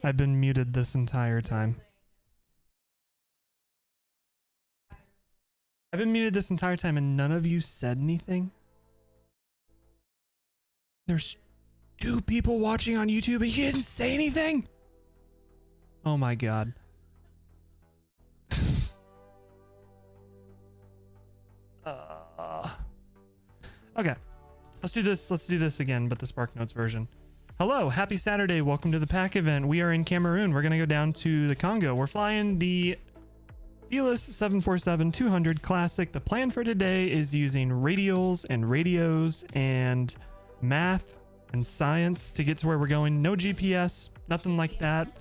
I've been muted this entire time. I've been muted this entire time and none of you said anything. There's 2 people watching on YouTube and you didn't say anything? Oh my god. Okay. Let's do this again, but the SparkNotes version. Hello, happy Saturday. Welcome to the PAC event. We are in Cameroon. We're going to go down to the Congo. We're flying the Felis 747-200 Classic. The plan for today is using radials and radios and math and science to get to where we're going. No GPS, nothing like that.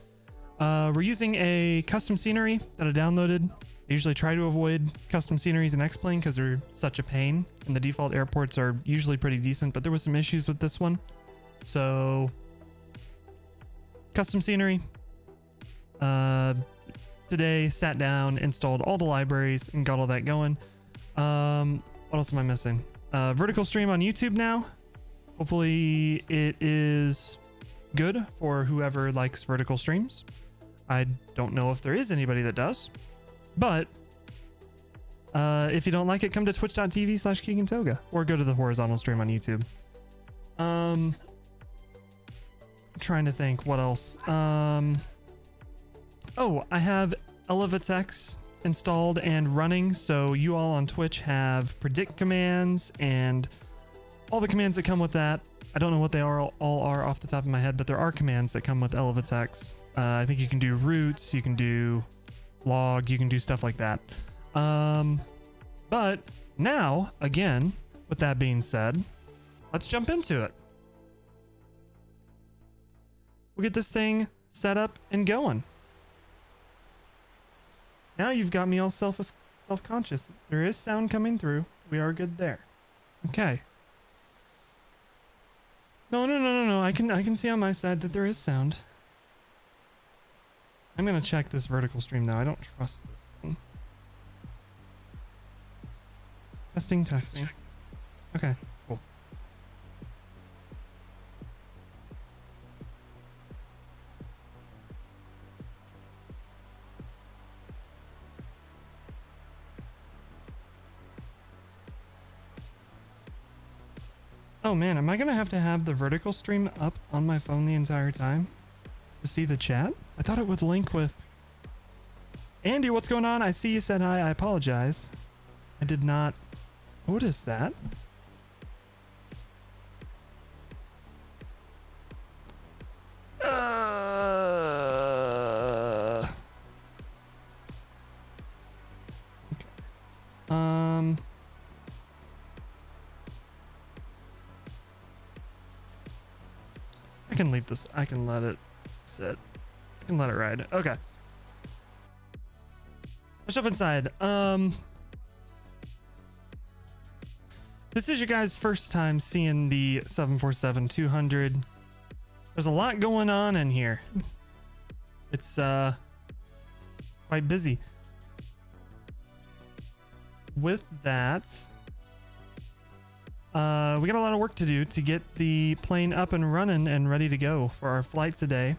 We're using a custom scenery that I downloaded. I usually try to avoid custom sceneries in X-Plane because they're such a pain, and the default airports are usually pretty decent, but there was some issues with this one. So, custom scenery. Today, sat down, installed all the libraries, and got all that going. What else am I missing? Vertical stream on YouTube now. Hopefully it is good for whoever likes vertical streams. I don't know if there is anybody that does, but if you don't like it, come to twitch.tv/KeaganTOGA or go to the horizontal stream on YouTube. Trying to think what else. Oh, I have Elevitex installed and running, so you all on Twitch have predict commands and all the commands that come with that. I don't know what they all are off the top of my head, but there are commands that come with Elevitex. I think you can do routes, you can do log, you can do stuff like that. But now, again, with that being said, let's jump into it. We'll get this thing set up and going. Now you've got me all self-conscious. There is sound coming through. We are good there. Okay. No. I can see on my side that there is sound. I'm gonna check this vertical stream now. I don't trust this thing. Testing. Okay, cool. Oh man, am I gonna have to have the vertical stream up on my phone the entire time to see the chat? I thought it would link with... Andy, what's going on? I see you said hi. I apologize. I did not... What is that? Okay. I can leave this. I can let it sit. I can let it ride. Okay. Let's jump inside. This is your guys' first time seeing the 747-200. There's a lot going on in here. It's quite busy. With that, we got a lot of work to do to get the plane up and running and ready to go for our flight today,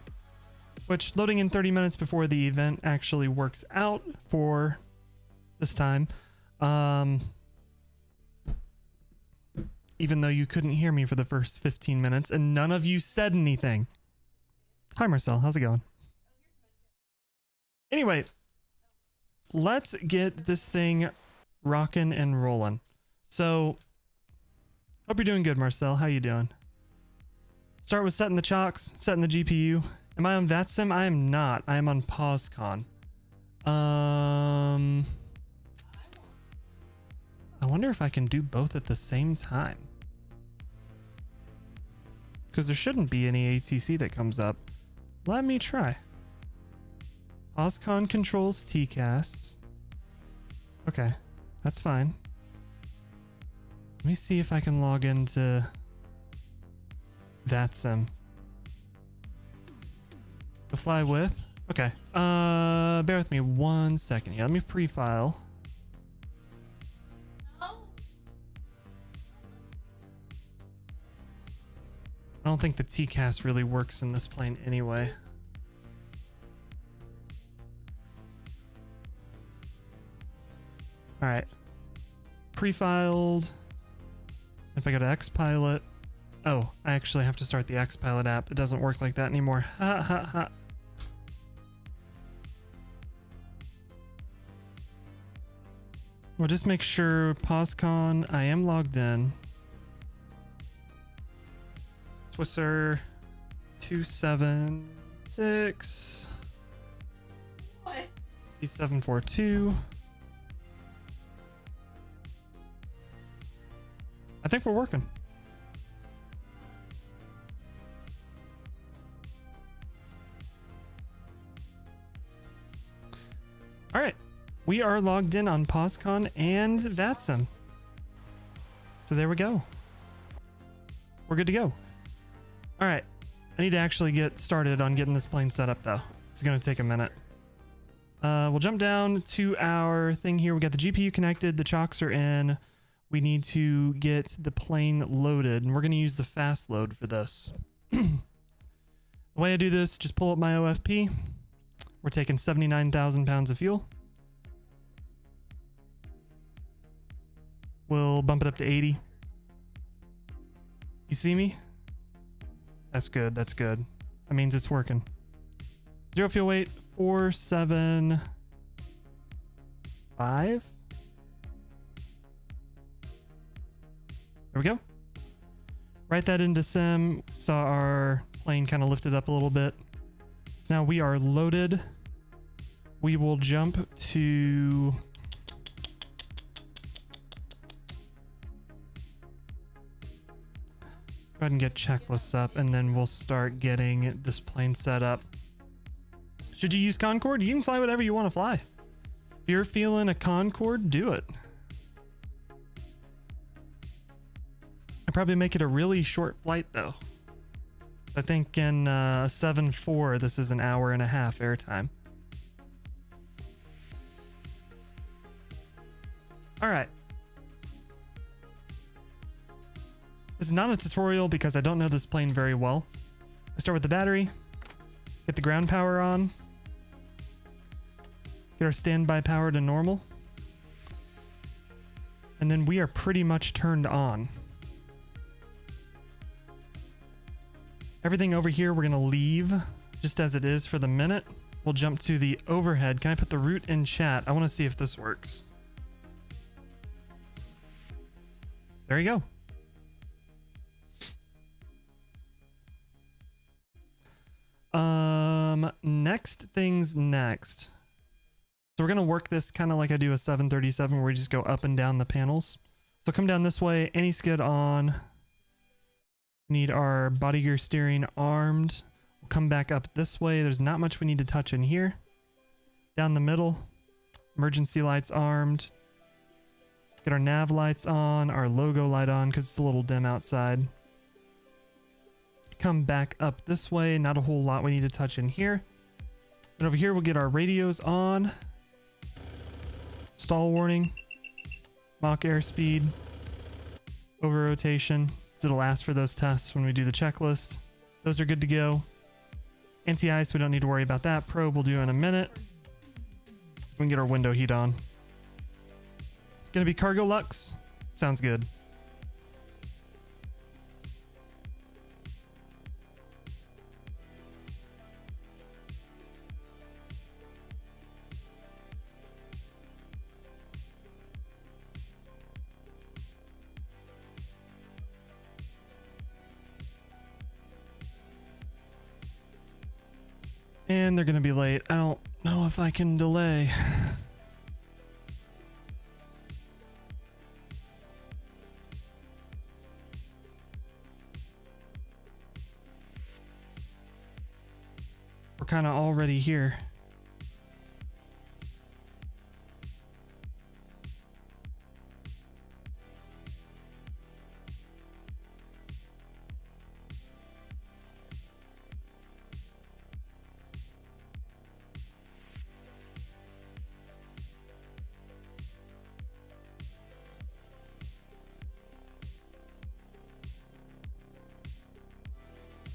which loading in 30 minutes before the event actually works out for this time. Even though you couldn't hear me for the first 15 minutes and none of you said anything. Hi Marcel, how's it going? Anyway, let's get this thing rocking and rolling. So, hope you're doing good, Marcel. How you doing? Start with setting the chocks, setting the GPU. Am I on VATSIM? I am not. I am on POSCON. I wonder if I can do both at the same time. Because there shouldn't be any ATC that comes up. Let me try. POSCON controls TCAS. Okay, that's fine. Let me see if I can log into VATSIM. To fly with? Okay. Bear with me 1 second. Yeah, let me pre-file. I don't think the TCAS really works in this plane anyway. All right. Pre-filed. If I go to Xpilot. Oh, I actually have to start the Xpilot app. It doesn't work like that anymore. Ha ha ha. We'll just make sure POSCON, I am logged in. Swisser 276. What? B742. I think we're working. All right. We are logged in on POSCON and VATSIM. So there we go. We're good to go. All right. I need to actually get started on getting this plane set up though. It's going to take a minute. We'll jump down to our thing here. We got the GPU connected. The chocks are in. We need to get the plane loaded, and we're going to use the fast load for this. The way I do this, just pull up my OFP. We're taking 79,000 pounds of fuel. We'll bump it up to 80. You see me? That's good. That's good. That means it's working. Zero fuel weight, 475. There we go. Write that into sim. Saw our plane kind of lifted up a little bit. So now we are loaded. We will jump to... Go ahead and get checklists up, and then we'll start getting this plane set up. Should you use Concorde? You can fly whatever you want to fly. If you're feeling a Concorde, do it. I'd probably make it a really short flight, though. I think in 7.4, this is an hour and a half airtime. All right. This is not a tutorial because I don't know this plane very well. I start with the battery, get the ground power on, get our standby power to normal, and then we are pretty much turned on. Everything over here we're going to leave just as it is for the minute. We'll jump to the overhead. Can I put the route in chat? I want to see if this works. There you go. Next things next. So we're going to work this kind of like I do a 737 where we just go up and down the panels. So come down this way, anti-skid on. Need our body gear steering armed. We'll come back up this way. There's not much we need to touch in here. Down the middle, emergency lights armed. Get our nav lights on, our logo light on because it's a little dim outside. Come back up this way. Not a whole lot we need to touch in here. And over here, we'll get our radios on. Stall warning. Mach airspeed. Over rotation. So it'll ask for those tests when we do the checklist. Those are good to go. Anti-ice, we don't need to worry about that. Probe we'll do in a minute. We can get our window heat on. Gonna be cargo lux. Sounds good. And they're gonna be late. I don't know if I can delay. We're kind of already here.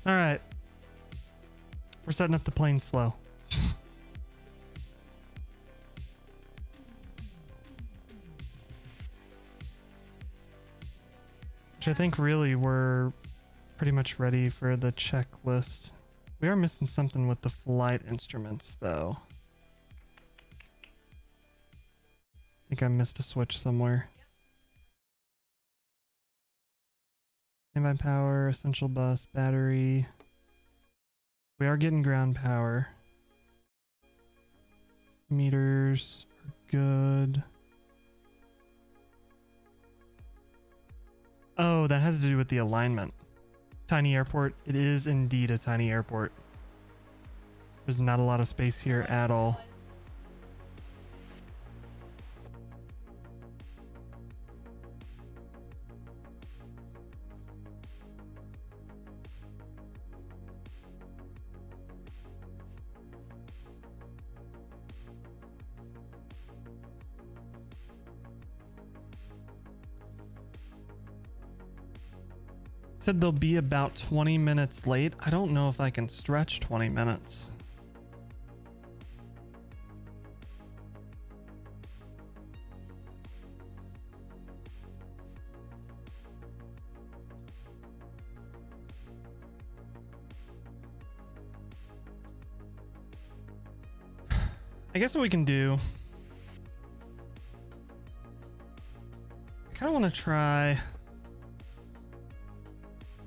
All right. We're setting up the plane slow. I think really we're pretty much ready for the checklist. We are missing something with the flight instruments though. I think I missed a switch somewhere. Standby power, essential bus, battery. We are getting ground power. Meters are good. Oh, that has to do with the alignment. Tiny airport. It is indeed a tiny airport. There's not a lot of space here at all. Said they'll be about 20 minutes late. I don't know if I can stretch 20 minutes. I guess what we can do, I kind of want to try.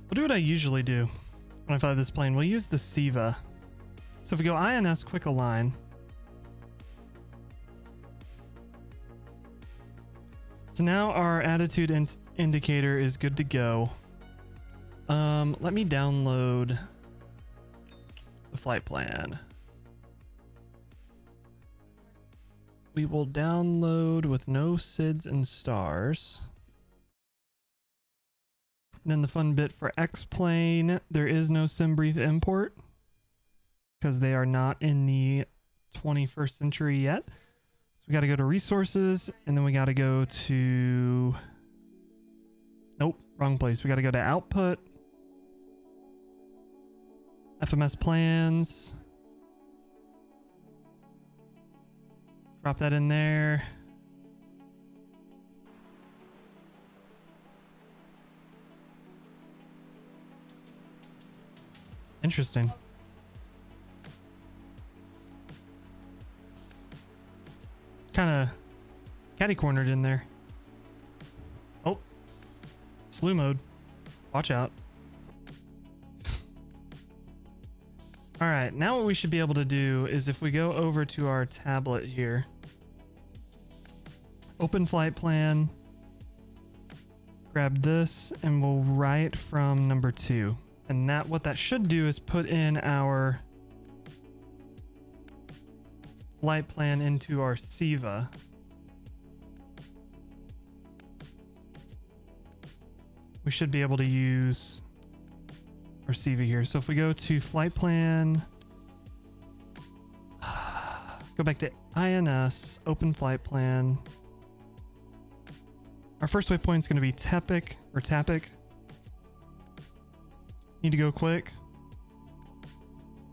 We'll do what I usually do when I fly this plane. We'll use the SIVA. So if we go INS quick align. So now our attitude indicator is good to go. Let me download the flight plan. We will download with no SIDS and stars. And then the fun bit for X-Plane, there is no SimBrief import because they are not in the 21st century yet. So we got to go to resources and then we got to go to, nope, wrong place. We got to go to output, FMS plans, drop that in there. Interesting. Kind of catty cornered in there. Oh, slew mode. Watch out. All right, now what we should be able to do is if we go over to our tablet here, open flight plan, grab this, and we'll write from number 2. And that what that should do is put in our flight plan into our SIVA. We should be able to use our SIVA here. So if we go to flight plan, go back to INS, open flight plan. Our first waypoint is going to be Tepic or Tapic. Need to go quick.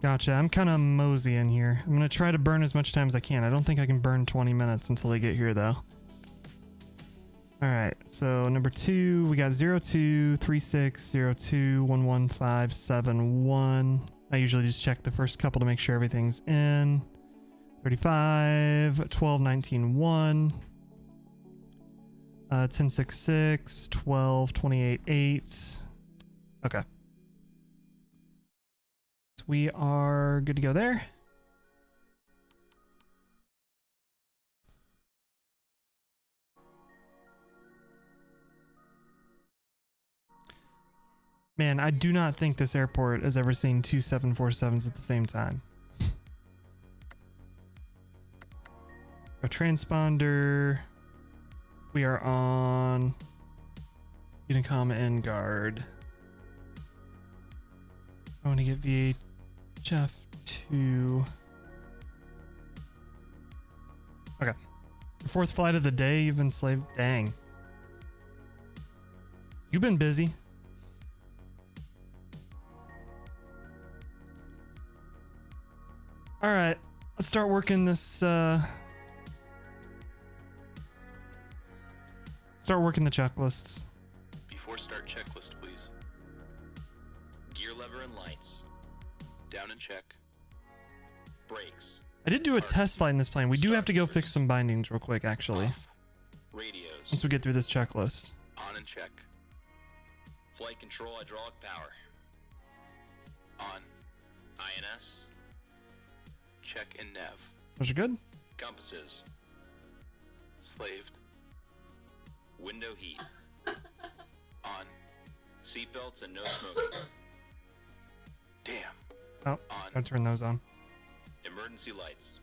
Gotcha. I'm kind of moseying here. I'm going to try to burn as much time as I can. I don't think I can burn 20 minutes until they get here, though. All right. So number 2, we got 0236021151. I usually just check the first couple to make sure everything's in. 35, 12, 19, 1. 1066, 12, 28, 8. Okay. We are good to go there. Man, I do not think this airport has ever seen 2 747s at the same time. Our transponder. We are on Unicom and guard. I want to get VHF to. Okay. Your 4th flight of the day, you've been slaved. Dang. You've been busy. All right. Let's start working this. Start working the checklists. Before start Checklist, please. Gear lever and lights. Down and check. Brakes. I did do a test flight in this plane. We do have to go fix some bindings real quick, actually. Off. Radios. Once we get through this checklist. On and check. Flight control hydraulic power. On. INS. Check and nav. Those are good. Compasses. Slaved. Window heat. On. Seatbelts and no smoking. Damn. Oh, On. gotta turn those on. Emergency lights.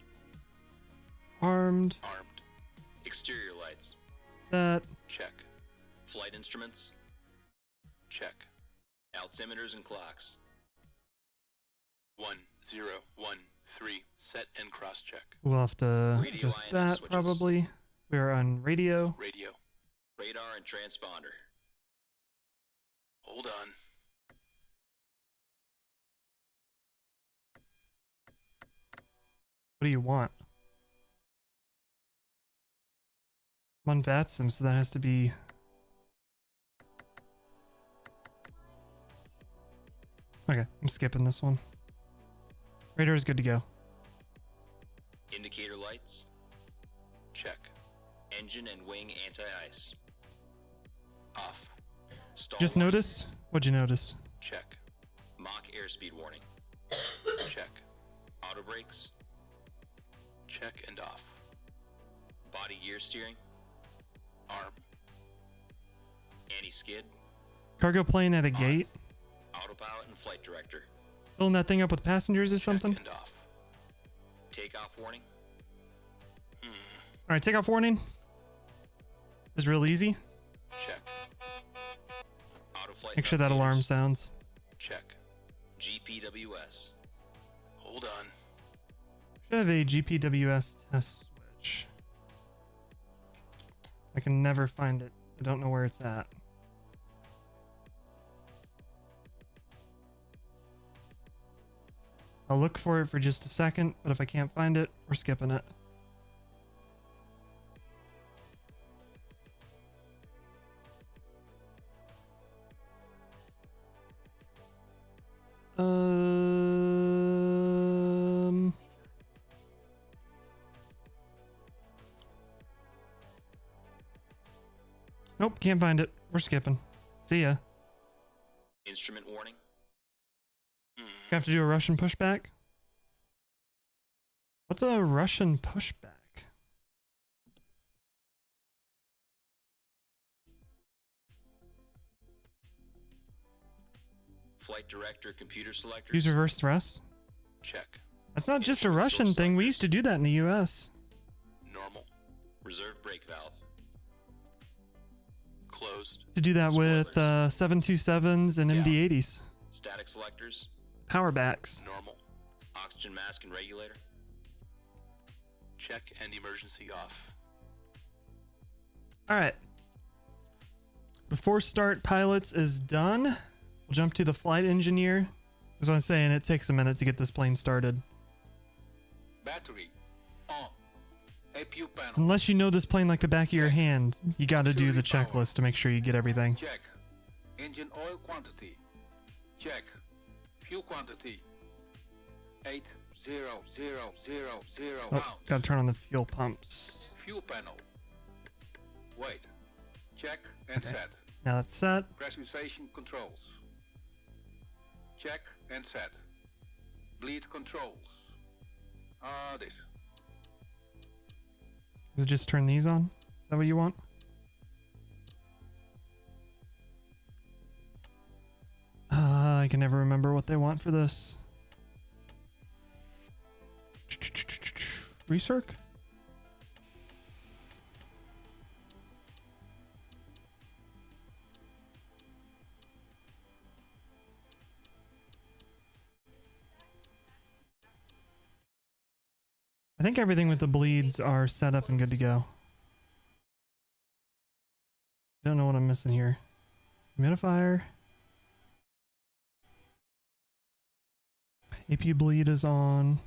Armed. Armed. Exterior lights. Set. Check. Flight instruments. Check. Altimeters and clocks. 1013. Set and cross check. We'll have to Radio adjust INS that switches. probably. We're on radio. Radio. Radar and transponder. Hold on. What do you want? I'm on VATSIM, so that has to be... Okay, I'm skipping this one. Radar is good to go. Indicator lights. Check. Engine and wing anti-ice. Off. Stall Just warning. notice? What'd you notice? Check. Mach airspeed warning. Check. Auto brakes. Check and off. Body gear steering. Arm. Anti-skid. Cargo plane at a On. gate? Autopilot and flight director. Filling that thing up with passengers or Check something? and off. Takeoff warning. Alright, takeoff warning. This is real easy. Check. Auto flight. Make sure that alarm navigators. sounds. Check. GPWS. Hold on. Should have a GPWS test switch. I can never find it. I don't know where it's at. I'll look for it for just a second, but if I can't find it, we're skipping it. Nope, can't find it. We're skipping. See ya. Instrument warning. Have to do a Russian pushback? What's a Russian pushback? Flight director computer selector. Use reverse thrust? Check. That's not just a Instrument Russian source thing. We selectors. used to do that in the US. Normal. Reserve brake valve. Closed. To do that with Spoilers. 727s and Yeah. MD-80s. Static selectors. Power backs. Normal. Oxygen mask and regulator. Check and emergency off. All right. Before start pilots is done, we'll jump to the flight engineer. As I was saying, it takes a minute to get this plane started. Battery on. APU panel. Unless you know this plane like the back of your hand, you got to do the checklist to make sure you get everything. Check. Engine oil quantity. Check. Fuel quantity. 80000 Oh, pounds. got to turn on the fuel pumps. Fuel panel. Wait. Check and Okay. set. Now that's set. Pressurization controls. Check and set. Bleed controls. This. Does it just turn these on? Is that what you want? I can never remember what they want for this. Recirc? I think everything with the bleeds are set up and good to go. Don't know what I'm missing here. Humidifier. APU bleed is on.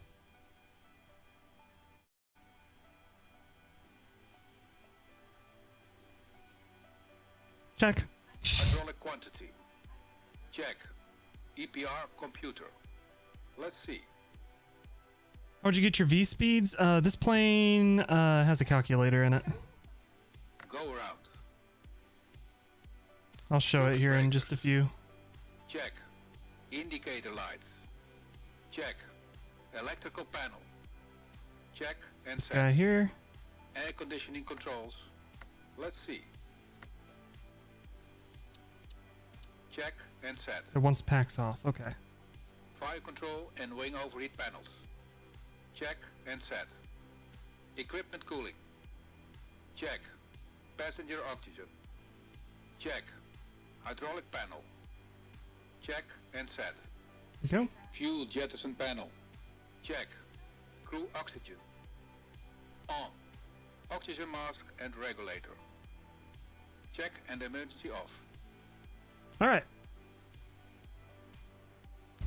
Check. Hydraulic quantity. Check. EPR computer. Let's see. How'd you get your V speeds? This plane has a calculator in it. Go around. I'll show it here in just a few. Check. Indicator lights. Check. Electrical panel. Check and This set. guy here. Air conditioning controls. Let's see. Check and set. It once packs off. Okay. Fire control and wing overheat panels. Check and set. Equipment cooling. Check. Passenger oxygen. Check. Hydraulic panel. Check and set. There you go. Fuel jettison panel. Check. Crew oxygen. On. Oxygen mask and regulator. Check and emergency off. All right.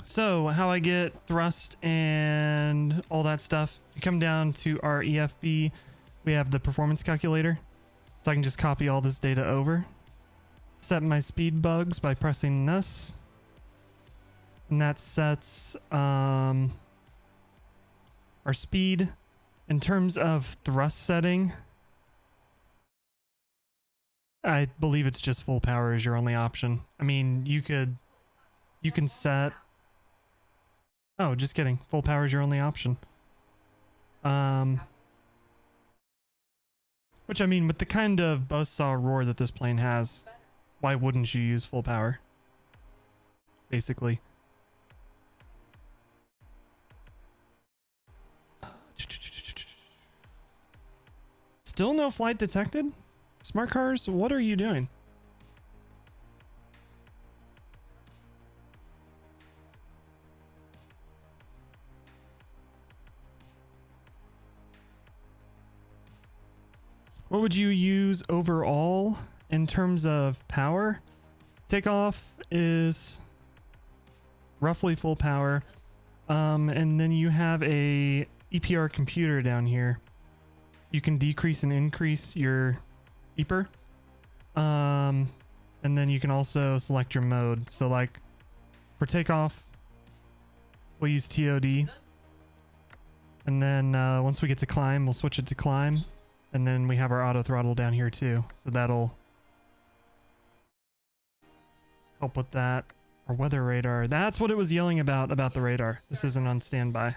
So how I get thrust and all that stuff. You come down to our EFB. We have the performance calculator. So I can just copy all this data over. Set my speed bugs by pressing this. And that sets our speed. In terms of thrust setting, I believe it's just full power is your only option. I mean, you can set... Oh, just kidding. Full power is your only option. Which, I mean, with the kind of buzzsaw roar that this plane has, why wouldn't you use full power? Basically. Still no flight detected? Smart cars, what are you doing? What would you use overall in terms of power? Takeoff is roughly full power. And then you have a EPR computer down here. You can decrease and increase your beeper. And then you can also select your mode. So like for takeoff, we'll use TOD. And then once we get to climb, we'll switch it to climb. And then we have our auto throttle down here too. So that'll help with that. Our weather radar. That's what it was yelling about the radar. This isn't on standby.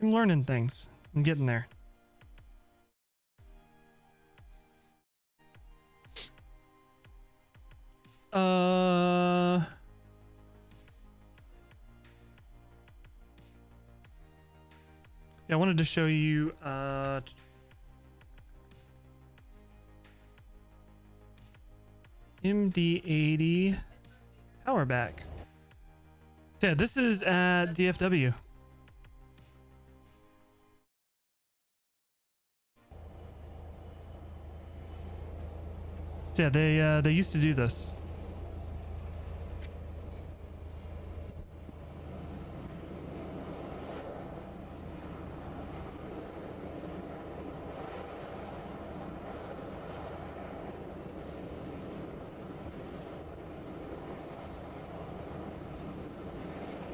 I'm learning things. I'm getting there. Yeah, I wanted to show you MD-80 power back. So yeah, this is at DFW. So yeah, they used to do this.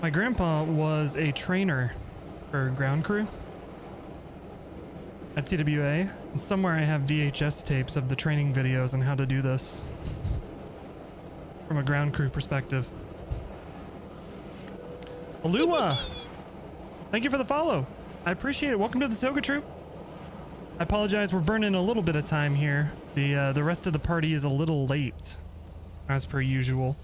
My grandpa was a trainer for ground crew at TWA, and somewhere I have VHS tapes of the training videos on how to do this from a ground crew perspective. Alua! Thank you for the follow. I appreciate it. Welcome to the Toga Troop. I apologize, we're burning a little bit of time here. The rest of the party is a little late, as per usual.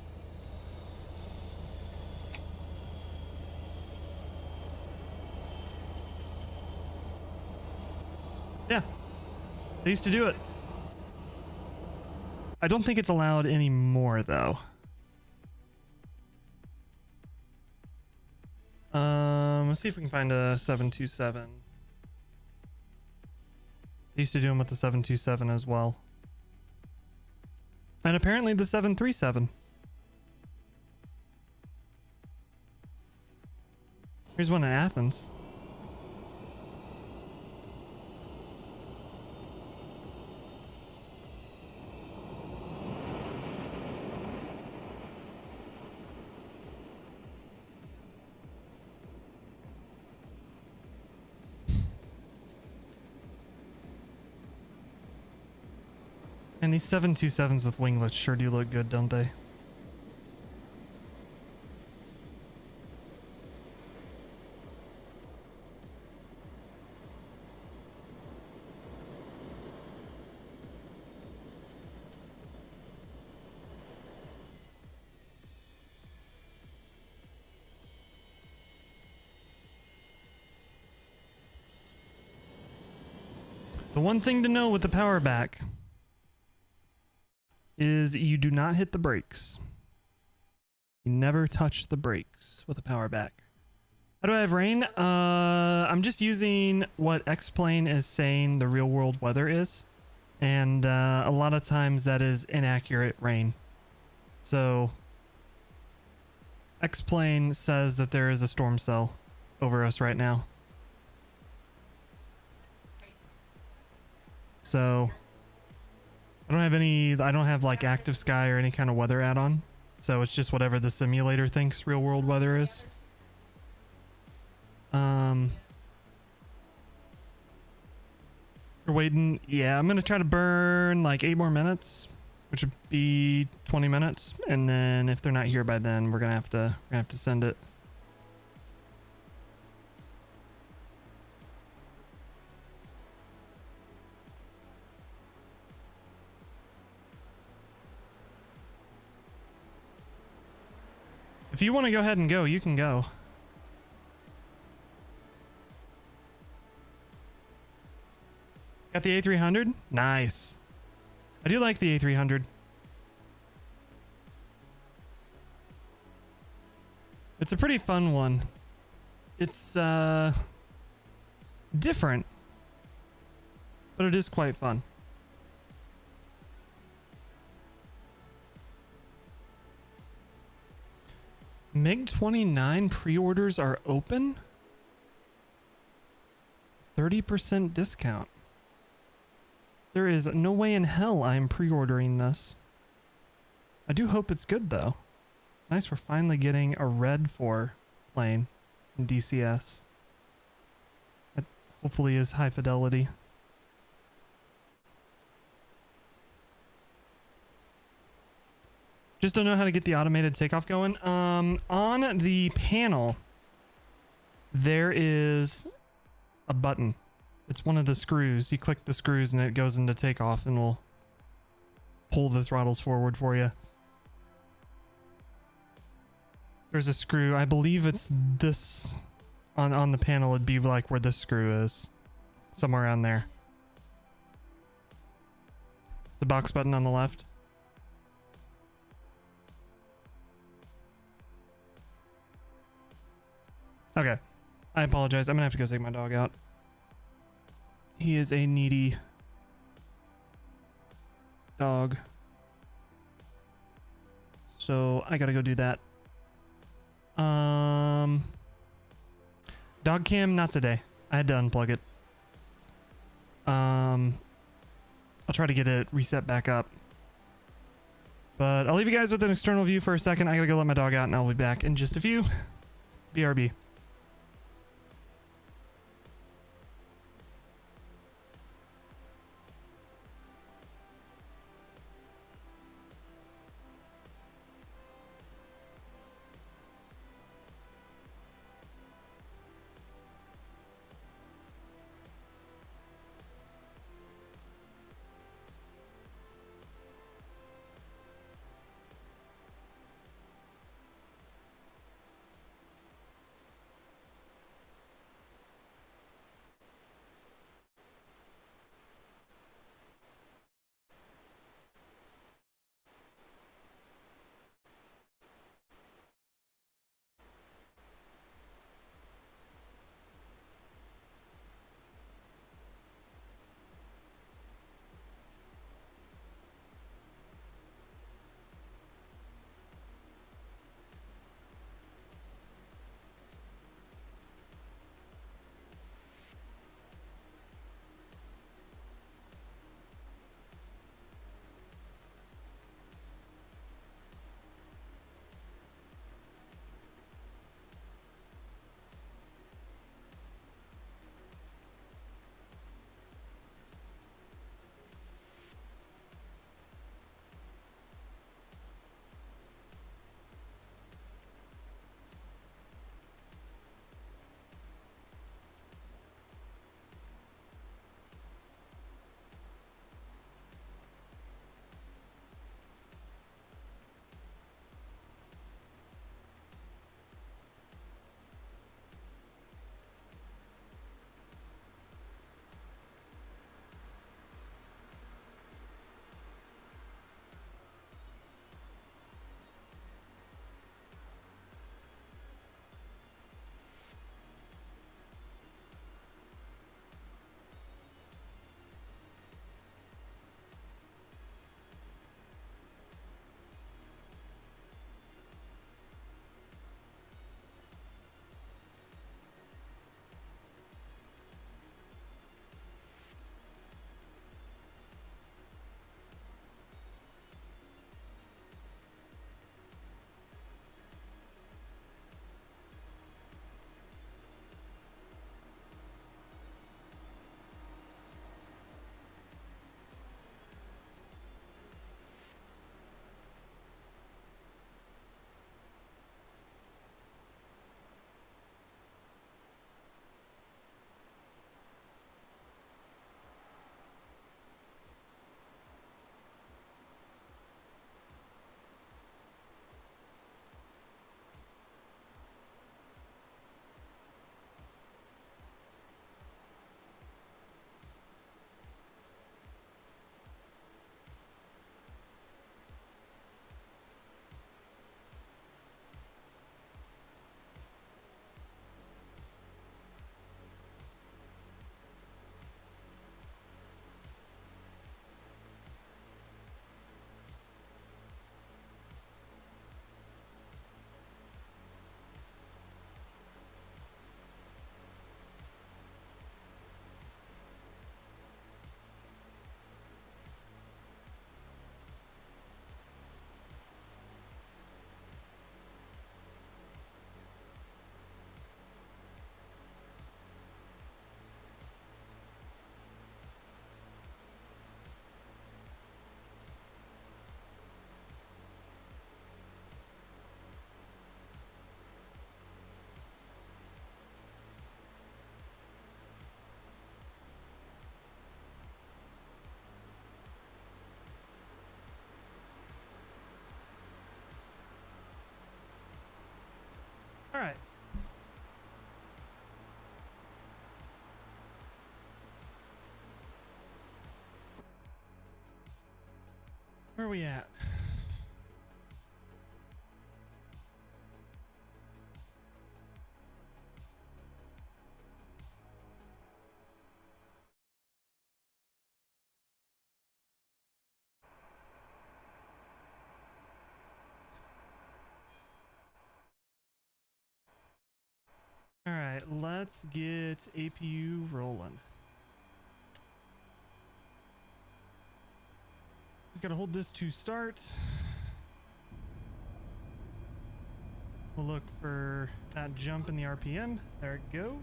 Yeah, they used to do it. I don't think it's allowed anymore, though. Let's see if we can find a 727. They used to do them with the 727 as well. And apparently the 737. Here's one in Athens. And these 727s with winglets sure do look good, don't they? The one thing to know with the power back is you do not hit the brakes. You never touch the brakes with a power back. How do I have rain? I'm just using what X-Plane is saying the real world weather is. And a lot of times that is inaccurate rain. So X-Plane says that there is a storm cell over us right now. So I don't have like active sky or any kind of weather add-on. So it's just whatever the simulator thinks real world weather is. We're waiting. Yeah, I'm going to try to burn like 8 more minutes, which would be 20 minutes. And then if they're not here by then, we're going to have to send it. If you want to go ahead and go, you can go. Got the A300? Nice. I do like the A300. It's a pretty fun one. It's different, but it is quite fun. MiG-29 pre-orders are open? 30% discount. There is no way in hell I'm pre-ordering this. I do hope it's good though. It's nice we're finally getting a red 4 plane in DCS. That hopefully is high fidelity. Just don't know how to get the automated takeoff going. On the panel, there is a button. It's one of the screws. You click the screws and it goes into takeoff and will pull the throttles forward for you. There's a screw. I believe it's this on the panel. It'd be like where this screw is. Somewhere around there. The box button on the left. Okay. I apologize. I'm gonna have to go take my dog out. He is a needy dog. So I gotta go do that. Dog cam, not today. I had to unplug it. I'll try to get it reset back up. But I'll leave you guys with an external view for a second. I gotta go let my dog out and I'll be back in just a few. BRB. Where are we at? All right, let's get APU rolling. Just gotta hold this to start. We'll look for that jump in the RPM. There it goes.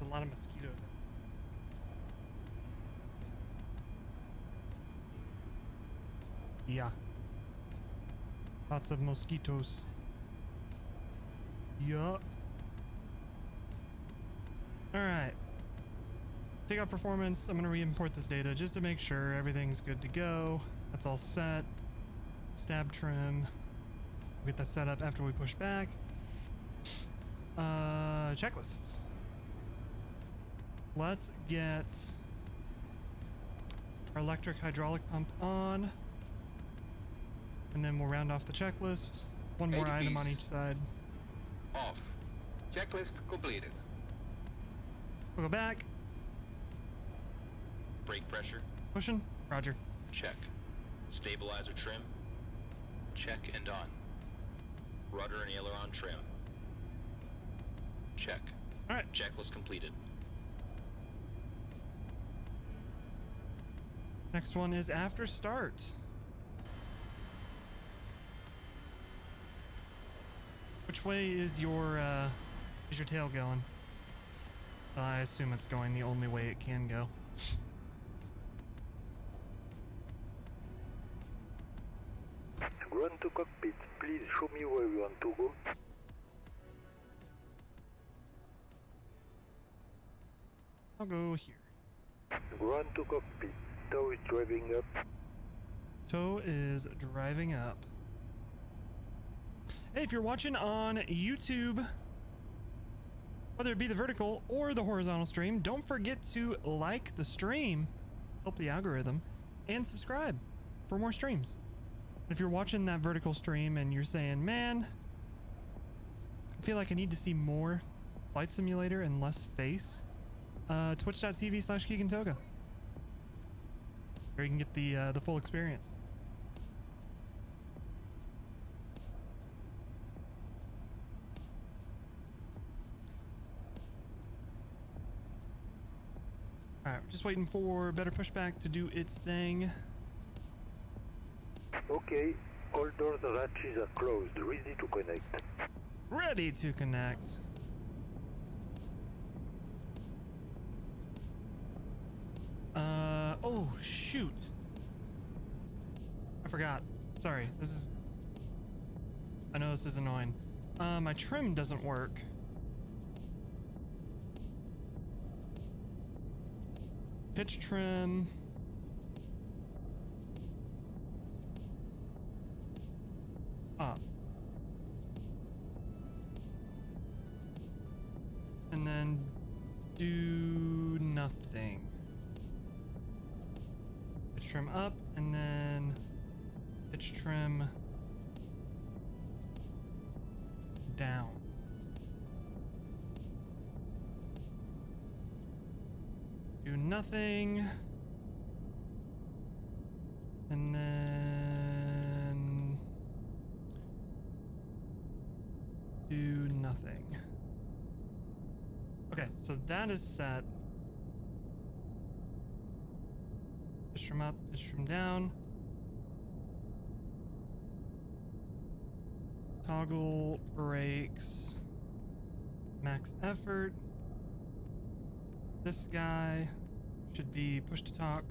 There's a lot of mosquitoes outside. Yeah. Lots of mosquitoes. Yup. Alright. Take out performance. I'm going to re-import this data just to make sure everything's good to go. That's all set. Stab trim. We'll get that set up after we push back. Checklists. Let's get our electric hydraulic pump on. And then we'll round off the checklist. One more item on each side. Off. Checklist completed. We'll go back. Brake pressure. Pushing. Roger. Check. Stabilizer trim. Check and on. Rudder and aileron trim. Check. All right. Checklist completed. Next one is after start. Which way is your tail going? I assume it's going the only way it can go. Ground to cockpit, please show me where you want to go. I'll go here. Ground to cockpit, tow is driving up. Tow is driving up. Hey, if you're watching on YouTube, whether it be the vertical or the horizontal stream, don't forget to like the stream, help the algorithm, and subscribe for more streams. If you're watching that vertical stream and you're saying, man, I feel like I need to see more Flight Simulator and less face, twitch.tv/KeaganTOGA. Where you can get the full experience. Alright, we're just waiting for better pushback to do its thing. Okay, all doors and hatches are closed, ready to connect. Ready to connect. Oh shoot. I forgot. Sorry, I know this is annoying. My trim doesn't work. Pitch trim. Up. And then do nothing. Pitch trim up and then pitch trim down. Do nothing. And then do nothing. Okay, so that is set. Pitch trim up, pitch trim down. Toggle brakes. Max effort. This guy should be push to talk.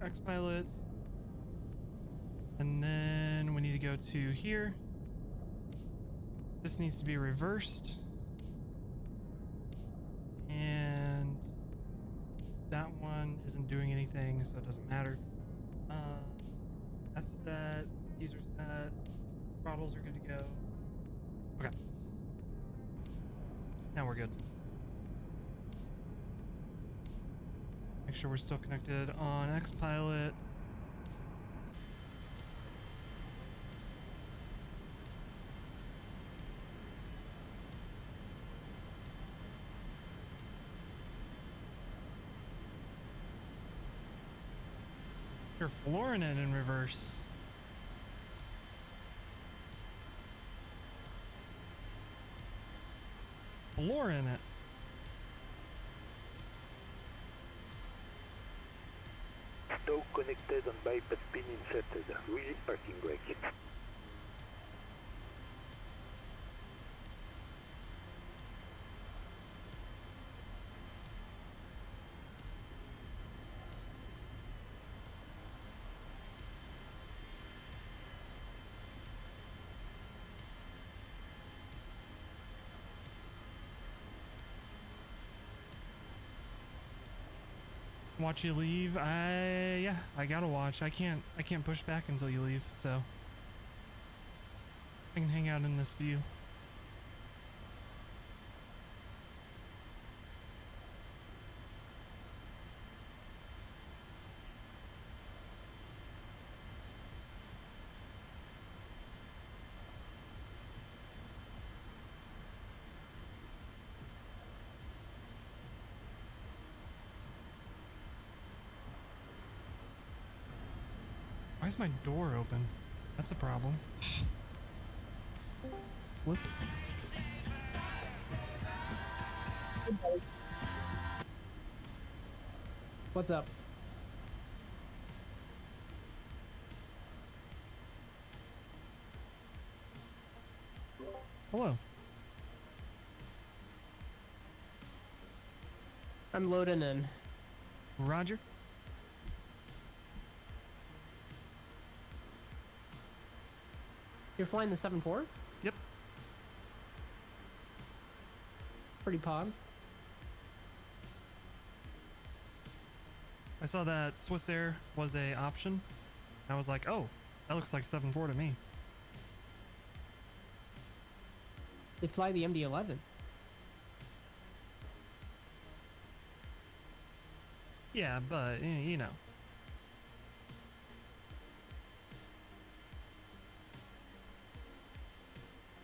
X pilot. And then we need to go to here. This needs to be reversed. And that one isn't doing anything, so it doesn't matter. That's set. These are set. Throttles are good to go. Okay. Now we're good. Make sure we're still connected on XPilot. You're flooring it in reverse. Flooring it. Stow connected and bypass pin inserted. Release parking brake. Watch you leave. Yeah, I gotta watch. I can't push back until you leave, so I can hang out in this view. Why is my door open? That's a problem. Whoops. What's up? Hello. I'm loading in. Roger. You're flying the 7-4? Yep. Pretty pog. I saw that Swissair was a option. I was like, oh, that looks like 7.4 to me. They fly the MD-11. Yeah, but you know.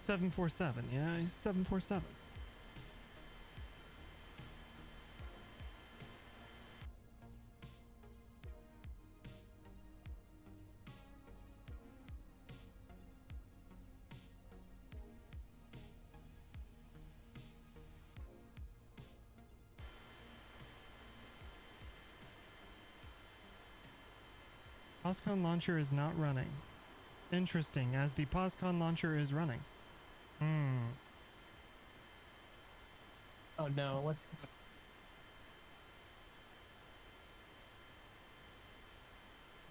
$747, yeah, he's 747. POSCON launcher is not running. Interesting, as the POSCON launcher is running. Oh no, what's...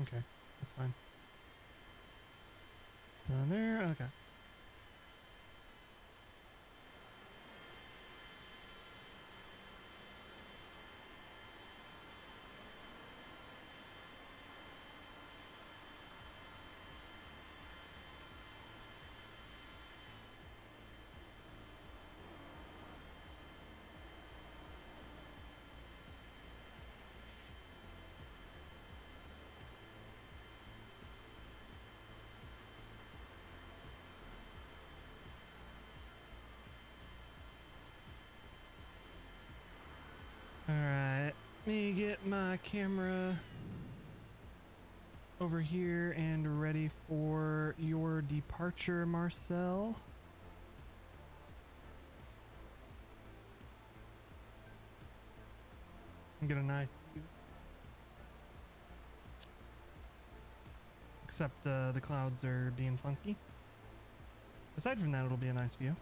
Okay, that's fine. Still in there? Okay. Alright, let me get my camera over here and ready for your departure, Marcel. And get a nice view. Except the clouds are being funky. Aside from that, it'll be a nice view.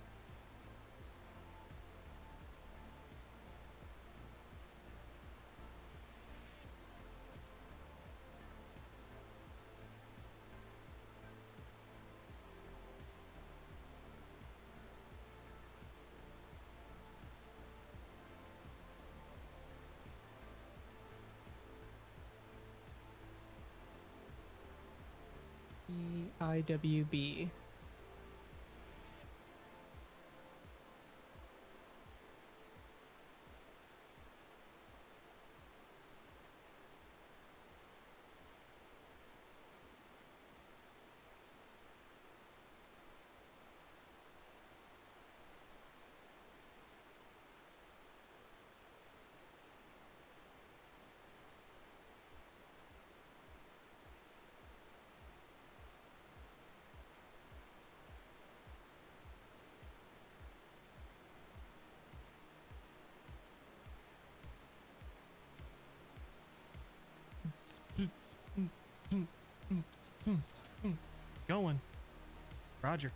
IWB. Going. Roger.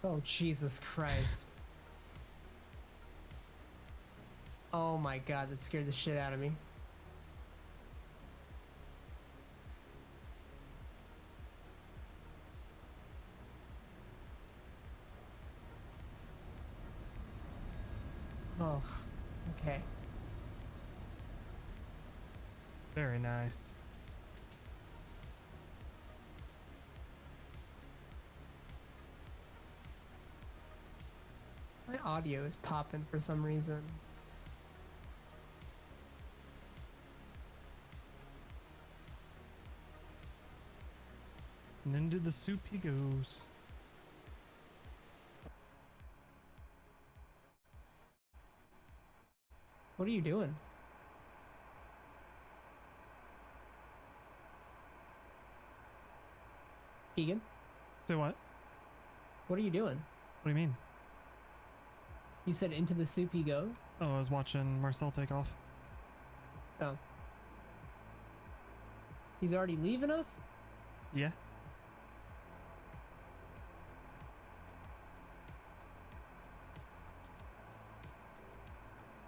Oh, Jesus Christ. Oh my god, that scared the shit out of me. Oh, okay. Very nice. My audio is popping for some reason. And into the soup he goes. What are you doing? Keegan? Say what? What are you doing? What do you mean? You said into the soup he goes? Oh, I was watching Marcel take off. Oh. He's already leaving us? Yeah.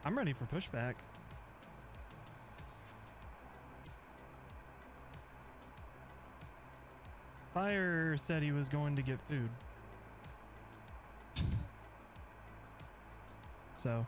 I'm ready for pushback. Fire said he was going to get food. So.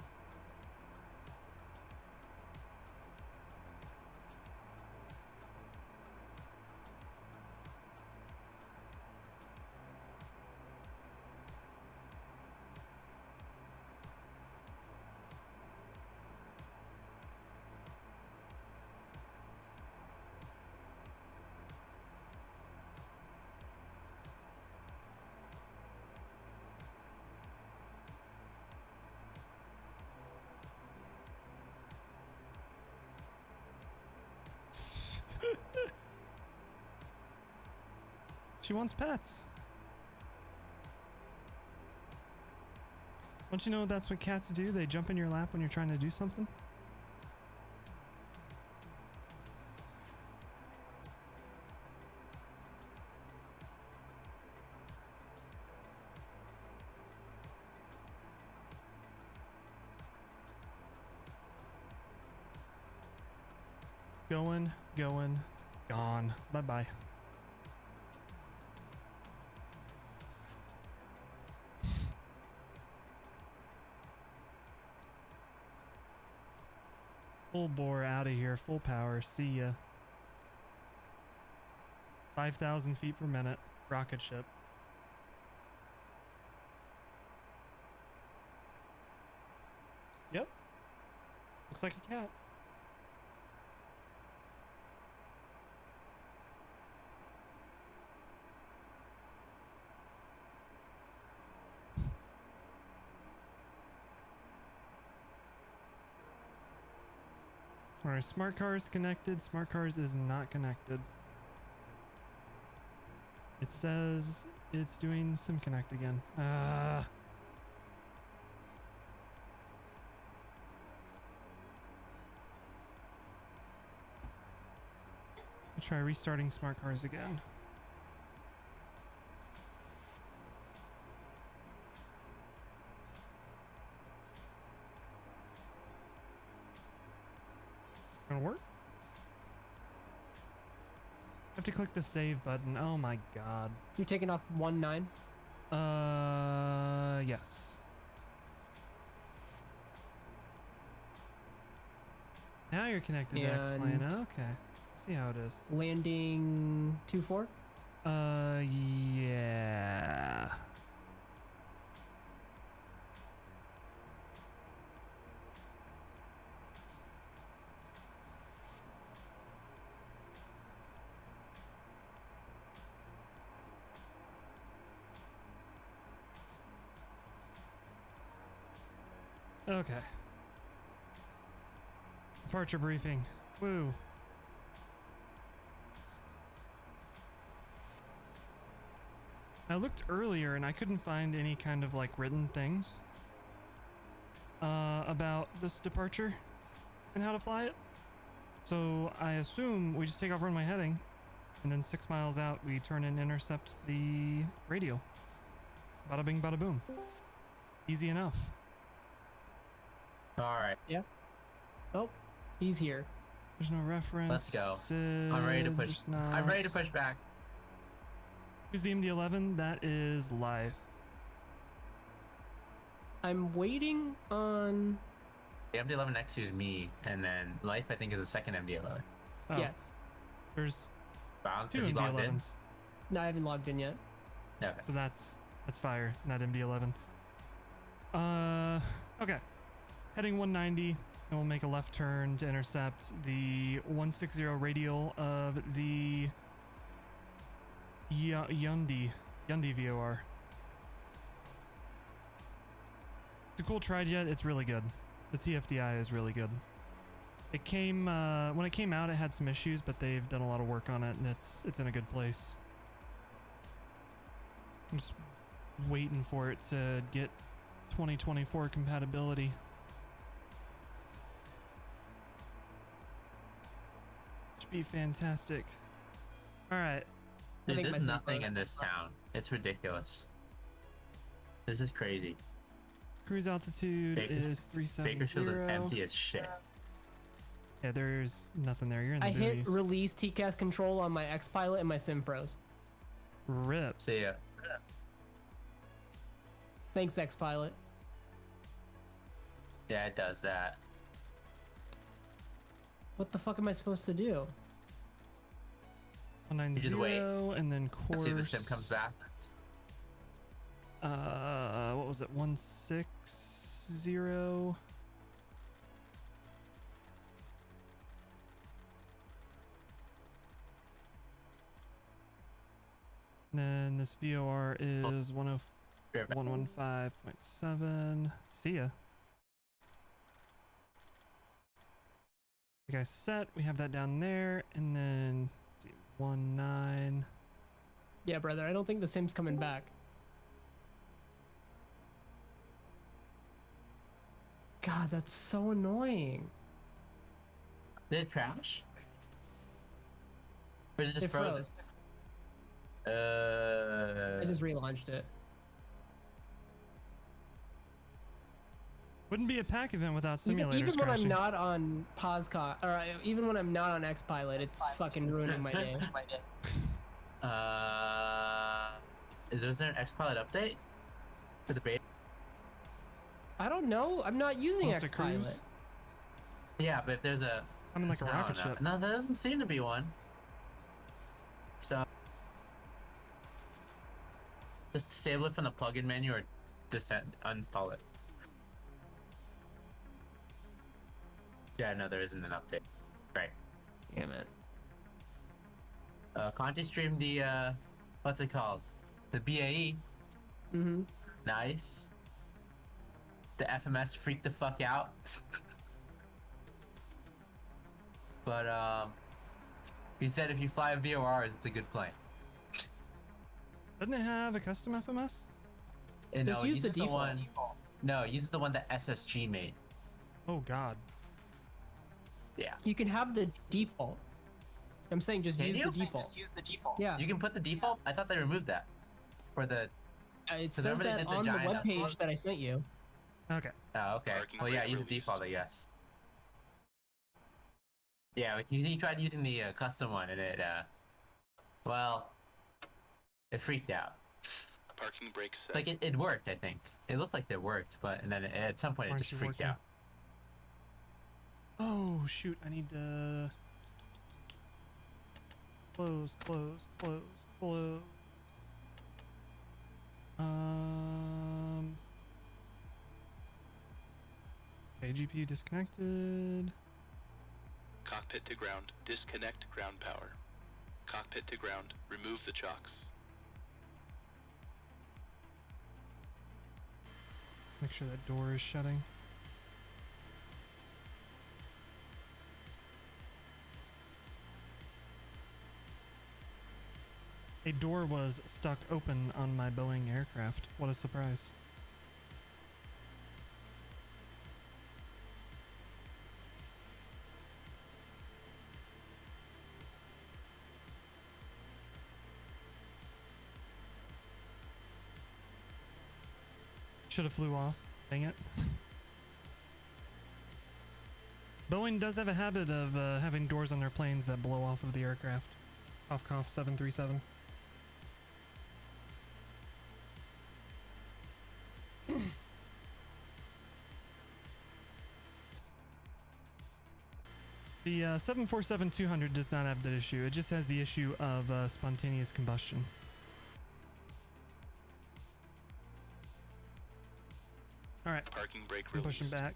She wants pets. Don't you know that's what cats do? They jump in your lap when you're trying to do something. Going, gone. Bye-bye. Full bore out of here, full power, see ya. 5,000 feet per minute, rocket ship. Yep. Looks like a cat. Alright, smart cars connected. Smart cars is not connected. It says it's doing sim connect again. I'll try restarting smart cars again. Gonna work? I have to click the save button. Oh my god. You're taking off 1-9? Yes. Now you're connected to X-Plane. Okay. See how it is. Landing 2-4? Yeah. Okay. Departure briefing. Woo. I looked earlier and I couldn't find any kind of like written things about this departure and how to fly it. So I assume we just take off run my heading and then 6 miles out we turn and intercept the radio. Bada bing bada boom. Easy enough. Alright. Yeah. Oh, he's here. There's no reference. Let's go. I'm ready to push. I'm ready to push back. Who's the MD-11? That is Life. I'm waiting on. The MD-11X is me, and then Life I think is a second MD-11. Oh, Yes. There's Bound? two Is he logged in? MD-11s. No, I haven't logged in yet. Okay. So that's fire, not MD-11. Okay. Heading 190, and we'll make a left turn to intercept the 160 radial of the Yundi VOR. It's a cool trijet. It's really good. The TFDI is really good. It came when it came out, it had some issues, but they've done a lot of work on it, and it's in a good place. I'm just waiting for it to get 2024 compatibility. Should be fantastic. All right. Dude, think there's my nothing Synchro in this town. It's ridiculous. This is crazy. Cruise altitude is 370. Bakersfield is empty as shit. Yeah, there's nothing there. You're in the I hit boonies. release TCAS control on my X Pilot and my sim froze. Rip. See ya. Thanks, X Pilot. Yeah, it does that. What the fuck am I supposed to do? 190 just wait. and then course. Let's see if the sim comes back. What was it? 160. And then this VOR is 115.7. See ya. You guys set. We have that down there, and then let's see, 19. Yeah, brother, I don't think the sim's coming back. God, that's so annoying. Did it crash? Or is it just It frozen? froze. I I just relaunched it. Wouldn't be a pack event without Even, simulators even when I'm crashing. not on POSCON, or even when I'm not on X Pilot, it's fucking ruining my day. Is there an X-Pilot update for the beta? I don't know. I'm not using Supposed to X Pilot. cruise? Yeah, but if there's a I'm in like a I don't rocket know. ship. No, there doesn't seem to be one. So just disable it from the plugin menu or uninstall it. Yeah, no, there isn't an update. Right. Damn it. Conti streamed the what's it called? The BAE. Mm-hmm. Nice. The FMS freaked the fuck out. But he said if you fly VORs, it's a good plane. Doesn't it have a custom FMS? And Just no, use it the uses the default. one. No, it uses the one that SSG made. Oh God. Yeah. You can have the default. I'm saying just Can use you? the default. Yeah. You can put the default. I thought they removed that. For the. It So says remember they that did the on the giant webpage upload? that I sent you. Okay. Oh, okay. Parking Well, yeah, brake use the release. default, I guess. Yeah, like he tried using the custom one, and it well, it freaked out. Parking brake set. Like it worked, I think. It looked like it worked, but and then at some point it Aren't just you freaked working? out. Oh shoot! I need to close. Okay, GPU disconnected. Cockpit to ground. Disconnect ground power. Cockpit to ground. Remove the chocks. Make sure that door is shutting. A door was stuck open on my Boeing aircraft. What a surprise. Should have flew off. Dang it. Boeing does have a habit of having doors on their planes that blow off of the aircraft. Cough cough 737. The 747-200 does not have that issue. It just has the issue of spontaneous combustion. All right, Parking brake I'm release. pushing back.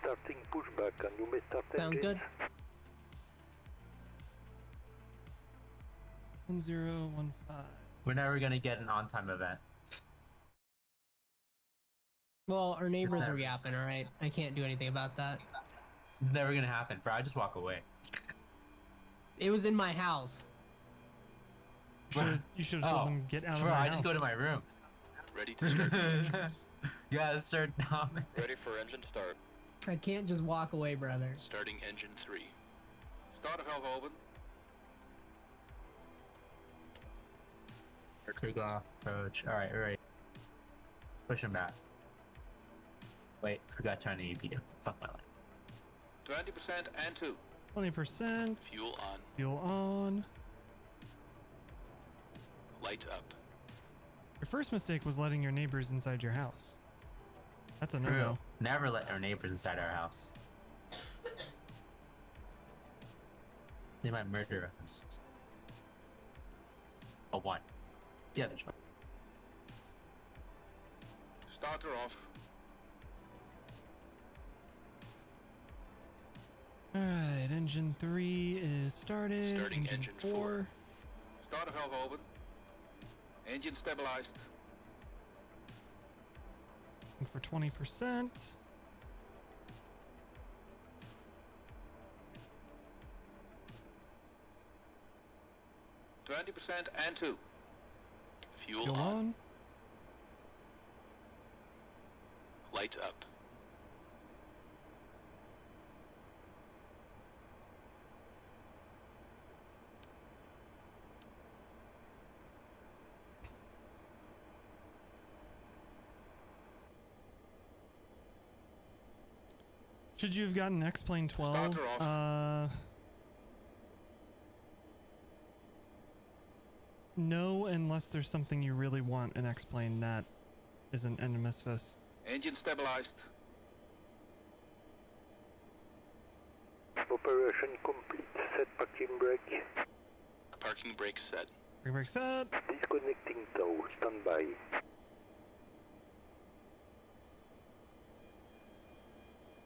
Starting pushback and you may start Sounds engines. good. 1015. We're never gonna get an on-time event. Well, our neighbors are yapping, alright? I can't do anything about that. It's never gonna happen, bro. I just walk away. It was in my house. You should have told them get out of Bro, my I house. just go to my room. Ready to start. You guys start dominating. Ready for engine start. I can't just walk away, brother. Starting engine 3. Starter valve open. Take off, approach. Alright. Push him back. Wait, forgot to turn the EPU. Fuck my life. 20% and 2. 20%. Fuel on. Fuel on. Light up. Your first mistake was letting your neighbors inside your house. That's a True. no-no. Never let our neighbors inside our house. They might murder us. Oh, one. The other's one. Starter off. Alright, engine 3 is started. Starting engine 4. Starter valve open. Engine stabilized. For 20%. %, and 2. Fuel Fuel on. on. Light up. Should you have gotten X-Plane 12? Starter off. No, unless there's something you really want in X-Plane that isn't in Misfits. Engine stabilized. Operation complete. Set parking brake. Parking brake set. Brake brake set. Disconnecting tow. Standby.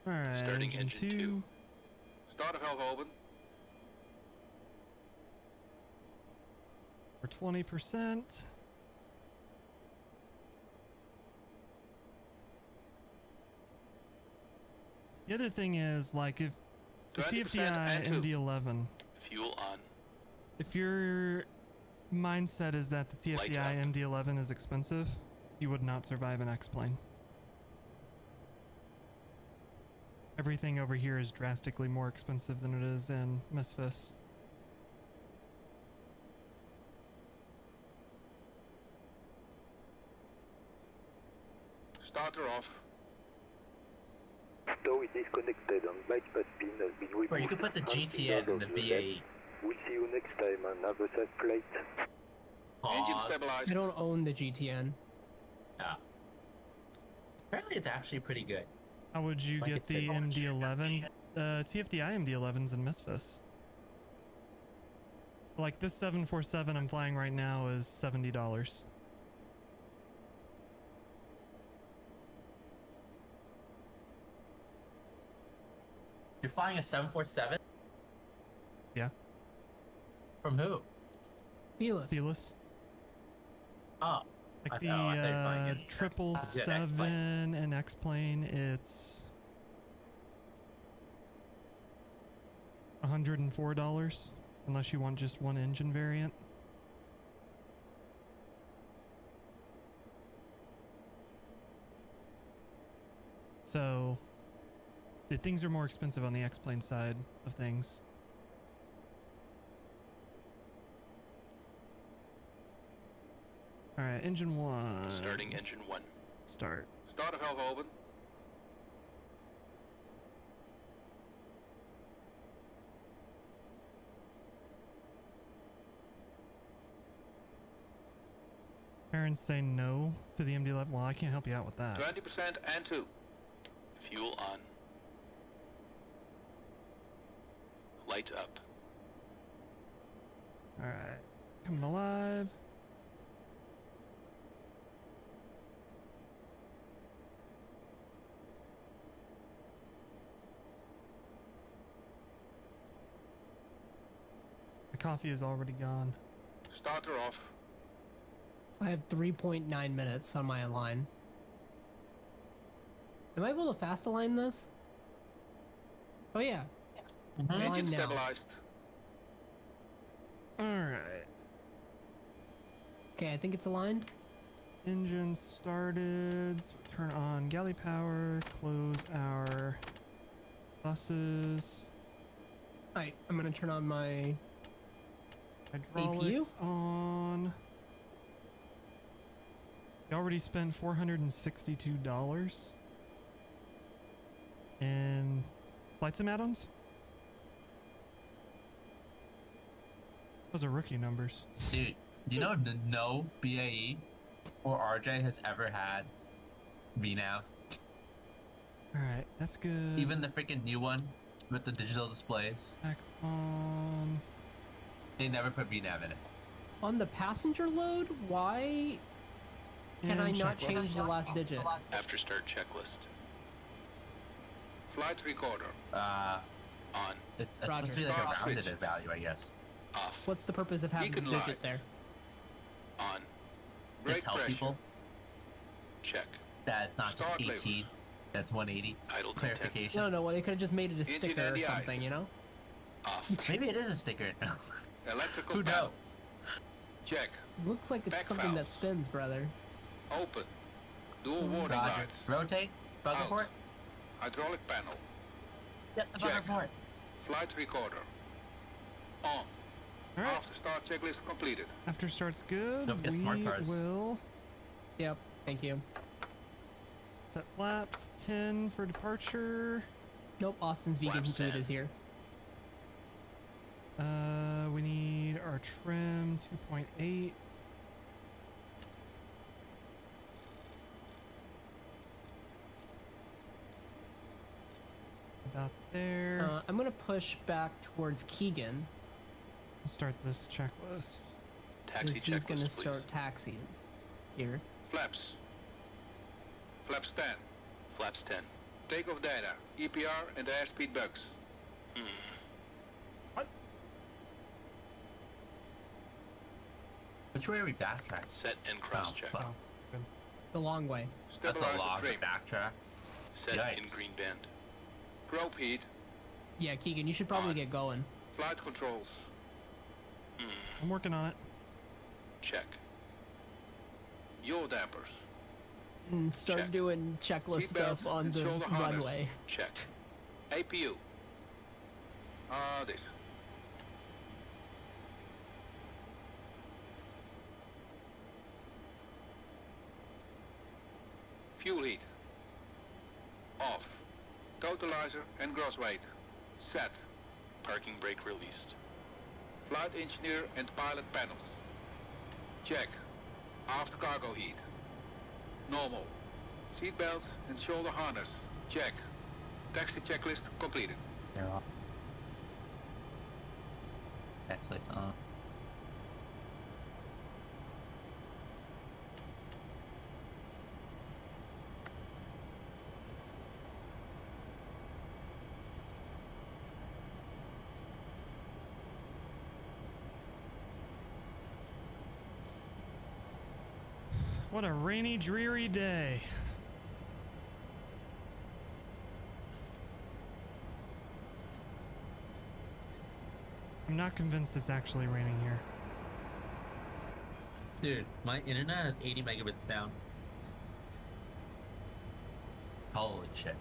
Alright, Starting engine engine 2. two. Starter valve open. For 20%. The other thing is, like, if the 20% TFDI and 2. MD-11, Fuel on. if your mindset is that the Light TFDI up. MD-11 is expensive, you would not survive an X-Plane. Everything over here is drastically more expensive than it is in Misfits. Starter off. Tow is disconnected and bypass pin has been removed. Bro, you could put the GTN in the BAE. We'll see you next time and have a safe flight. Engine Aw, stabilized. I don't own the GTN. yeah. Apparently it's actually pretty good. How would you Like get it said, the MD-11? TFDI MD-11's in Misfits. Like this 747 I'm flying right now is $70. You're flying a 747? Yeah. From who? Felis. Felis. Oh. Like I the thought you were flying it. triple Yeah, seven X-Plane. and X-Plane, it's $104 unless you want just one engine variant. So things are more expensive on the X-Plane side of things. All right, engine 1. Starting engine 1. Start. Starter valve open. Parents say no to the MD-11. Well, I can't help you out with that. 20% and 2. Fuel on. Light up. All right, coming alive. The coffee is already gone. Starter off. I have 3.9 minutes on my align. Am I able to fast align this? Oh yeah. Align Engine now. stabilized. All right. Okay, I think it's aligned. Engine started. So turn on galley power. Close our buses. Alright, I'm gonna turn on my Hydraulics on. We already spent $462. And Flightsim add-ons? Those are rookie numbers. Dude, you know no BAE or RJ has ever had VNAV. Alright, that's good. Even the freaking new one with the digital displays, X on. they never put VNAV in it. On the passenger load, why can I And not checklist. change the last digit? After start checklist. Flight recorder. On. It's Roger. supposed to be like a Start rounded switch. value, I guess. Off. What's the purpose of having the Beacon digit lights. there? On. To Brake tell pressure. people Check. that it's not just Start 18, labels. that's 180. Idle content. Clarification. No, well, they could have just made it a Engine sticker or NDIs. something, you know? Off. Maybe it is a sticker. Electrical Who panel. knows? Check. Looks like it's Back something that valves. spins, brother. Open. Dual warning Roger. lights. Rotate. Bug Out. report. Hydraulic panel. Get the bug Check. report. Flight recorder. On. Alright, After start checklist completed. after start's good. Don't get We smart cards. will Yep, thank you. set flaps 10 for departure. Nope, Austin's vegan Flaps food 10. is here. We need our trim 2.8. About there. I'm gonna push back towards Keegan, We'll start this checklist. Taxi because he's checklist, gonna please. start taxiing here. Flaps. Flaps 10. Flaps 10. Takeoff data. EPR and airspeed bugs. Which way are we backtracking? Set and cross check. fuck. Oh, good. The long way. That's a Stabilizer lot to trim. backtrack. Set in Yikes. green band. Probe heat. Yeah, Keegan, you should probably On. get going. Flight controls. I'm working on it. Check. Yaw dampers. And start Check. doing checklist Seat stuff belts on and the shoulder harness. runway. Check. APU. This. Fuel heat. Off. Totalizer and gross weight. Set. Parking brake released. Flight engineer and pilot panels. Check. Aft cargo heat. Normal. Seat belt and shoulder harness. Check. Taxi checklist completed. They're off. Actually, it's on. What a rainy, dreary day. I'm not convinced it's actually raining here. Dude, my internet has 80 megabits down. Holy shit.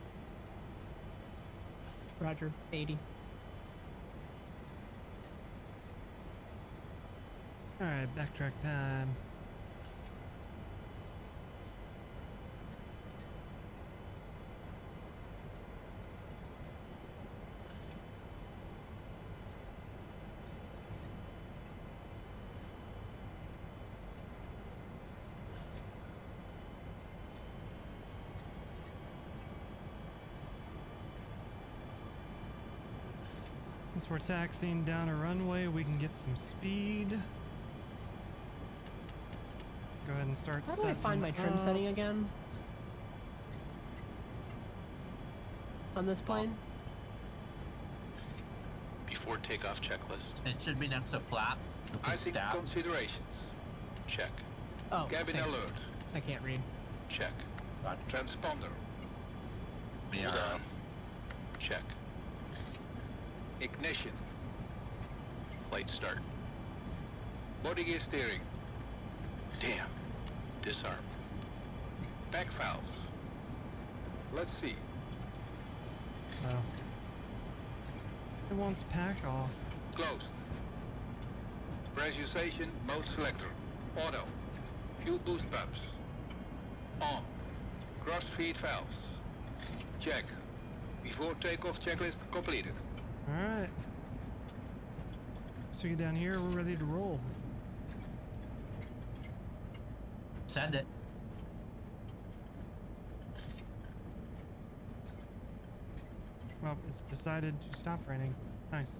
Roger, 80. All right, backtrack time. Since we're taxiing down a runway, we can get some speed. Go ahead and start. How do I find my trim setting again? On this plane? Before takeoff checklist. It should be next to flap. It's a Icing stab. considerations. Check. Oh, Cabin thanks. alert. I can't read. Check. Transponder. We Hold are on. Check. Ignition. Flight start. Body gear steering. Damn. Disarm. Back valves. Let's see. Oh. It wants pack off. Closed. Pressurization mode selector. Auto. Fuel boost pumps. On. Cross feed valves. Check. Before takeoff checklist completed. All right. So we get down here, we're ready to roll. send it. Well, it's decided to stop raining. Nice.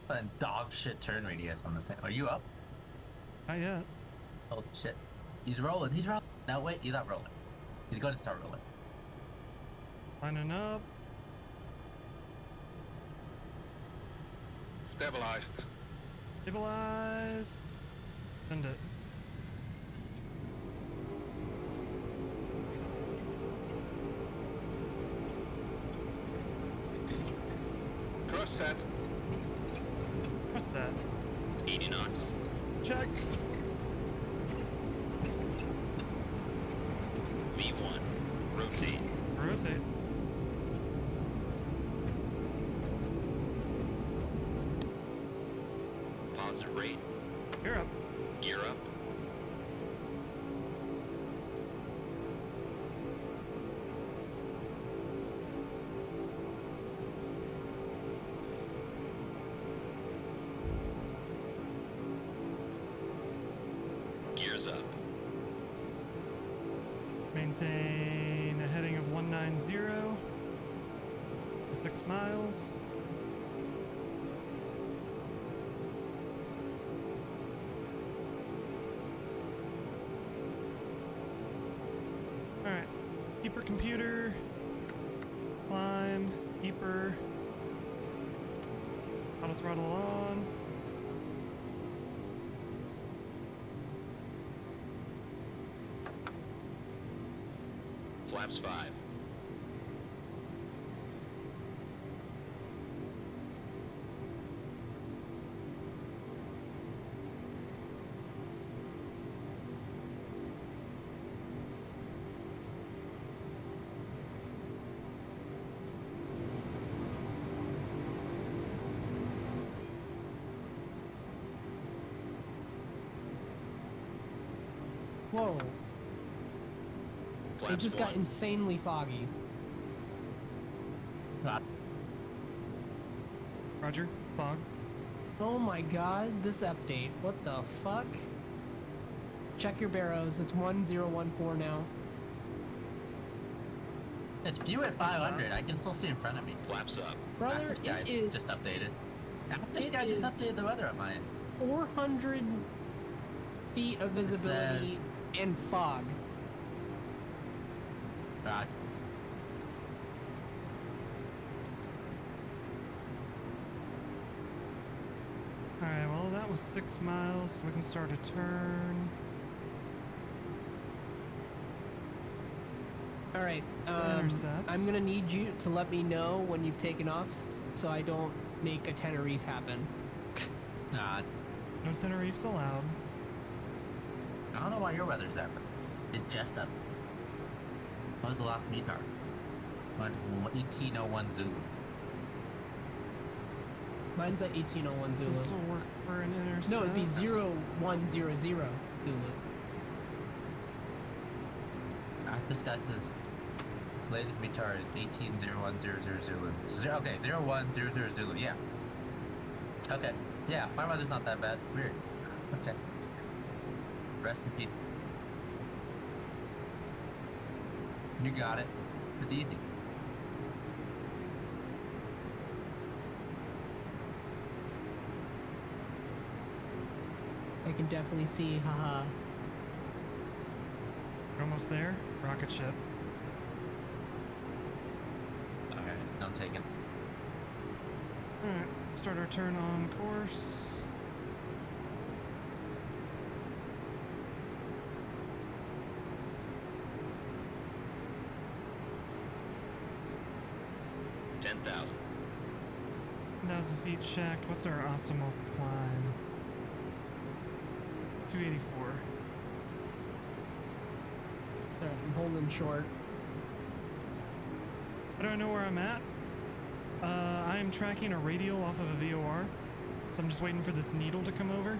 A dog shit turn radius on this thing. Are you up? Not yet. Holy shit. He's rolling. He's rolling. No, wait. He's not rolling. He's going to start rolling. Lining up. Stabilized. Stabilized. Send it. Thrust set. What's that? 80 knots. Check. V1. Rotate. Rotate. Positive rate. You're up. Gear up. Gears up. Maintain a heading of 190 to 6 miles. Alright. Keeper computer. Climb. Keeper. Auto throttle on. Flaps 5. Whoa. Flaps It just 1. got insanely foggy. Roger. Fog. Oh my god, this update. What the fuck? Check your barrows. It's 1014 now. It's view at 500. I can still see in front of me. Flaps up. Brother, This it guy's is just updated. This It guy just is- updated the weather on mine. 400 feet of visibility and fog. God. Alright, well, that was 6 miles, so we can start a turn. All right. intercept. I'm gonna need you to let me know when you've taken off, so I don't make a Tenerife happen. God. No Tenerife's allowed. I don't know why your weather's that. It's just up. What was the last METAR? 1801 Zulu. Mine's at 1801 Zulu. This will work for an intercept. No, it'd be 0100 Zulu. This guy says latest METAR is 180100 Zulu. So, okay, 0100 Zulu. Yeah. Okay. Yeah, my weather's not that bad. Weird. Okay. Recipe. You got it. It's easy. I can definitely see, haha. We're almost there. Rocket ship. Alright, I'm taking. Alright, start our turn on course. $10,000. 1,000 feet checked. What's our optimal climb? 284. Alright, I'm holding short. How do I know where I'm at? I am tracking a radial off of a VOR. So I'm just waiting for this needle to come over.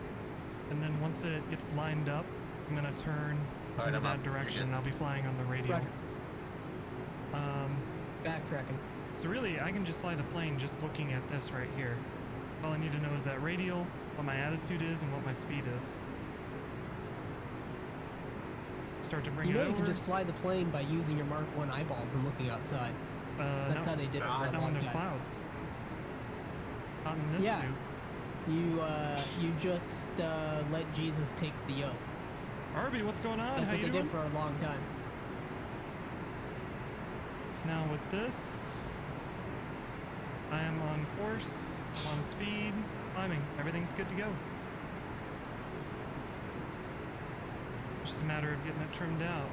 And then once it gets lined up, I'm gonna turn Alright, in I'm that up. direction. I'll be flying on the radial. Roger. Backtracking. So really, I can just fly the plane just looking at this right here. All I need to know is that radial, what my attitude is, and what my speed is. Start to bring You it know over. you can just fly the plane by using your Mark 1 eyeballs and looking outside. That's no, how they did it for a not when long there's time. clouds. Not in this Yeah. suit. You just let Jesus take the yoke. Arby, what's going on? That's How what you they doing? did for a long time. So now with this, I am on course, on speed, climbing. Everything's good to go. Just a matter of getting it trimmed out.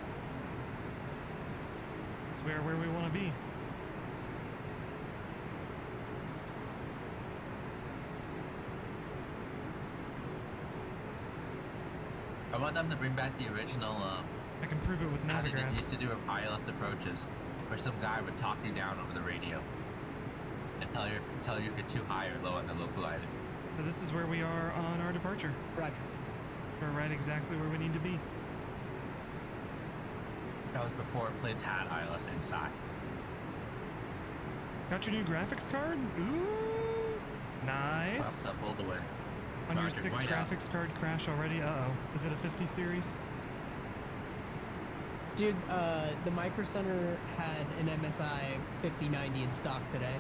It's where we want to be. I want them to bring back the original, I can prove it with how they Navigraph. used to do ILS approaches, where some guy would talk you down over the radio and tell you if you're too high or low on the local island. So this is where we are on our departure. Roger. We're right exactly where we need to be. That was before planes had ILS inside. Got your new graphics card? Ooh, nice. Pops up all the way. On your Roger, 6th right out. graphics card crash already? Uh-oh. Is it a 50 series? Dude, the Micro Center had an MSI 5090 in stock today.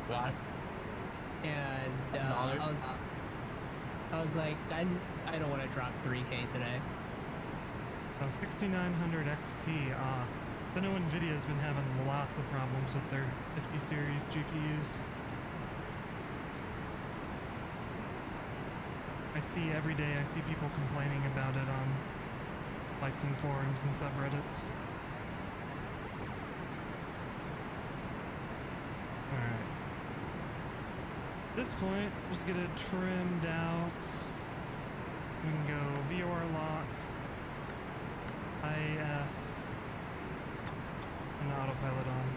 Right. And That's an honor. I was like, I don't want to drop 3K today. 6900 XT. I know NVIDIA's been having lots of problems with their 50 series GPUs. I see every day, I see people complaining about it on Flightsim forums and subreddits. Alright. At this point, just get it trimmed out. We can go VOR lock, IAS, and autopilot on.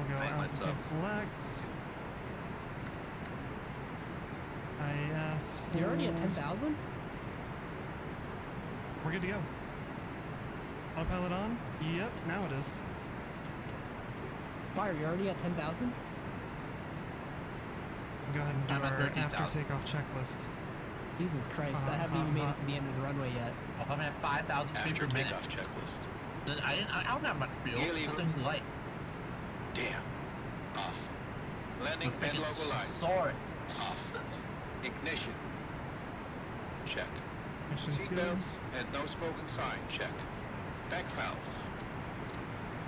We'll go Hey, what's altitude up? select. IAS. You're already at hold. 10,000? We're good to go. Autopilot on? Yep, now it is. Fire, you're already at 10,000? Go ahead and do I'm at our 13,000. after takeoff checklist. Jesus Christ, I haven't even made it to the end of the runway yet. Oh, I'm at 5,000 feet After per minute. takeoff checklist. I don't have much fuel. Nearly This thing's light. Damn. Off. Landing We're and freaking logo line. soaring. Off. Ignition. Check. Mission's Seat good. belts and no smoking sign. Check. Back valve.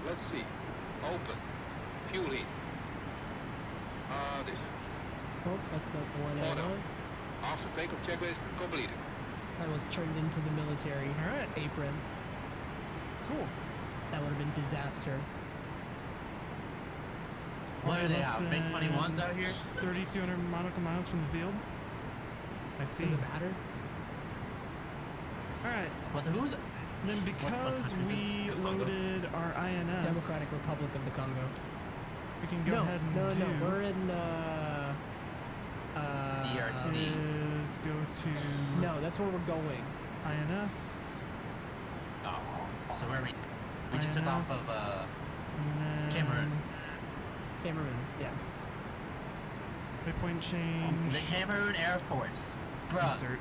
Let's see. Open. Fuel heat. This. Oh, that's not the one I Auto. want. After takeoff checklist completed. I was turned into the military All right. apron. Cool. That would have been disaster. What are they Less out? than Big 21s out here? 3,200 nautical miles from the field. I see. Does it matter? All right. What's who's? Then what because country is we this? The Congo? loaded our INS, Democratic Republic of the Congo. we can go no, ahead and no, do no. We're in. DRC. is go to No, that's where we're going. INS. Oh, so where we just took off of And then Cameroon. Cameroon. Yeah. Waypoint change. The Cameroon Air Force. Bruh, Insert.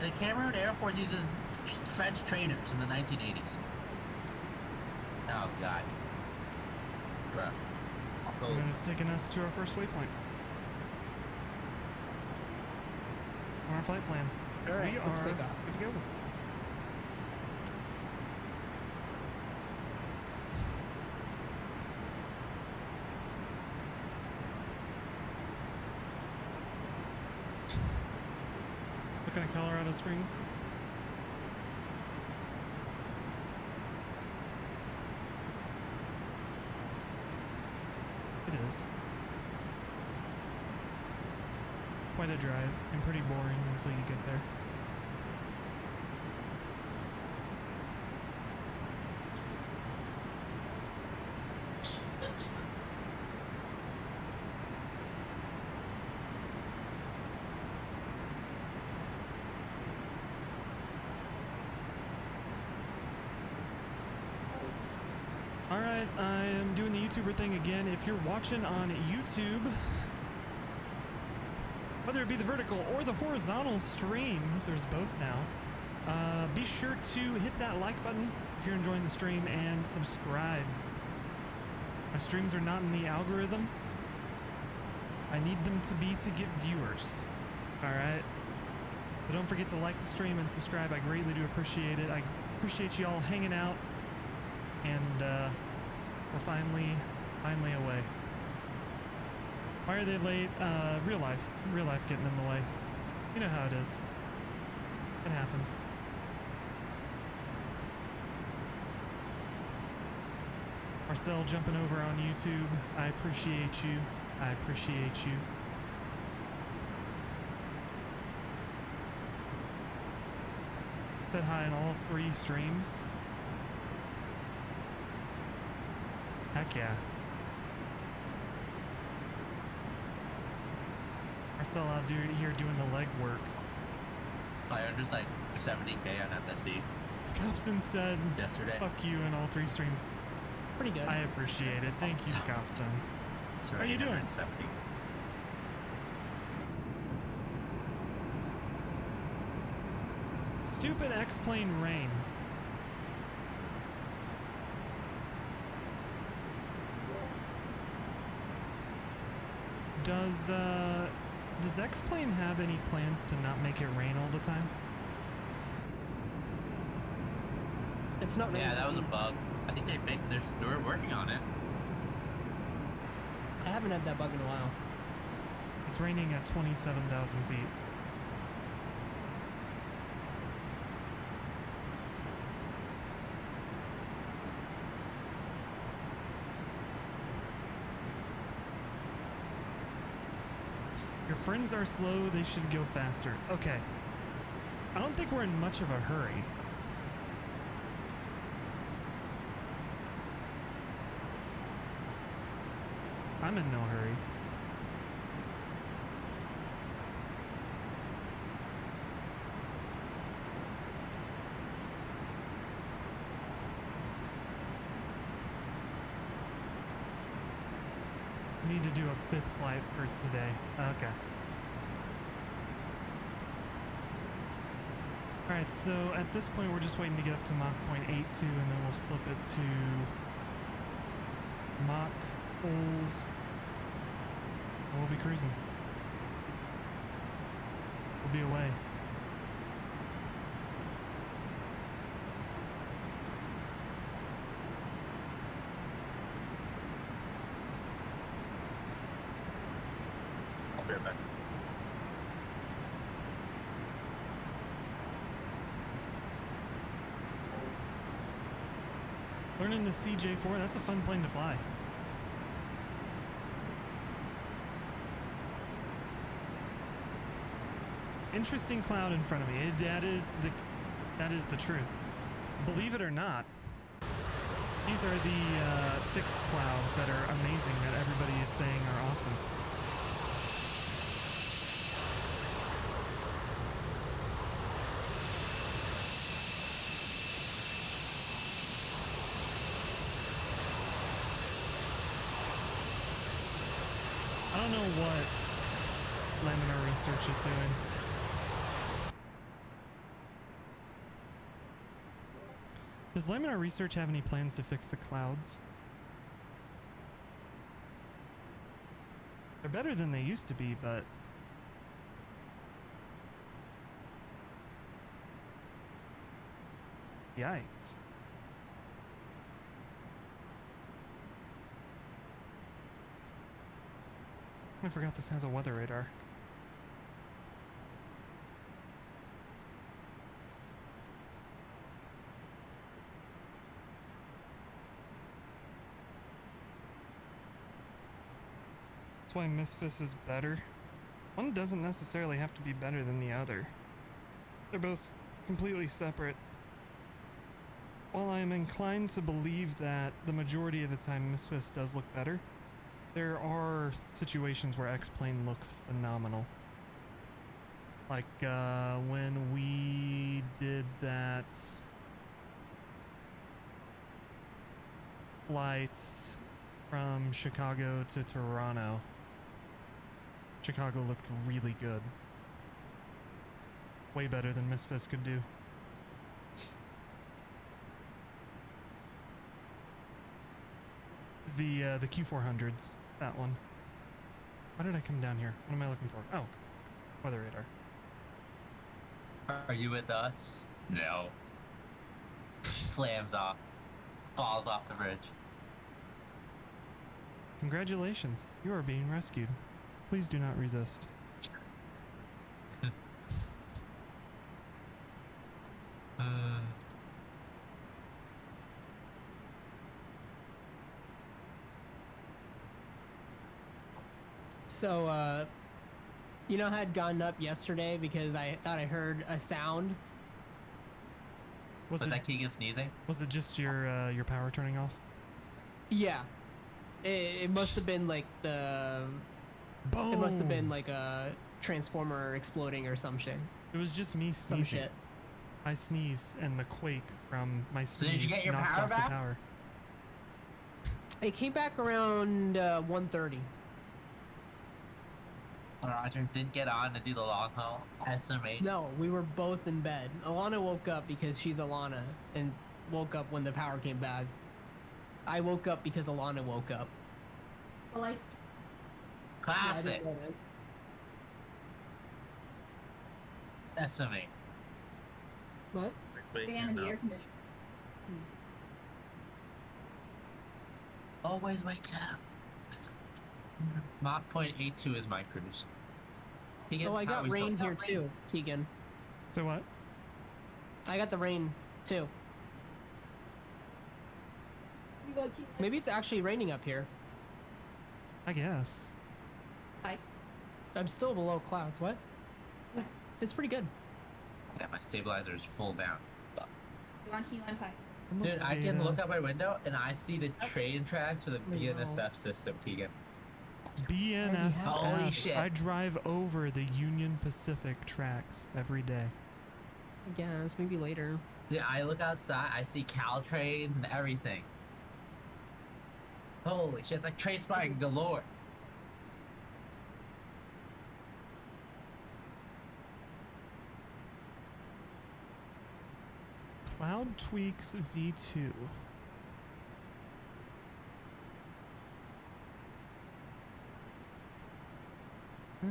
the Cameroon Air Force uses French trainers in the 1980s. Oh god. Bruh. Oh. And it's taking us to our first waypoint. On our flight plan. All right, we let's are take off. good to go. Looking at Colorado Springs. It is. Quite a drive and pretty boring until you get there. Alright, I am doing the YouTuber thing again. If you're watching on YouTube, whether it be the vertical or the horizontal stream, there's both now, be sure to hit that like button if you're enjoying the stream and subscribe. My streams are not in the algorithm. I need them to be to get viewers. Alright? So don't forget to like the stream and subscribe. I greatly do appreciate it. I appreciate you all hanging out. And we're finally away. Why are they late? Real life getting in the way. You know how it is. It happens. Marcel jumping over on YouTube. I appreciate you. I appreciate you. Said hi in all 3 streams. Heck yeah. Marcel out here doing the leg work. I earned just like 70k on FSC Scopson said, yesterday. fuck you in all 3 streams. Pretty good. I appreciate it. Thank you, Scopsons. So How you doing? 870. Stupid X-Plane rain. Does X-Plane have any plans to not make it rain all the time? It's not Yeah, raining. that was a bug. I think they fixed. They're working on it. I haven't had that bug in a while. It's raining at 27,000 feet. Your friends are slow, they should go faster. Okay. I don't think we're in much of a hurry. I'm in no hurry. Need to do a 5th flight for today. Okay. Alright, so at this point we're just waiting to get up to Mach 0.82 and then we'll flip it to Mach hold. And we'll be cruising. We'll be away. be right back. Learning the CJ4, that's a fun plane to fly. Interesting cloud in front of me. That is the truth. Believe it or not, these are the fixed clouds that are amazing that everybody is saying are awesome. I don't know what Laminar Research is doing. Does Laminar Research have any plans to fix the clouds? They're better than they used to be, but... Yikes. I forgot this has a weather radar. That's why Misfits is better. One doesn't necessarily have to be better than the other. They're both completely separate. While I am inclined to believe that the majority of the time Misfits does look better, there are situations where X-Plane looks phenomenal. Like when we did that flights from Chicago to Toronto. Chicago looked really good. Way better than Misfits could do. The Q400s, that one. Why did I come down here? What am I looking for? Oh, weather radar. Are you with us? No. Slams off. Falls off the bridge. Congratulations, you are being rescued. Please do not resist. So, you know, I had gotten up yesterday because I thought I heard a sound. Was that Keegan sneezing? Was it just your power turning off? Yeah. It must have been like the... Boom! It must have been like a transformer exploding or some shit. It was just me sneezing. Some shit. I sneezed and the quake from my So sneeze did you get your knocked power off back? the power. It came back around 1:30. Roger did get on to do the long haul. Estimate. No, we were both in bed. Alana woke up because she's Alana and woke up when the power came back. I woke up because Alana woke up. The lights. Yeah, I Classic. didn't notice. Estimate. What? Fan of the air conditioner. Always wake up. Mach .82 is my cruise. Keegan, Oh, I how got we rain still- here too, Keegan. So what? I got the rain too. Maybe it's actually raining up here. I guess. Hi. I'm still below clouds. What? It's pretty good. Yeah, my stabilizer is full down. Fuck. You want Keyline Pie? Dude, I can Yeah. look out my window and I see the train tracks for the I know. BNSF system, Keegan. BNSF. Holy shit. I drive over the Union Pacific tracks every day. I guess maybe later. Dude, I look outside, I see Caltrains and everything. Holy shit, it's like train spotting galore. Cloud Tweaks V2. I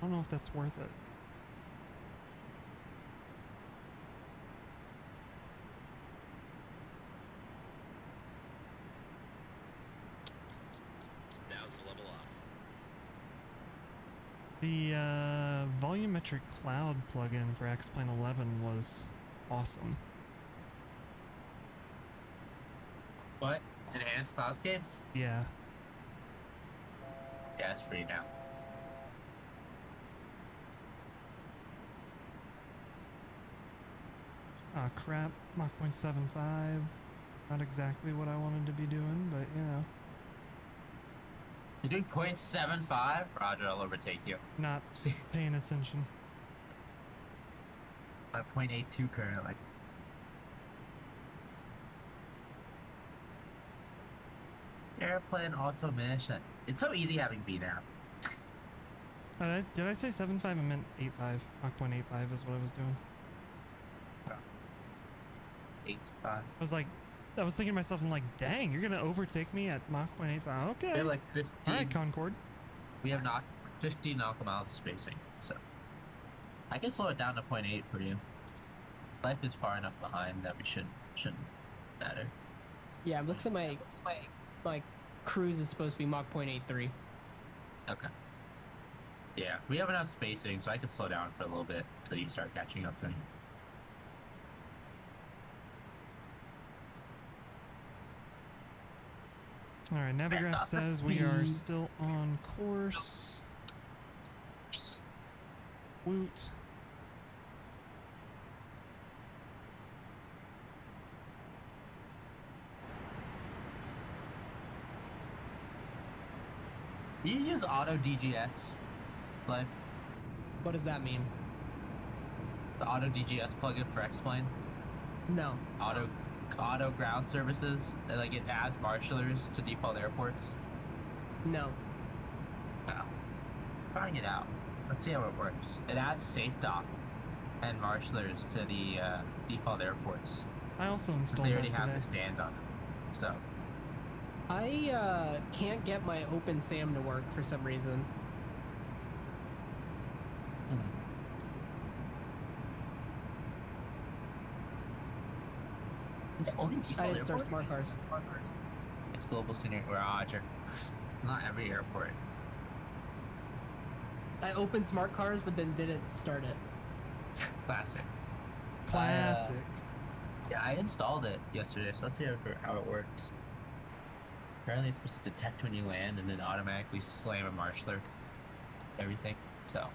don't know if that's worth it. Now's the level up. The volumetric cloud plugin for X-Plane 11 was awesome. What? Enhanced cloudscapes? Yeah. Yeah, it's free now. Ah, crap. Mach 0.75. Not exactly what I wanted to be doing, but you know. You're doing 0.75? Roger, I'll overtake you. Not See, paying attention. I'm 0.82 currently. Airplane automation. It's so easy having B now. Did I say 7.5? I meant 8.5. Mach 0.85 is what I was doing. 8.5. I was thinking to myself, I'm like, dang, you're gonna overtake me at Mach 0.85. Okay. We have like 15. All right, Concorde. We have 15 nautical miles of spacing, so I can slow it down to 0.8 for you. Life is far enough behind that we shouldn't matter. Yeah, it looks like my cruise is supposed to be Mach 0.83. Okay. Yeah, we have enough spacing, so I can slow down for a little bit until you start catching up to me. All right, Navigraph says we are still on course. Woot. Do you use auto DGS? Like What does that mean? the auto DGS plugin for X-Plane? No. Auto ground services? Like it adds marshalers to default airports? No. No. Trying it out. Let's see how it works. It adds safe dock and marshalers to the default airports. I also Since installed they already that have today. the stands on them. So I can't get my OpenSAM to work for some reason. only I default didn't start airports? smart cars. It's global scenario, Roger. Not every airport. I opened smart cars, but then didn't start it. Classic. Classic. Yeah, I installed it yesterday, so let's see how it works. Apparently it's supposed to detect when you land and then automatically slam a marshaller. Everything. So.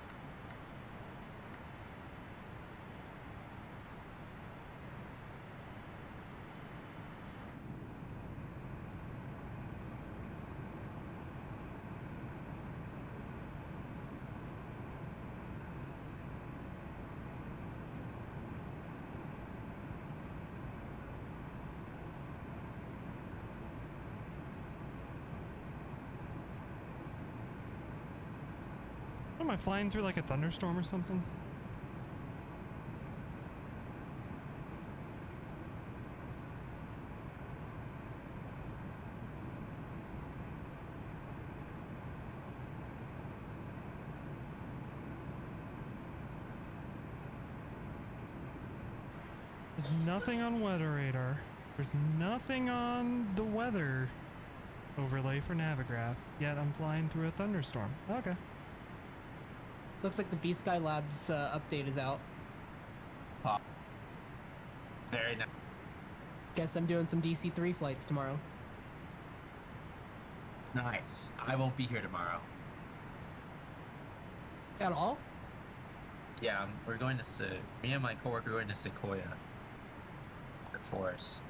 Am I flying through like a thunderstorm or something? There's nothing on weather radar. There's nothing on the weather overlay for Navigraph, yet I'm flying through a thunderstorm. Okay. Looks like the V-Sky Labs update is out. Oh. Very nice. Guess I'm doing some DC-3 flights tomorrow. Nice. I won't be here tomorrow. At all? Yeah, we're going to me and my coworker are going to Sequoia. The forest.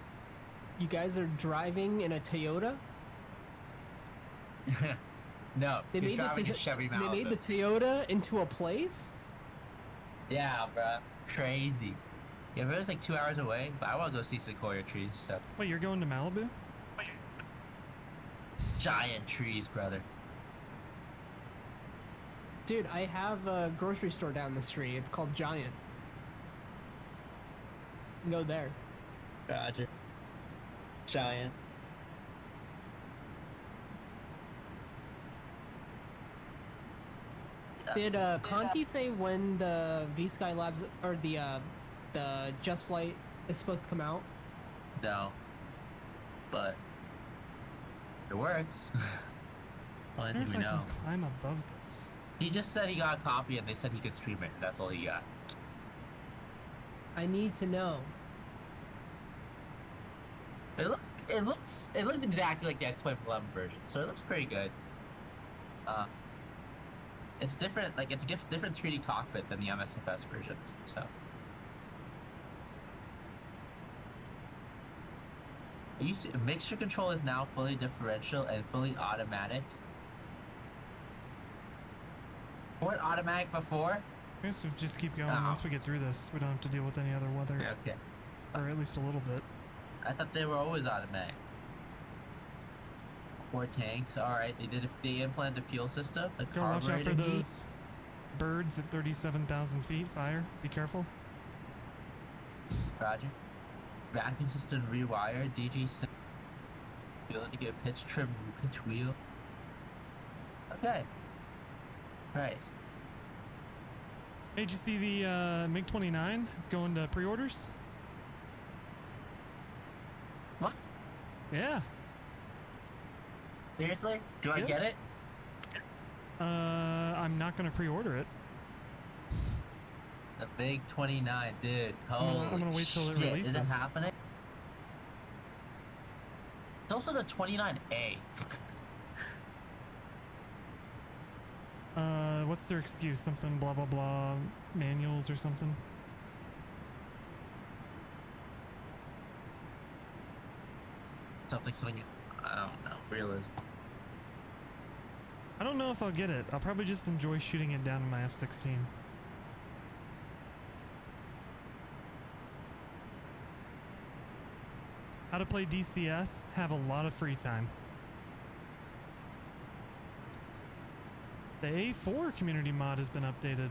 You guys are driving in a Toyota? No, They he's made the driving a Chevy they made Malibu. the Toyota into a place? Yeah, bruh. Crazy. Yeah, but it was like 2 hours away, but I want to go see sequoia trees, so. Wait, you're going to Malibu? Giant trees, brother. Dude, I have a grocery store down the street. It's called Giant. Go there. Roger. Giant. Did Conti say when the V-Sky Labs or the Just Flight is supposed to come out? No. But it works. That's the I only wonder thing if we I know. can climb above this. He just said he got a copy and they said he could stream it. That's all he got. I need to know. It looks exactly like the X-Plane 11 version, so it looks pretty good. It's different, like it's a different 3D cockpit than the MSFS version, so. Mixture control is now fully differential and fully automatic. Weren't automatic before? I guess we just keep going. Oh. Once we get through this, we don't have to deal with any other weather, Okay. or at least a little bit. I thought they were always automatic. Core tanks, alright. They implanted a fuel system. The Go watch out for carburetor heat. those birds at 37,000 feet. Fire. Be careful. Roger. Vacuum system rewired. DG6. Ability to get pitch trim, pitch wheel. Okay. Right. Hey, did you see the MiG-29? It's going to pre-orders. What? Yeah. Seriously? Do I Yeah. get it? I'm not gonna pre-order it. The big 29, dude. I'm gonna wait till it shit. releases. Is it happening? It's also the 29A. What's their excuse? Something blah blah blah manuals or something. Something. I don't know. Realism. I don't know if I'll get it. I'll probably just enjoy shooting it down in my F-16. How to play DCS? Have a lot of free time. The A4 community mod has been updated.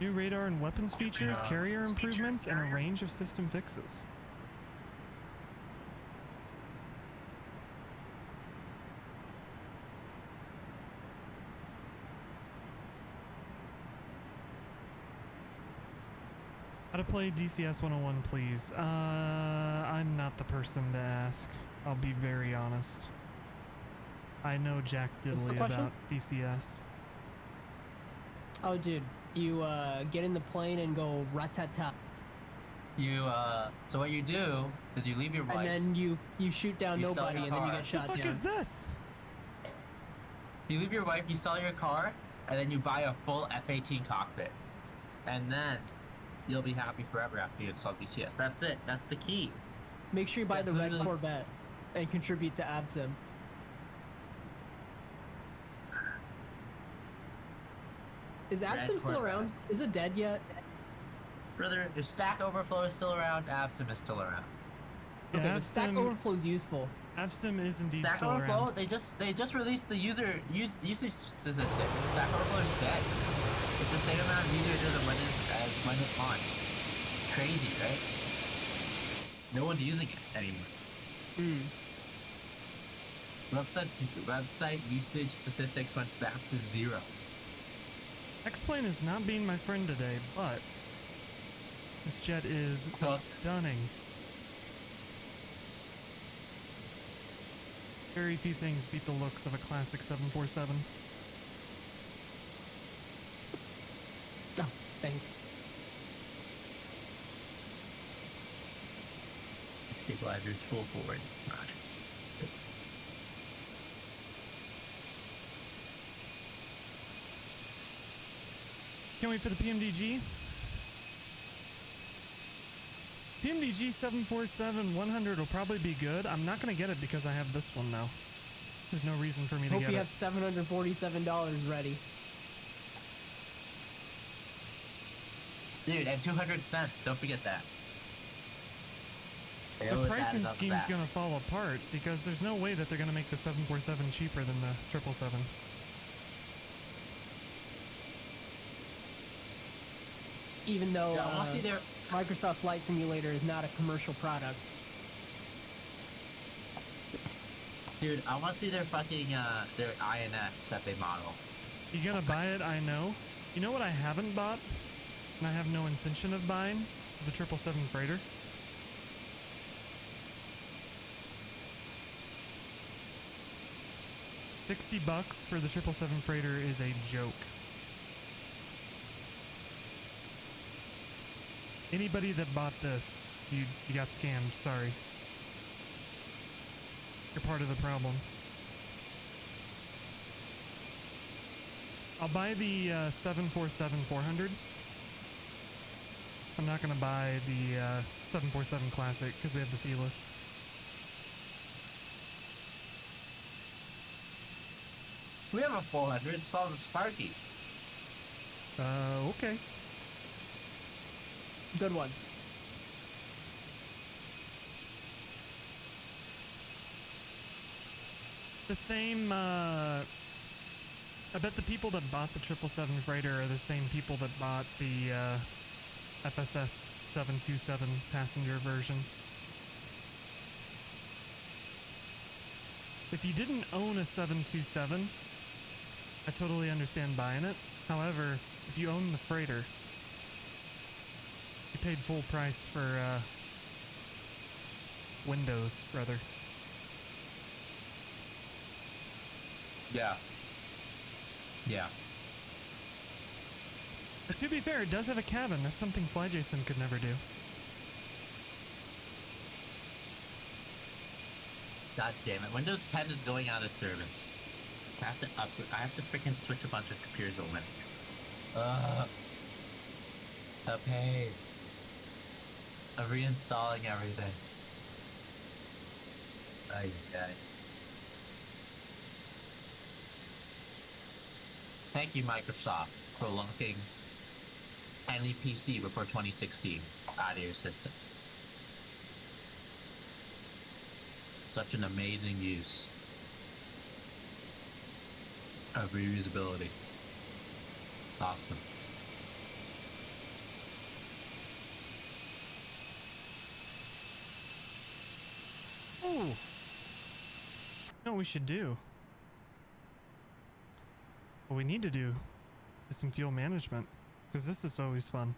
New radar and weapons features, carrier improvements, and a range of system fixes. How to play DCS 101, please. I'm not the person to ask. I'll be very honest. I know Jack What's the Diddley question? about DCS. Oh, dude, you get in the plane and go rat-tat-tat, So what you do is you leave your wife. and then you shoot down You sell nobody, your and then you car. get What shot the fuck down. is this? You leave your wife, you sell your car, and then you buy a full F-18 cockpit. And then you'll be happy forever after you install DCS. That's it. That's the key. Make sure you buy That's the red literally- Corvette and contribute to ABSIM. Is Red ABSIM still Corvette. around? Is it dead yet? Brother, if Stack Overflow is still around, ABSIM is still around. Yeah, Okay, but Stack ABSIM Overflow is useful. ABSIM is indeed Stack still Overflow, around. they just released the usage statistics. Stack Overflow is dead. It's the same amount of users as when it's on. Crazy, right? No one's using it anymore. Website usage statistics went back to 0. X-Plane is not being my friend today, but this jet is Cooked. stunning. Very few things beat the looks of a classic 747. Oh, thanks. Stabilizer is full forward. Roger. Can't wait for the PMDG. PMDG 747-100 will probably be good. I'm not going to get it because I have this one now. There's no reason for me to Hope get you it. have $747 ready. Dude, and 200 cents. Don't forget that. They The always pricing added on to scheme's that. going to fall apart because there's no way that they're going to make the 747 cheaper than the 777. Even though Yeah, I want to see their. Microsoft Flight Simulator is not a commercial product. Dude, I want to see their fucking their INS that they model. You got to buy it, I know. You know what I haven't bought? And I have no intention of buying? The 777 freighter. $60 for the 777 freighter is a joke. Anybody that bought this, you got scammed. Sorry. You're part of the problem. I'll buy the 747-400. I'm not gonna buy the 747 Classic because we have the Felis. We have a 400. It's called a Sparky. Okay. Good one. The same, I bet the people that bought the 777 freighter are the same people that bought the FSS 727 passenger version. If you didn't own a 727, I totally understand buying it. However, if you own the freighter, you paid full price for Windows, rather. Yeah. Yeah. But to be fair, it does have a cabin. That's something FlyJason could never do. God damn it. Windows 10 is going out of service. I have to freaking switch a bunch of computers to Linux. Okay. I'm reinstalling everything. Okay. Thank you, Microsoft, for locking any PC before 2016 out of your system. Such an amazing use of reusability. Awesome. Oh! You know what we should do? What we need to do is some fuel management, because this is always fun.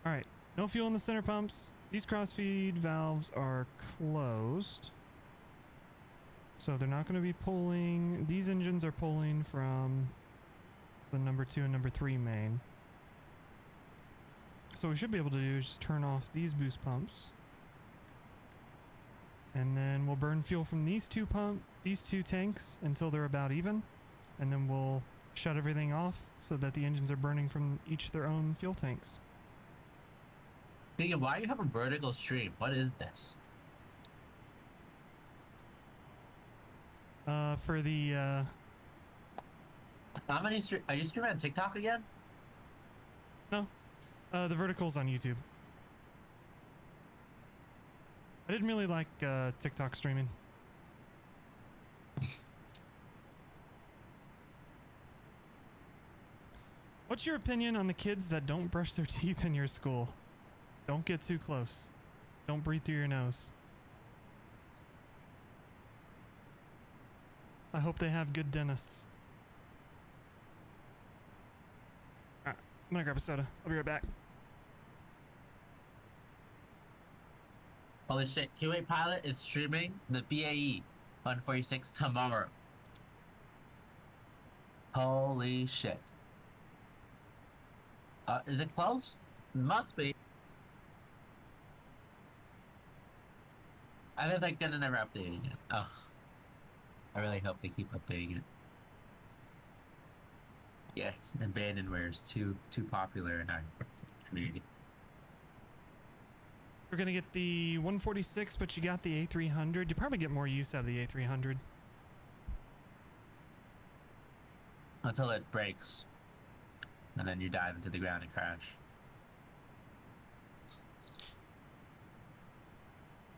Alright, no fuel in the center pumps. These crossfeed valves are closed. So they're not going to be pulling. These engines are pulling from the number 2 and number 3 main. So what we should be able to do is just turn off these boost pumps. And then we'll burn fuel from these two tanks until they're about even. And then we'll shut everything off so that the engines are burning from each their own fuel tanks. Keegan, why do you have a vertical stream? What is this? For the, How many are you streaming on TikTok again? No. The vertical's on YouTube. I didn't really like TikTok streaming. What's your opinion on the kids that don't brush their teeth in your school? Don't get too close. Don't breathe through your nose. I hope they have good dentists. Alright, I'm gonna grab a soda. I'll be right back. Holy shit, Q8 Pilot is streaming the BAE 146 tomorrow. Holy shit. Is it close? It must be. I think they're gonna never updating it. Ugh. I really hope they keep updating it. Yeah, abandonware is too popular in our community. We're gonna get the 146, but you got the A300. You probably get more use out of the A300. Until it breaks. And then you dive into the ground and crash.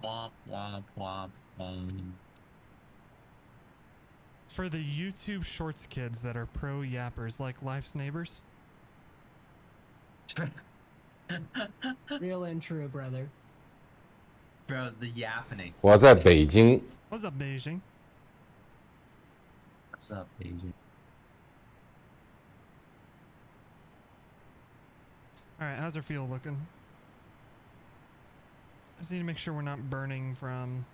Womp, womp, womp, womp. For the YouTube Shorts kids that are pro yappers, like Life's Neighbors. Real and true, brother. Bro, the yappening. 我在北京。 What's up, Beijing? What's up, Asian? Alright, how's our fuel looking? I just need to make sure we're not burning from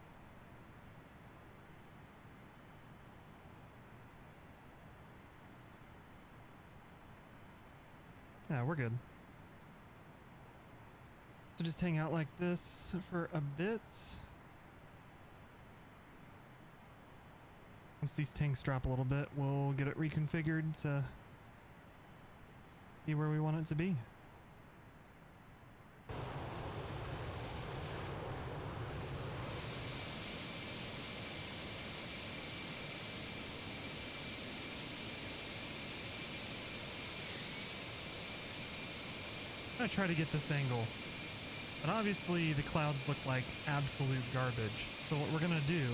Yeah, we're good. So just hang out like this for a bit. Once these tanks drop a little bit, we'll get it reconfigured to be where we want it to be. I'm gonna try to get this angle, but obviously the clouds look like absolute garbage. So what we're gonna do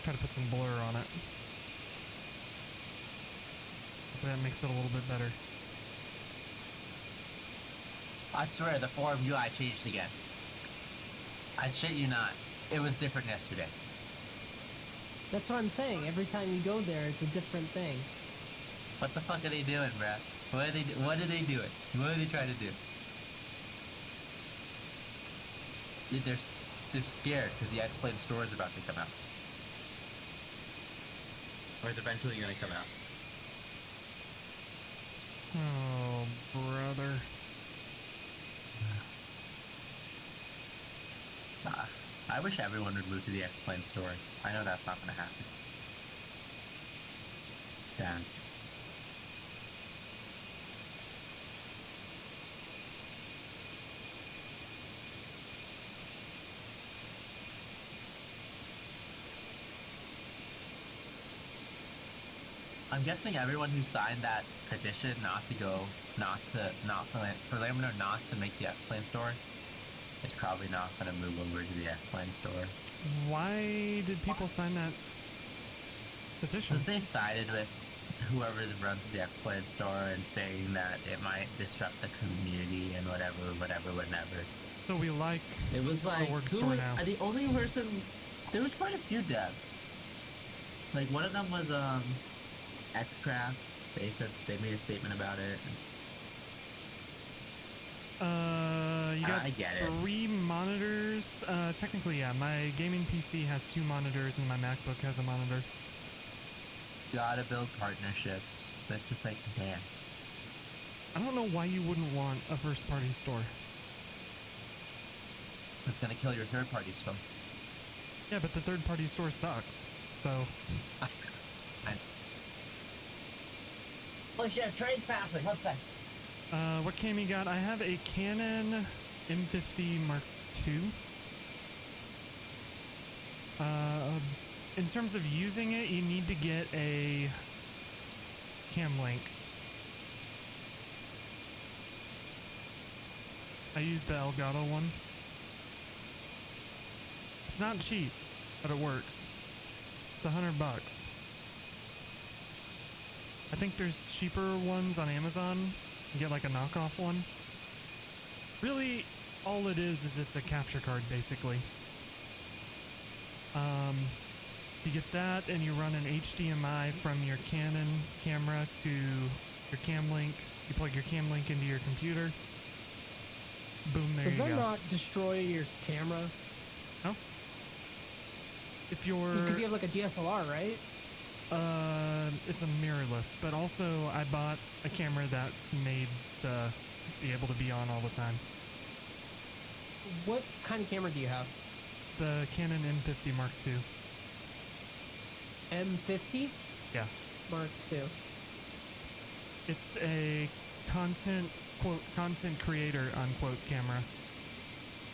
try to put some blur on it. Hopefully that makes it a little bit better. I swear, the forum UI changed again. I shit you not. It was different yesterday. That's what I'm saying. Every time you go there, it's a different thing. What the fuck are they doing, bruh? What are they doing? What are they trying to do? Dude, they're scared because the X-Plane store is about to come out. Or is eventually gonna come out. Oh, brother. I wish everyone would move to the X-Plane store. I know that's not gonna happen. Damn. I'm guessing everyone who signed that petition for Lambda not to make the X-Plane store is probably not going to move over to the X-Plane store. Why did people sign that petition? Because they sided with whoever runs the X-Plane store and saying that it might disrupt the community and whatever. So we like It was like, the work who store was, now. the only person, there was quite a few devs. Like one of them was Xcrafts. They made a statement about it. You got I get it. 3 monitors. Technically, yeah. My gaming PC has 2 monitors, and my MacBook has a monitor. Gotta build partnerships. That's just like, man. I don't know why you wouldn't want a first-party store. It's gonna kill your third-party store. Yeah, but the third-party store sucks. So Oh shit, train's passing. What's that? what cam you got? I have a Canon M50 Mark II. In terms of using it, you need to get a cam link. I use the Elgato one. It's not cheap, but it works. It's $100. I think there's cheaper ones on Amazon. You get like a knockoff one. Really, all it is it's a capture card, basically. You get that, and you run an HDMI from your Canon camera to your cam link. You plug your cam link into your computer. Boom, there Does you that go. not destroy your camera? No. If you're... Because you have like a DSLR, right? It's a mirrorless, but also I bought a camera that's made to be able to be on all the time. What kind of camera do you have? It's the Canon M50 Mark II. M50? Yeah. Mark II. It's a content creator, unquote, camera.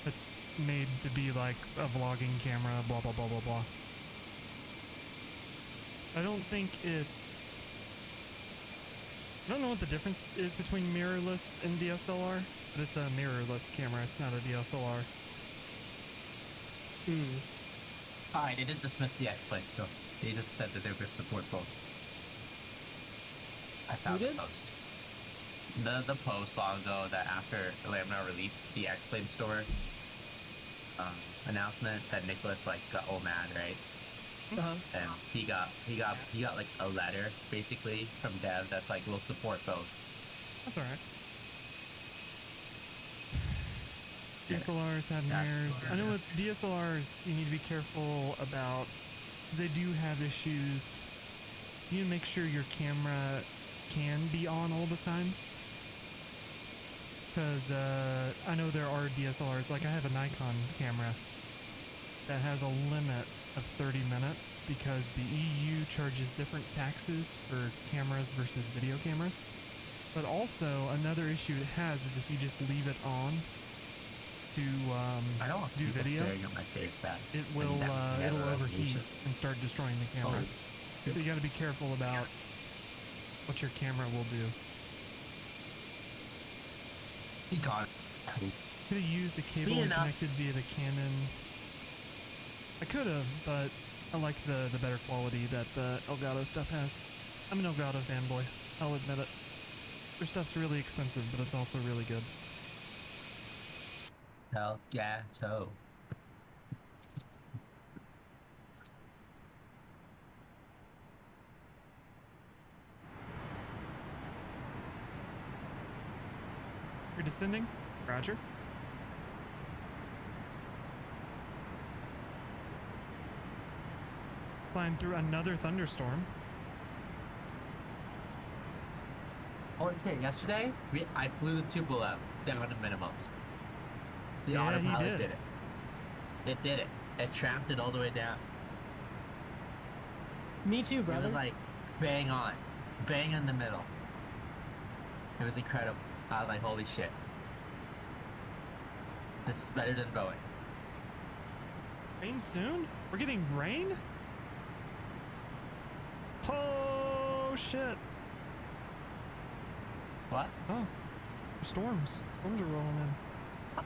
It's made to be like a vlogging camera, blah, blah, blah, blah, blah. I don't think it's... I don't know what the difference is between mirrorless and DSLR, but it's a mirrorless camera. It's not a DSLR. Alright, they didn't dismiss the X-Plane store. They just said that they would support both. I found Who the did? post. The post long ago that after Lambda released the X-Plane store announcement that Nicholas like got all mad, right? Uh-huh. And he got like a letter basically from devs that's like, we'll support both. That's alright. Yeah. DSLRs have That's mirrors. fine. I know with DSLRs, you need to be careful about they do have issues. You make sure your camera can be on all the time. Because I know there are DSLRs, like I have a Nikon camera that has a limit of 30 minutes because the EU charges different taxes for cameras versus video cameras. But also another issue it has is if you just leave it on to I don't want do people video, staring at my face that it will it'll overheat and start destroying the camera. So you got to be careful about what your camera will do. He got it. Could have used a cable and connected via the Canon. I could have, but I like the better quality that the Elgato stuff has. I'm an Elgato fanboy. I'll admit it. Their stuff's really expensive, but it's also really good. Elgato. You're descending? Roger. Flying through another thunderstorm. Oh, okay. Yesterday, I flew the Tupelo down to minimums. The Yeah, he autopilot did. did it. It did it. It trapped it all the way down. Me too, It brother. was like bang on, bang in the middle. It was incredible. I was like, holy shit. This is better than Boeing. Rain soon? We're getting rain? Oh, shit. What? Oh, storms. Storms are rolling in.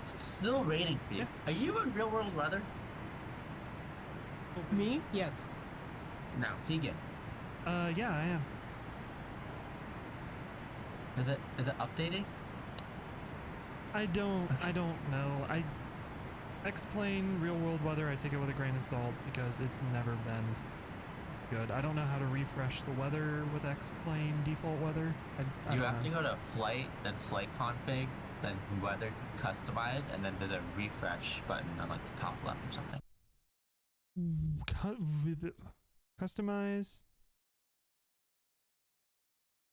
It's still raining for you. Yeah. Are you in real world weather? Me? Yes. No, Keegan. Yeah, I am. Is it updating? I don't know. I X-Plane real world weather, I take it with a grain of salt because it's never been good. I don't know how to refresh the weather with X-Plane default weather. I You don't have to know. go to flight, then flight config, then weather customize, and then there's a refresh button on like the top left or something. Customize.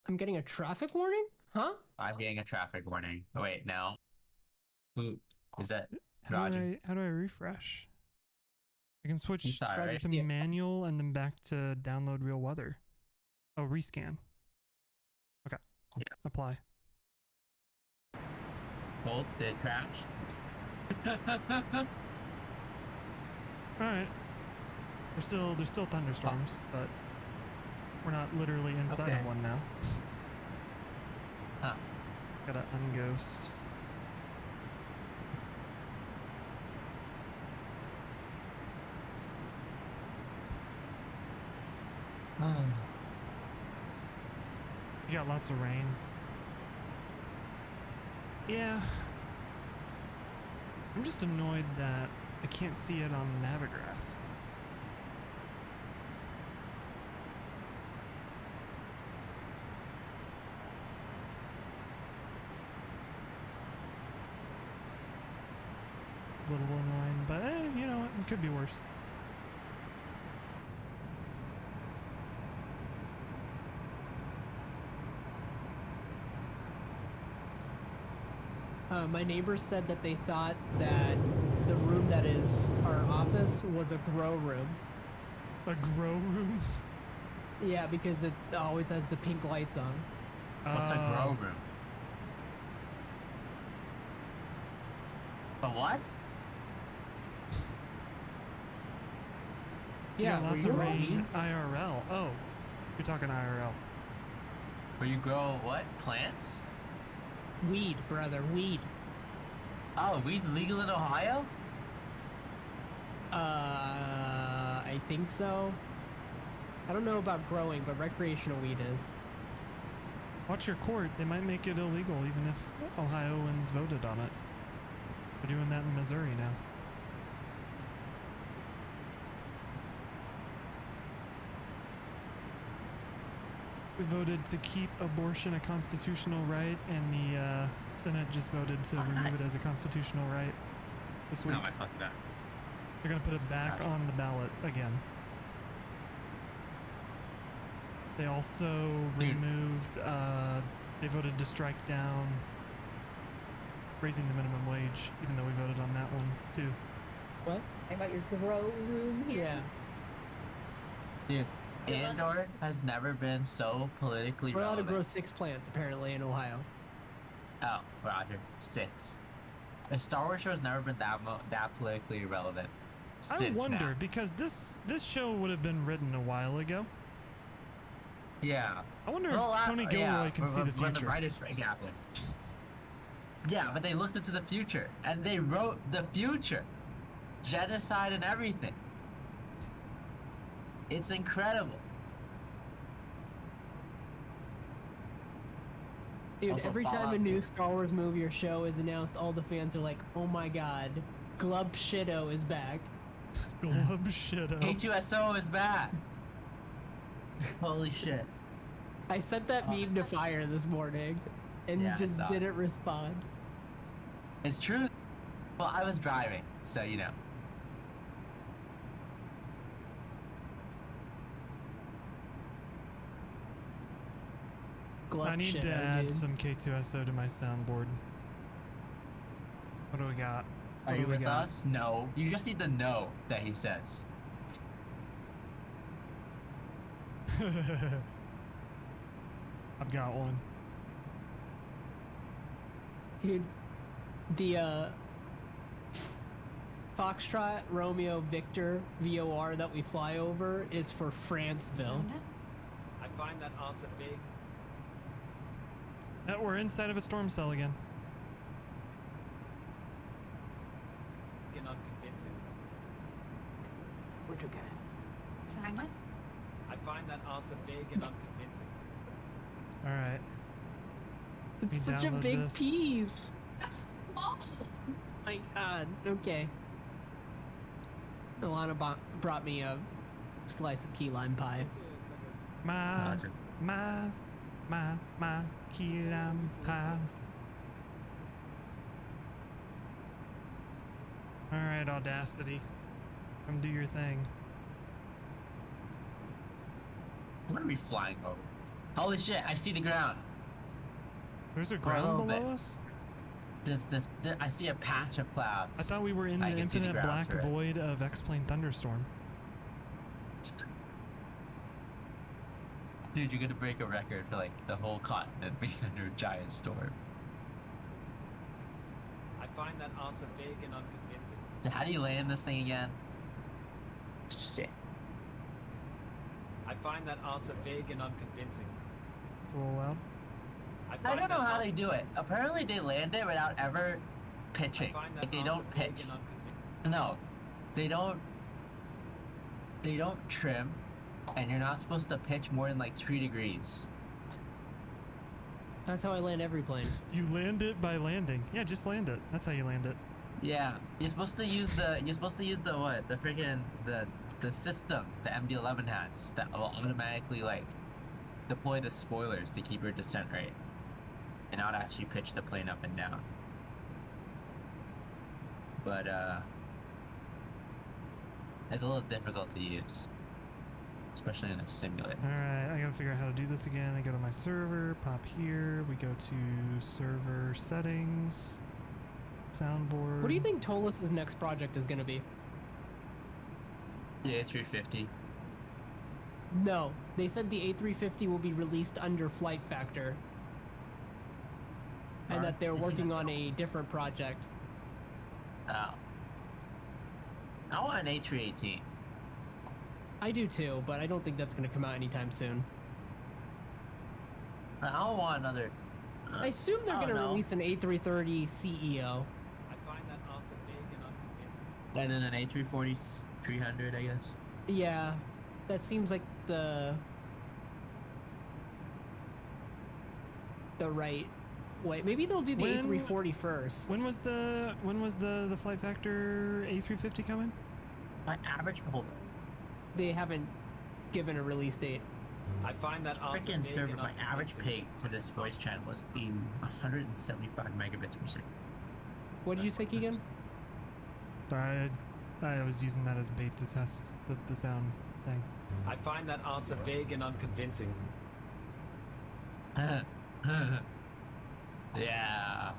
I'm getting a traffic warning? Huh? I'm getting a traffic warning. Oh wait, no. Who is that? How do Roger. I refresh? I can switch You saw it, right? to manual and then back to download real weather. Oh, rescan. Okay. Yeah. Apply. Bolt did crash. All right. There's still thunderstorms, but we're not literally inside Okay. of one now. Huh. Gotta unghost. You got lots of rain. Yeah. I'm just annoyed that I can't see it on the Navigraph. A little annoying, but you know what? It could be worse. My neighbors said that they thought that the room that is our office was a grow room. A grow room? Yeah, because it always has the pink lights on. What's a grow room? A what? Yeah, Yeah, lots were of you rain IRL. Oh, you're talking IRL. Where you grow what? Plants? Weed, brother, weed. Oh, weed's legal in Ohio? I think so. I don't know about growing, but recreational weed is. Watch your court. They might make it illegal even if Ohioans voted on it. They're doing that in Missouri now. We voted to keep abortion a constitutional right, and the Senate just voted to remove it as a constitutional right this week. No, I fucked that. They're gonna put it back Gotcha. on the ballot again. They also removed, they voted to strike down raising the minimum wage, even though we voted on that one too. What? Talking about your grow room here. Yeah. Dude, Andor has never been so politically We're allowed to relevant. grow 6 plants apparently in Ohio. Oh, Roger. 6. A Star Wars show has never been that politically relevant. I Since wonder now. because this show would have been written a while ago. Yeah. I wonder Well, if Tony Gilroy can see the When the future. writer's strike happened. Yeah, but they looked into the future and they wrote the future, genocide and everything. It's incredible. Dude, Also, every time a Fallout new 4. Star Wars movie or show is announced, all the fans are like, oh my god, Glub Shido is back. Glub shit K2SO is back. Holy shit. I sent that meme to Fire this morning and Yeah, I just saw it. didn't respond. It's true. Well, I was driving, so you know. Glub I need Shido, to add dude. some K2SO to my soundboard. What do we got? Are What you do we with got? us? No. You just need to know that he says. I've got one. Dude, the Foxtrot Romeo Victor VOR that we fly over is for Franceville. I find that answer vague. We're inside of a storm cell again. And unconvincing. What'd you get? Find what? I find that answer vague and unconvincing. All right. It's Me such a download big this. piece. That's small. My god. Okay. Alana brought me a slice of key lime pie. My key lime pie. All right, Audacity. Come do your thing. What are we flying over? Holy shit, I see the ground. There's a For a ground little below bit. us? I see a patch of clouds. I thought we were in I the can see the infinite ground black through it. void of X-Plane Thunderstorm. Dude, you're gonna break a record for like the whole continent being under a giant storm. I find that answer vague and unconvincing. So how do you land this thing again? Shit. I find that answer vague and unconvincing. It's a little loud. I find don't know that how an- they do it. Apparently they land it without ever I pitching. find that Like they answer don't vague pitch. and unconvincing. No, they don't. They don't trim, and you're not supposed to pitch more than like 3 degrees. That's how I land every plane. You land it by landing. Yeah, just land it. That's how you land it. Yeah, you're supposed to use the. You're supposed to use the what? The freaking the system the MD-11 has that will automatically like deploy the spoilers to keep your descent rate, and not actually pitch the plane up and down. But it's a little difficult to use, especially in a simulator. All right, I gotta figure out how to do this again. I go to my server, pop here. We go to server settings, soundboard. What do you think Tolus's next project is gonna be? The A350. No, they said the A350 will be released under Flight Factor, and that they're working on a different project. Oh. I want an A318. I do too, but I don't think that's gonna come out anytime soon. I don't want another. I assume they're I don't gonna know. release an A330 CEO. I find that answer vague and unconvincing. And then an A340 300, I guess. Yeah, that seems like the right way. Maybe they'll do the When- A340 first. When was the Flight Factor A350 coming? My average hold. They haven't given a release date. I find that answer Freaking vague server. and My average unconvincing. ping to this voice channel was 175 megabits per second. What did you say, Keegan? Sorry, I was using that as bait to test the sound thing. I find that answer vague and unconvincing. Yeah.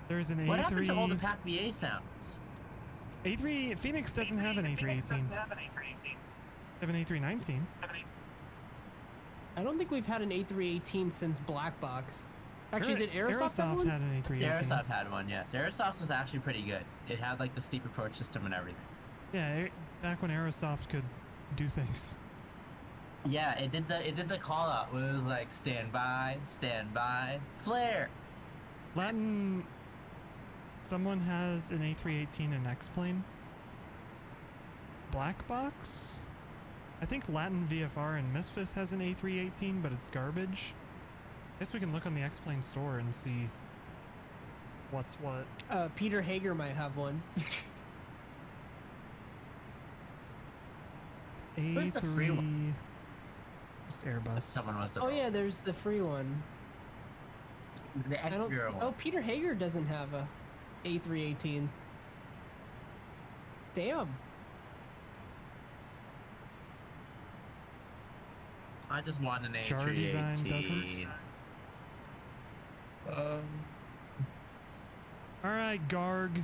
There's an What happened to all the A3. Pac VA sounds? A3 Phoenix doesn't have an A318. They have an A319. I don't think we've had an A318 since Black Box. Actually, did Aerosoft have Aerosoft one? had an A318. Aerosoft had one, yes. Aerosoft was actually pretty good. It had like the steep approach system and everything. Yeah, back when Aerosoft could do things. Yeah, it did the call out where it was like stand by, flare. Latin. Someone has an A318 in X-Plane. Black Box? I think Latin VFR and Misfits has an A318, but it's garbage. Guess we can look on the X-Plane store and see what's what. Peter Hager might have one. Where's the free one? Just Airbus. Someone was Oh yeah, there's the free one. The I don't see. X-Bureau Oh, one. Peter Hager doesn't have a A318. Damn. I just want an Jar Design A318. Alright, Garg.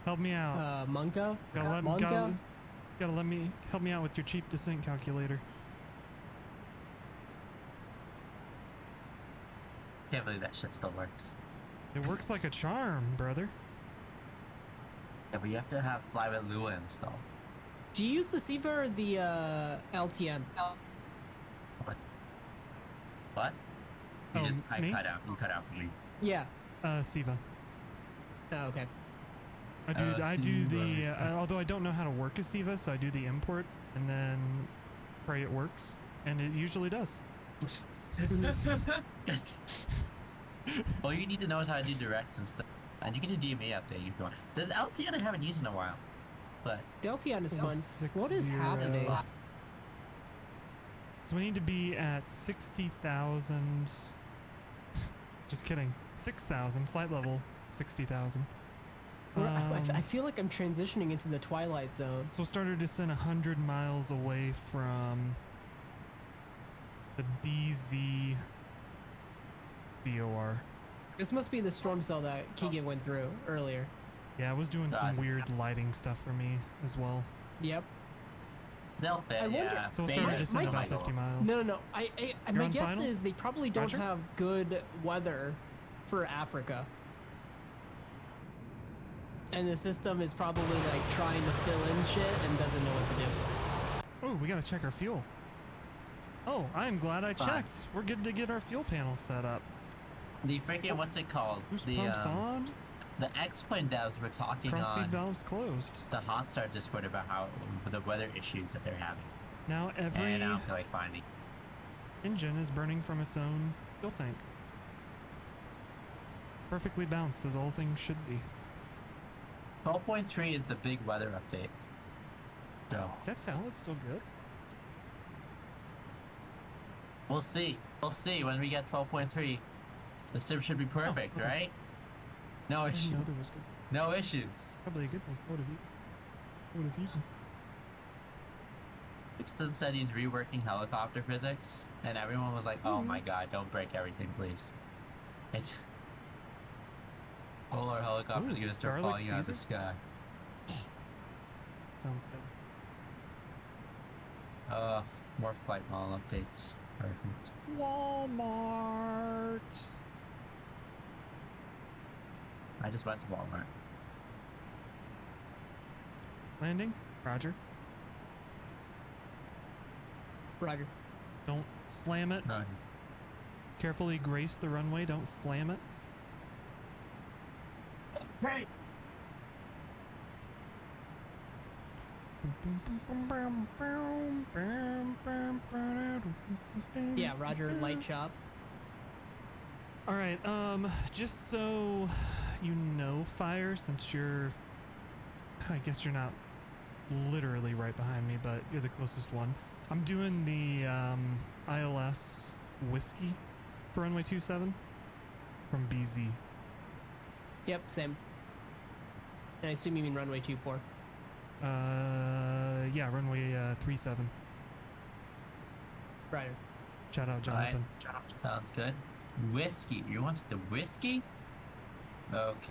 Help me out. Munko? Gotta Monko? help me out with your cheap descent calculator. Can't believe that shit still works. It works like a charm, brother. Yeah, but you have to have Fly with Lua installed. Do you use the SIVA or the LTN? What? You Oh, just me? You cut out for me. Yeah. Siva. Oh, okay. I do the, Siva. although I don't know how to work a Siva, so I do the import and then pray it works, and it usually does. All you need to know is how to do directs and stuff. And you can do DMA update if you want. Does LTN I haven't used in a while. But The LTN is fun. 60. What is happening? So we need to be at 60,000. Just kidding. 6,000 flight level. 60,000. I feel like I'm transitioning into the Twilight Zone. So start our descent 100 miles away from the BZ VOR. This must be the storm cell that Keegan went through earlier. Yeah, I was doing some weird lighting stuff for me as well. Yep. they'll fit, I wonder- yeah. So we'll Beta start our is descent the about final 50 one. miles. No. I You're my on guess final? is they probably don't Roger? have good weather for Africa. And the system is probably like trying to fill in shit and doesn't know what to do. Oh, we gotta check our fuel. Oh, I'm glad I Fine. checked. We're good to get our fuel panel set up. The freaking, what's it called? Boost The pumps on. the X-Plane devs were talking Crossfeed on valves closed. the Hotstar Discord about how the weather issues that they're having. Now every And I don't feel like finding. engine is burning from its own fuel tank. Perfectly balanced as all things should be. 12.3 is the big weather update. So Is that salad still good? we'll see. We'll see when we get 12.3. The sim should be perfect, okay. right? No I didn't issue. know there was good. No issues. Probably a good thing. What have you? What have you eaten? Dixon said he's reworking helicopter physics, and everyone was like, "Oh my god, don't break everything, please." It's all our helicopters are Ooh, gonna start garlic falling out of the Caesar? sky. Sounds good. More flight model updates. Perfect. Walmart. I just went to Walmart. Landing. Roger. Roger. Don't slam it. No. Carefully grace the runway. Don't slam it. Right. Yeah, Roger, light chop. All right. Just so you know, Fire, since you're, I guess you're not literally right behind me, but you're the closest one. I'm doing the ILS whiskey for runway 27 from BZ. Yep, same. And I assume you mean runway 24. Yeah, runway 37. Right. Shout out, Jonathan. Alright, sounds good. Whiskey. You wanted the whiskey? Okay.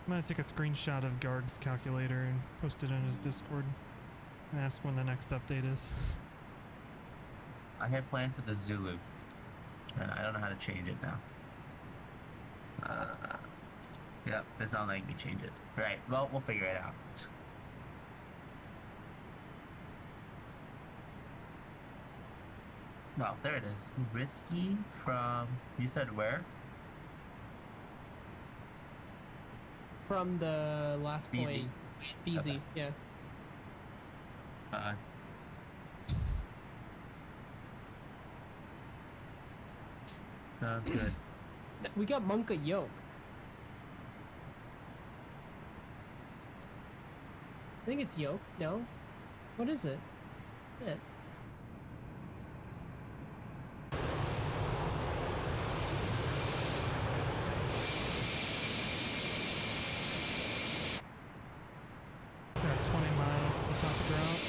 I'm gonna take a screenshot of Garg's calculator and post it in his Discord and ask when the next update is. I had planned for the Zulu. And I don't know how to change it now. Yep, it's not letting me change it. Right, well, we'll figure it out. Well, there it is. Whiskey from... You said where? From the last BZ. point. BZ, Okay. yeah. Sounds good. We got Monka Yoke. I think it's Yoke. No? What is it? Yeah. It's at 20 miles to top of route.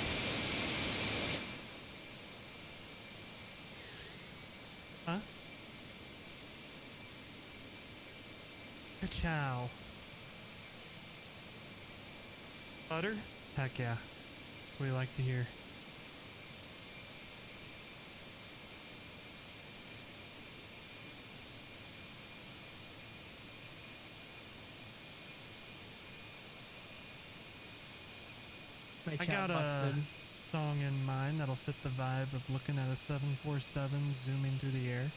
Huh? Ka-chow. Butter? Heck yeah. That's what we like to hear. My I chat got a busted. song in mind that'll fit the vibe of looking at a 747 zooming through the air.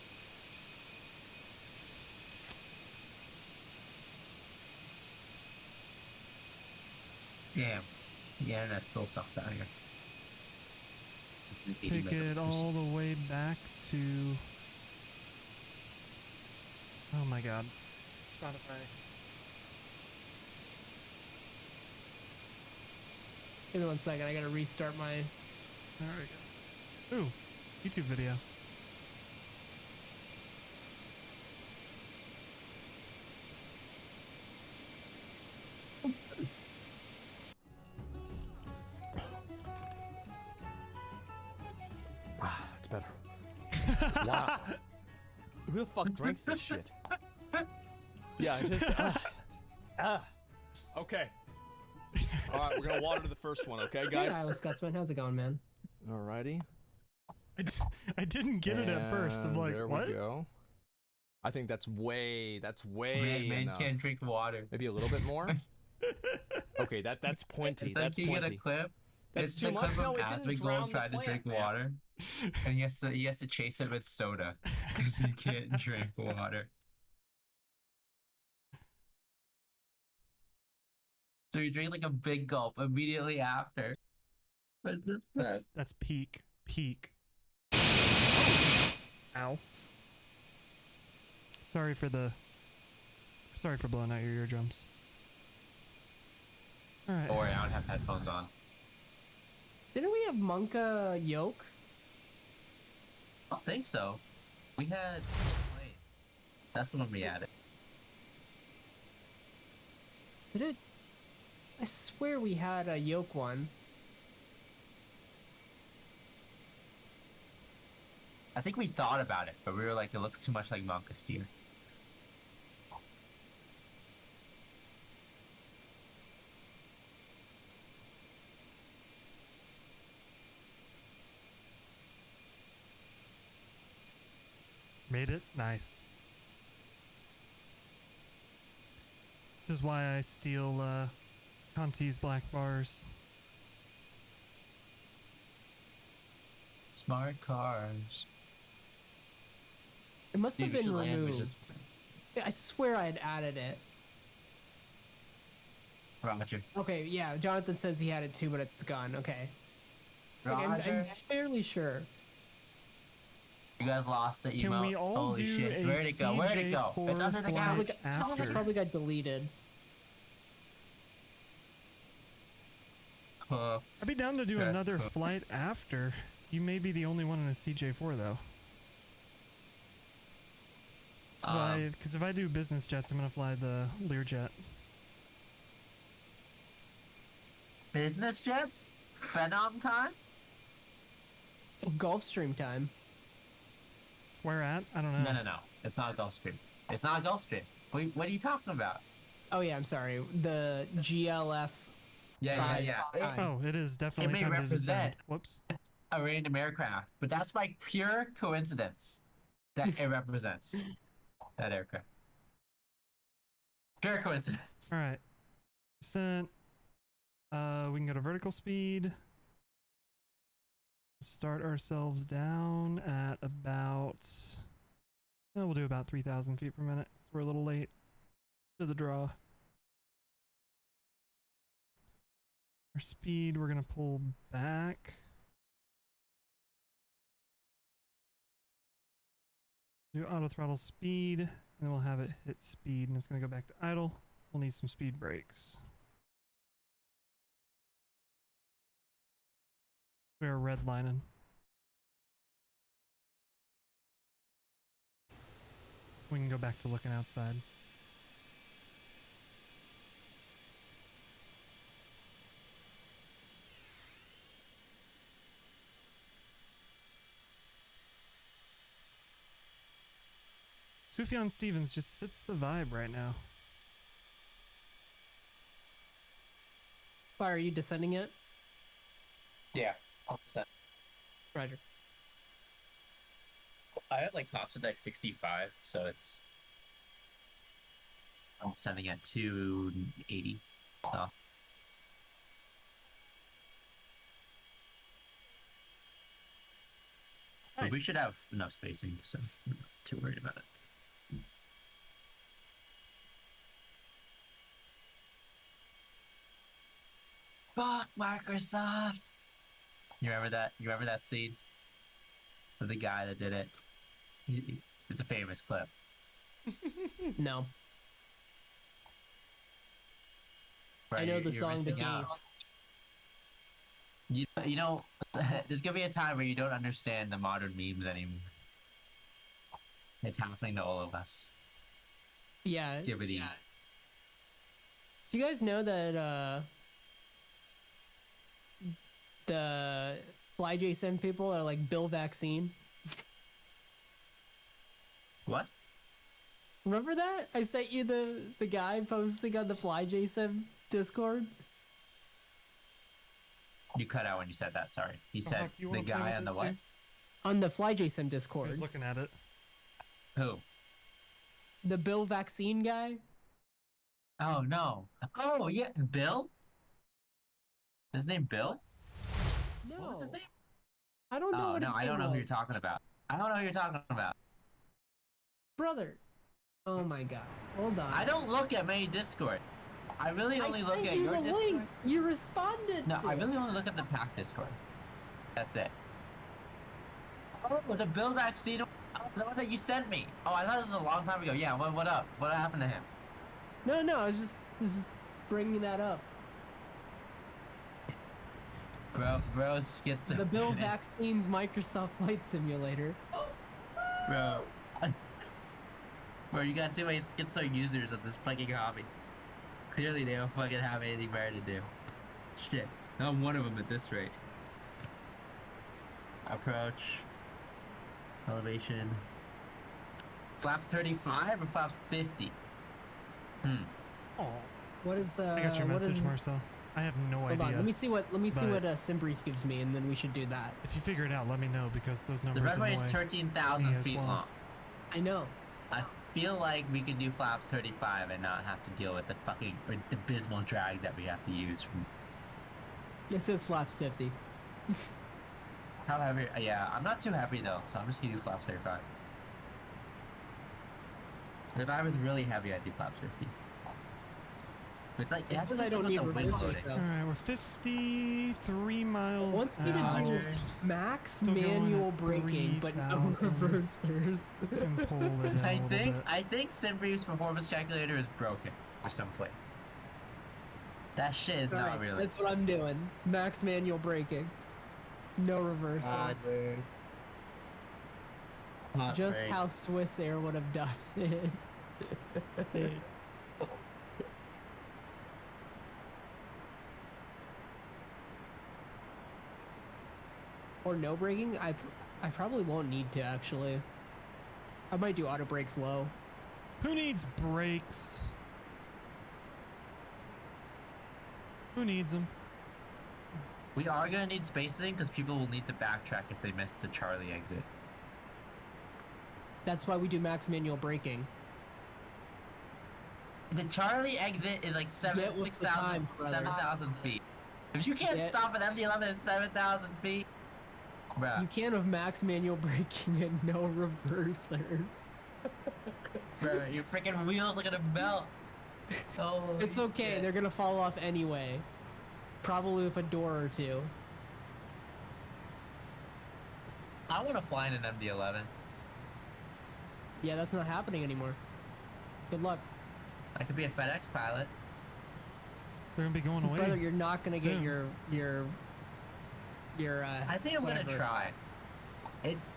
Damn. The internet still sucks out here. Take it all the way back to... Oh my god. Spotify. Give me 1 second. I gotta restart my. There we go. Ooh, YouTube video. Ah, it's better. Wow. Who the fuck drinks this shit? Yeah, just. Okay. All right, we're gonna water the first one, okay, guys? Hey, Iowa Scotsman, how's it going, man? Alrighty. I didn't get it at first. I'm And like, there what? we go. I think that's way Man enough. can't drink water. Maybe a little bit more. Okay, that's pointy. It's like That's you get a pointy. clip. That's It's too the much. clip No, of it didn't Asmongold drown the trying to plant, drink man. water, and he has to chase it with soda because he can't drink water. So you drink like a big gulp immediately after. That's peak. Peak. Ow. Sorry for blowing out your eardrums. Alright. Don't worry, I don't have headphones on. Didn't we have Monka Yoke? I don't think so. We had. Wait. That's the one we added. Did it? I swear we had a Yoke one. I think we thought about it, but we were like, it looks too much like Monka Steer. Made it? Nice. This is why I steal Conti's black bars. Smart cars. It must have Dude, we been should land with removed. just I swear I had added it. Roger. Okay, yeah, Jonathan says he had it too, but it's gone. Okay. It's like, I'm Roger. fairly sure. You guys lost the Can emo. we all Holy do shit. a Where'd it go? Where'd it go? CJ4 It's under the flight couch. after? This probably got deleted. I'd be down to do Okay. another flight after. You may be the only one in a CJ4 though. So because if I do business jets, I'm gonna fly the Learjet. business jets? Phenom time? Gulfstream time. Where at? I don't know. No. It's not a Gulfstream. It's not a Gulfstream. What are you talking about? Oh yeah, I'm sorry. The GLF. Yeah. Oh, it is definitely may time to represent- descend. Whoops. A random aircraft, but that's by pure coincidence that it represents that aircraft. Pure coincidence. All right. Descent. We can go to vertical speed. Start ourselves down at about. We'll do about 3,000 feet per minute. 'Cause we're a little late to the draw. Our speed, we're gonna pull back. Do auto throttle speed, and then we'll have it hit speed, and it's gonna go back to idle. We'll need some speed brakes. We're redlining. We can go back to looking outside. Sufjan Stevens just fits the vibe right now. Fire, are you descending it? Yeah, 100%. Roger. I had like costed like 65, so it's. I'm sending at 280. So. But we should have enough spacing, so I'm not too worried about it. Fuck Microsoft! You remember that? You remember that scene? Of the guy that did it? It's a famous clip. No. Right, I know the you're song The missing out. Gates. You know, there's gonna be a time where you don't understand the modern memes anymore. It's happening to all of us. Yeah. Skibbity. Do you guys know that the FlyJSim people are like Bill Vaccine? What? Remember that? I sent you the guy posting on the FlyJSim Discord. You cut out when you said that, sorry. He said Huck, you the wanna play guy with on it the what? too? On the FlyJSim Discord. Who's looking at it? Who? The Bill Vaccine guy? Oh, no. Oh, yeah, Bill? His name Bill? No. What was his name? I don't know Oh, what no, his I name don't know who was. you're talking about. I don't know who you're talking about. Brother. Oh my god. Hold on. I don't look at my Discord. I really only look sent at you your the Discord. link. You responded No, to I it. really only look at the pack Discord. That's it. Oh, the Bill Vaccine. Oh, the one that you sent me. Oh, I thought it was a long time ago. Yeah, what up? What happened to him? No, I was just bringing that up. Bro, schizo. The Bill Vaccine's Microsoft Flight Simulator. Bro. Bro, you got too many schizo users of this fucking hobby. Clearly they don't fucking have anything better to do. Shit. I'm one of them at this rate. Approach. Elevation. Flaps 35 or flaps 50? Oh, What is I got your what message, is- Marcel. I have no Hold idea. on, let me see what but- Simbrief gives me, and then we should do that. If you figure it out, let me know because those The numbers in runway the is way. 13,000 Me as feet well. long. I know. I feel like we could do flaps 35 and not have to deal with the fucking abysmal drag that we have to use. From It says flaps 50. how heavy? Yeah, I'm not too heavy though, so I'm just gonna do flaps 35. If I was really heavy, I'd do flaps 50. It's like It that's says just I don't about need the wing reverse loading. though. All right, we're 53 miles. It wants me to out. do max Still going manual at braking, but no 3,000. reversers. You can pull it in a little bit. I think Simbrief's performance calculator is broken for some flake. That shit is not Alright, real. that's what I'm doing. Max manual braking. No reversers. Just how Swiss Air would have done it. Or no braking? I probably won't need to, actually. I might do auto brakes low. Who needs brakes? Who needs them? We are gonna need spacing because people will need to backtrack if they miss the Charlie exit. That's why we do max manual braking. The Charlie exit is like Get with the 6,000, times, brother. 7,000 feet. If you can't Get- stop at MD-11 at 7,000 feet, bruh, You can't have max manual braking and no reversers. bruh, your freaking wheels are gonna melt. Oh, It's okay, they're gonna fall off anyway. Probably with a door or two. I want to fly in an MD-11. Yeah, that's not happening anymore. Good luck. I could be a FedEx pilot. They're gonna be going away. Brother, you're not gonna get soon. your I think I'm whatever. gonna try.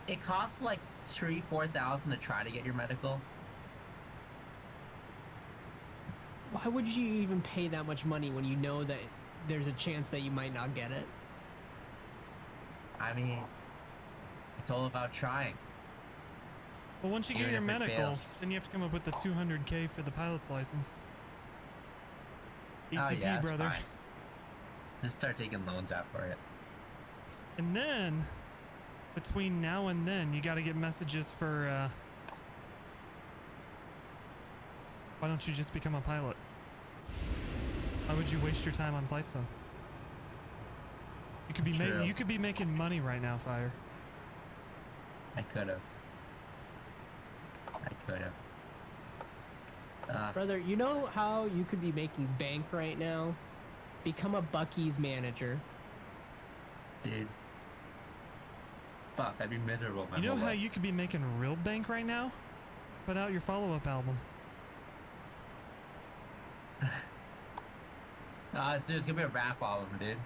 It costs like 3,000-4,000 to try to get your medical. Why would you even pay that much money when you know that there's a chance that you might not get it? I mean, it's all about trying. Well, once you get Even your if it medical, fails. then you have to come up with the 200K for the pilot's license. ATP, Oh, yeah, it's brother. fine. Just start taking loans out for it. And then, between now and then, you got to get messages for. Why don't you just become a pilot? Why would you waste your time on Flightsim? You could be True. you could be making money right now, Fire. I could have. Brother, you know how you could be making bank right now? Become a Buc-ee's manager. Dude. Fuck, I'd be miserable. My You know whole how life. you could be making real bank right now? Put out your follow-up album. There's gonna be a rap album, dude.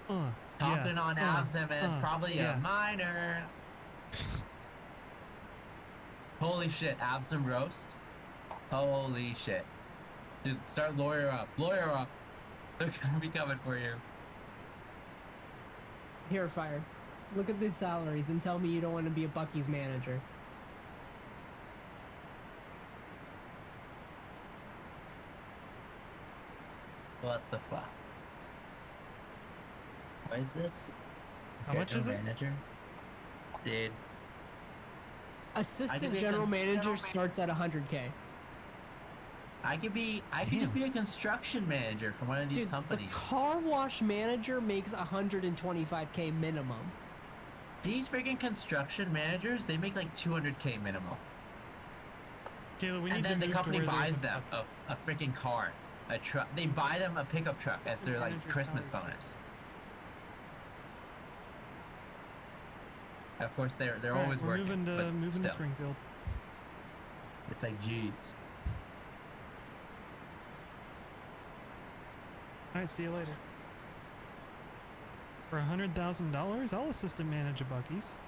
Yeah, Talking on Absem, it's probably yeah. a minor. Holy shit, Absem roast. Holy shit. Dude, start lawyer up. Lawyer up. They're gonna be coming for you. Here, Fire. Look at these salaries and tell me you don't want to be a Buc-ee's manager. What the fuck? What is this? How much is it? Manager? Dude. Assistant be a general manager general starts at 100K. I could just be a construction manager from one of these Dude, companies. the car wash manager makes 125K minimum. These freaking construction managers, they make like 200K minimum. Kayla, we need And to then the move to company where there's buys a- them a freaking car, a truck. They buy them a pickup truck as their like Manager's Christmas salary. bonus. Of course, they're Alright, always we're working, but moving still, to Springfield. it's like, geez. All right, see you later. For $100,000, I'll assistant manage a Buc-ee's.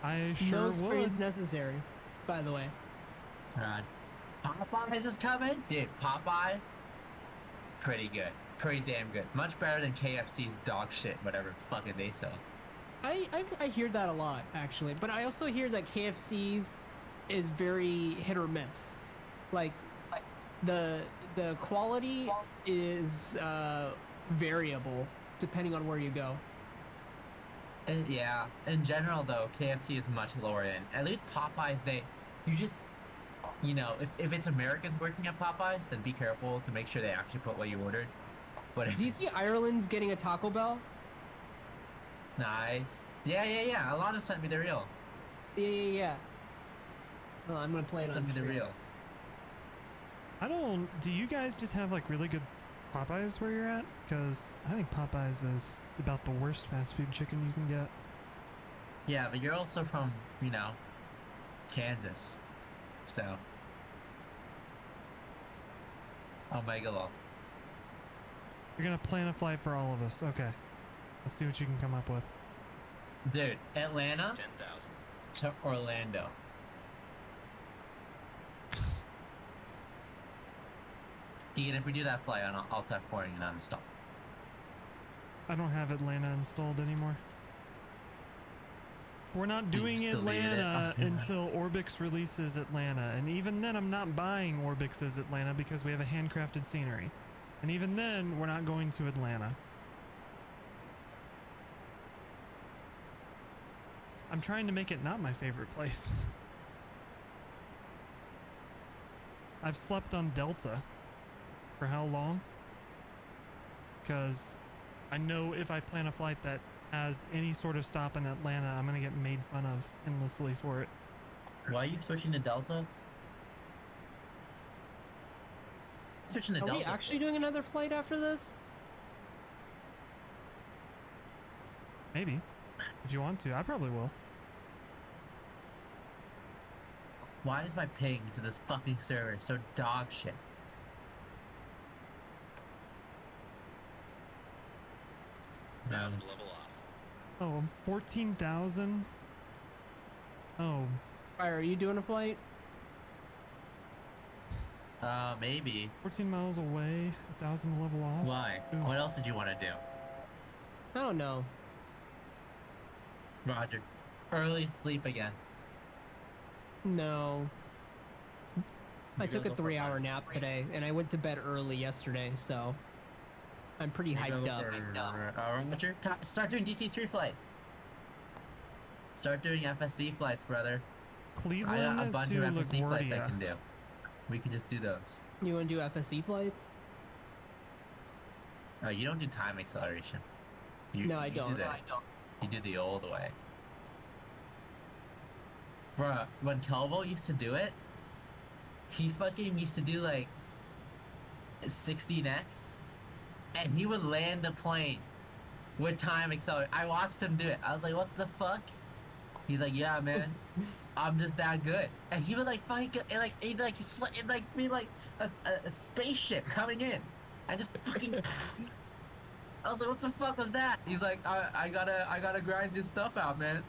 I No sure experience would. necessary, by the way. God. Popeyes is coming, dude. Popeyes, pretty good, pretty damn good. Much better than KFC's dog shit, whatever fucking they sell. I hear that a lot, actually. But I also hear that KFC's is very hit or miss. Like the quality is variable depending on where you go. And yeah, in general though, KFC is much lower end. At least Popeyes, you know, if it's Americans working at Popeyes, then be careful to make sure they actually put what you ordered. But Do you see Ireland's getting a Taco Bell? nice. Yeah. Alana sent me the reel. Yeah. Well, I'm gonna play it on Sent me the stream. reel. Do you guys just have like really good Popeyes where you're at? Because I think Popeyes is about the worst fast food chicken you can get. Yeah, but you're also from, you know, Kansas. So. Omega Law. You're gonna plan a flight for all of us. Okay. Let's see what you can come up with. Dude, Atlanta 10,000. to Orlando. Keegan, if we do that flight on Alt F4 and non-stop. I don't have Atlanta installed anymore. We're not doing just deleted it. Atlanta Oh, yeah. until Orbix releases Atlanta, and even then I'm not buying Orbix's Atlanta because we have a handcrafted scenery. And even then, we're not going to Atlanta. I'm trying to make it not my favorite place. I've slept on Delta. For how long? Because I know if I plan a flight that has any sort of stop in Atlanta, I'm gonna get made fun of endlessly for it. Why are you switching to Delta? Switching to Are Delta. we actually doing another flight after this? Maybe. If you want to, I probably will. Why is my ping to this fucking server so dog shit? Nav is level off. Oh, 14,000? Oh, Alright, are you doing a flight? Maybe. 14 miles away, 1,000 level off. Why? Ooh. What else did you want to do? I don't know. Roger. Early sleep again. No. I Maybe took I'll a go for 3-hour five. nap today, and I went to bed early yesterday, so I'm pretty Maybe I'll hyped go up. for, Roger. Start doing DC-3 flights. Start doing FSC flights, brother. I got a Cleveland bunch to of FSC flights I LaGuardia. can do. We can just do those. You want to do FSC flights? Oh, you don't do time acceleration. No, I do don't. You do the old way. Bruh, when Kelvo used to do it, he fucking used to do like 16x, and he would land the plane with time accelerate. I watched him do it. I was like, what the fuck? He's like, yeah, man, I'm just that good. And he would like fucking it'd be like a spaceship coming in, and just fucking. I was like, what the fuck was that? He's like, I gotta grind this stuff out, man.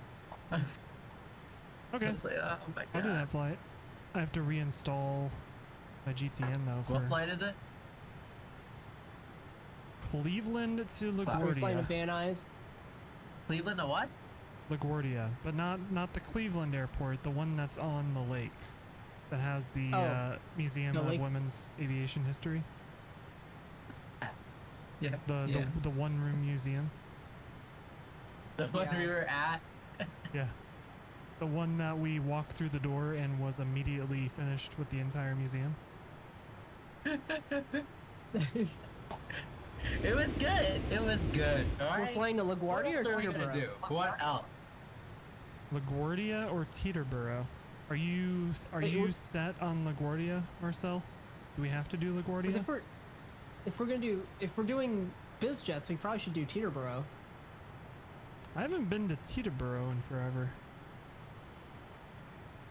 Okay, I was like, oh my god. I'll do that flight. I have to reinstall my GTN though for What flight is it? Cleveland to We're flying to LaGuardia. Van Nuys. Cleveland to what? LaGuardia, but not the Cleveland airport, the one that's on the lake that has the Museum the of lake- Women's Aviation History. Yeah. The one room museum. The one Yeah. we were at. Yeah. The one that we walked through the door and was immediately finished with the entire museum. It was good. It was good. All We're right. flying to What LaGuardia else or are we gonna Teterboro? do? What else? LaGuardia or Teterboro? Are you Wait, we're- set on LaGuardia, Marcel? Do we have to do 'Cause LaGuardia? if we're doing biz jets, we probably should do Teterboro. I haven't been to Teterboro in forever.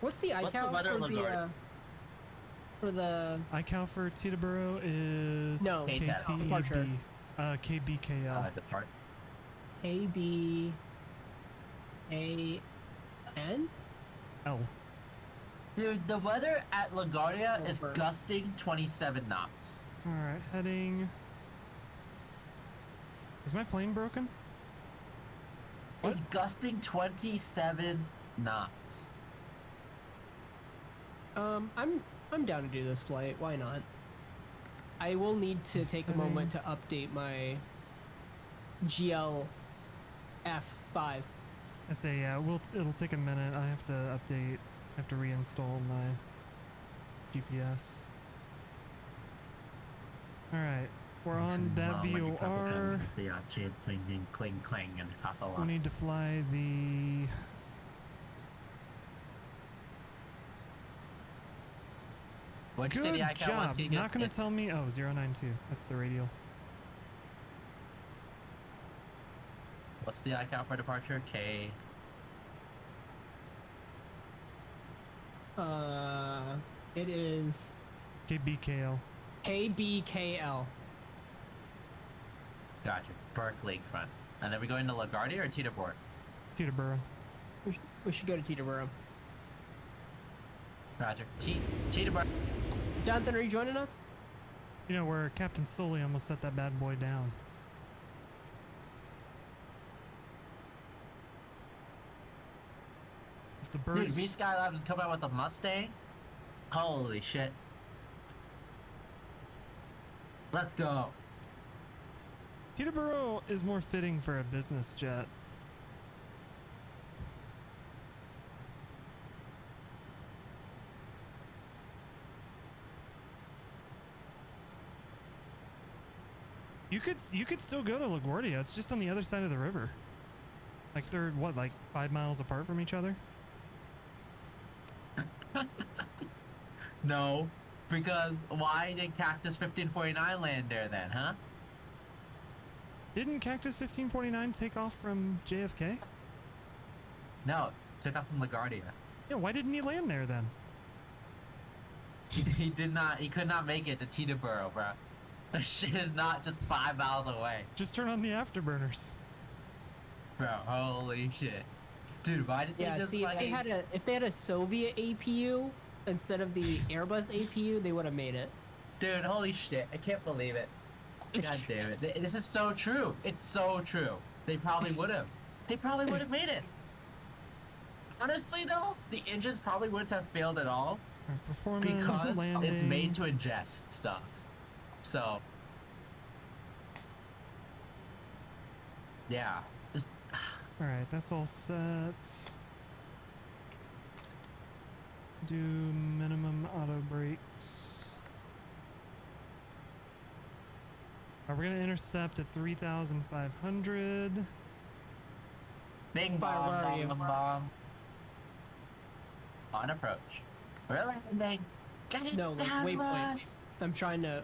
What's the What's the ICAO weather in for the LaGuardia? for the ICAO for Teterboro is No, KTAB. departure. KBKL. Depart. KBAN? L. Dude, the weather at LaGuardia is Over. gusting 27 knots. All right, heading. Is my plane broken? It's gusting 27 knots. I'm down to do this flight. Why not? I will need to take a moment to update my GL F5. I say yeah. It'll take a minute. I have to update. I have to reinstall my GPS. All right, we're on that VOR. Yeah, cling, cling, cling, and toss a We lot. need to fly the. What'd you say Good the ICAO was, job. Keegan? Not gonna It's- tell me. Oh, 092. That's the radial. What's the ICAO for departure? K. It is KBKL. KBKL. Gotcha. Berkeley front. And then we go into LaGuardia or Teterboro? Teterboro. We should go to Teterboro. Roger. Teterboro. Jonathan, are you joining us? You know where Captain Sully almost set that bad boy down. If the Dude, birds. V Skylab just come out with a Mustang. Holy shit. Let's go. Teterboro is more fitting for a business jet. You could still go to LaGuardia. It's just on the other side of the river. Like they're what, like 5 miles apart from each other? No, because why did Cactus 1549 land there then, huh? Didn't Cactus 1549 take off from JFK? No, took off from LaGuardia. Yeah, why didn't he land there then? He did not. He could not make it to Teterboro, bro. That shit is not just 5 miles away, Just turn on the afterburners. bro. Holy shit, dude. Why did Yeah, they just see, fucking... if they had a Soviet APU instead of the Airbus APU, they would have made it. Dude, holy shit! I can't believe it. God damn it! This is so true. It's so true. They probably would have. They probably would have made it. Honestly, though, the engines probably wouldn't have failed at all Alright, performance, because landing. it's made to ingest stuff. So, yeah, just Alright, that's all set. Do minimum auto brakes. Alright, we're gonna intercept at 3,500. bing Fire, bong, where are you? bong, bong. On approach. We're landing. Get it No, like, down, waypoint. Russ. I'm trying to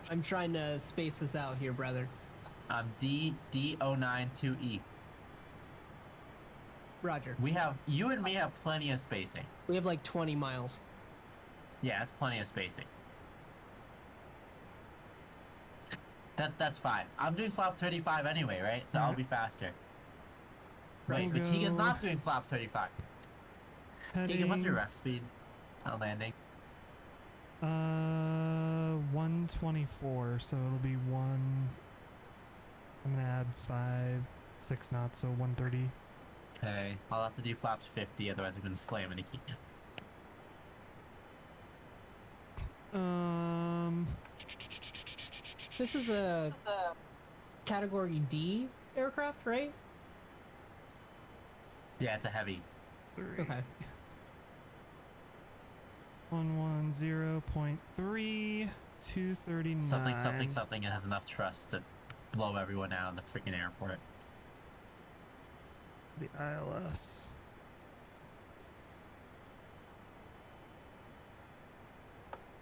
space this out here, brother. D092E. Roger. You and me have plenty of spacing. We have like 20 miles. Yeah, that's plenty of spacing. That's fine. I'm doing flaps 35 anyway, right? So I'll be faster. Wait, but Keegan's not doing flaps 35. Keegan, what's your ref speed on landing? 124, so it'll be one. I'm gonna add 6 knots, so 130. Okay, I'll have to do flaps 50, otherwise I'm gonna slam into Keegan. This is a category D aircraft, right? Yeah, it's a heavy. Okay. 110.3, 239. Something has enough thrust to blow everyone out of the freaking airport. The ILS.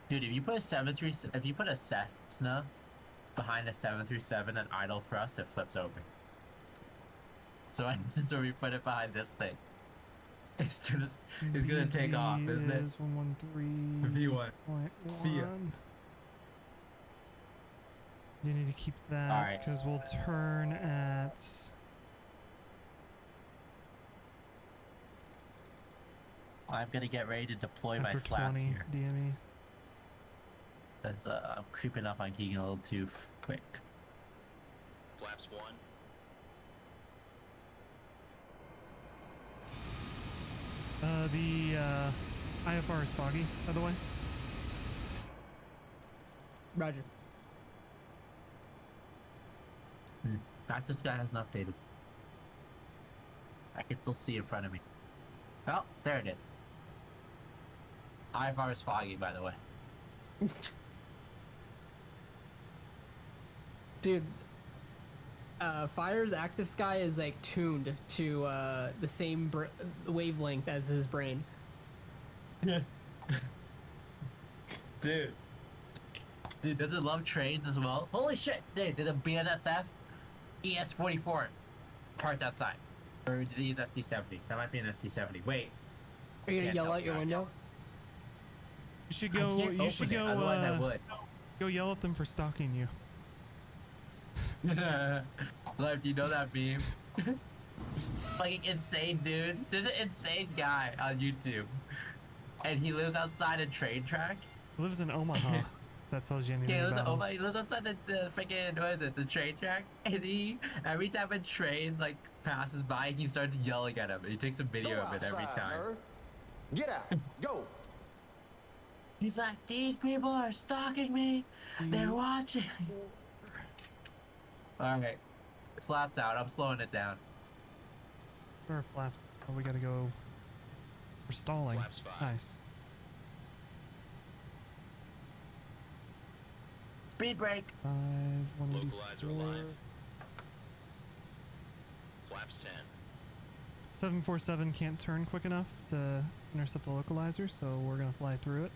Dude, if you put a Cessna behind a 737 at idle thrust, it flips over. So since we put it behind this thing, it's gonna take off, isn't it? Is 113. V1. See ya. You need to keep that Alright. because we'll turn at. I'm gonna get ready to deploy my After slats 20 here. DME. Because I'm creeping up on Keegan a little too quick. Flaps 1. The IFR is foggy, by the way. Roger. Fact, this guy hasn't updated. I can still see in front of me. Oh, there it is. IFR is foggy, by the way. Dude, Fire's active sky is like tuned to the same wavelength as his brain. Dude, does it love trains as well? Holy shit, dude, there's a BNSF ES-44 parked outside. Or did he use SD-70s? That might be an SD-70. Wait. Are you gonna Can't yell tell. out your window? You should I go. can't You should open it, go. otherwise I would. Go yell at them for stalking you. Life, do you know that meme? Fucking insane dude. There's an insane guy on YouTube. And he lives outside a train track. He lives in Omaha. That tells you anything Yeah, about him. he lives outside the freaking, what is it, the train track? And every time a train, like, passes by, he starts yelling at him. He takes a video of it every time. Get out. Go. He's like, these people are stalking me. They're watching. All right, slots out. I'm slowing it down. Where are flaps? Oh, we gotta go. We're stalling. Flaps 5. Nice. Speed brake. 5, Localizer 184. alive. Flaps 10. 747 can't turn quick enough to intercept the localizer, so we're gonna fly through it.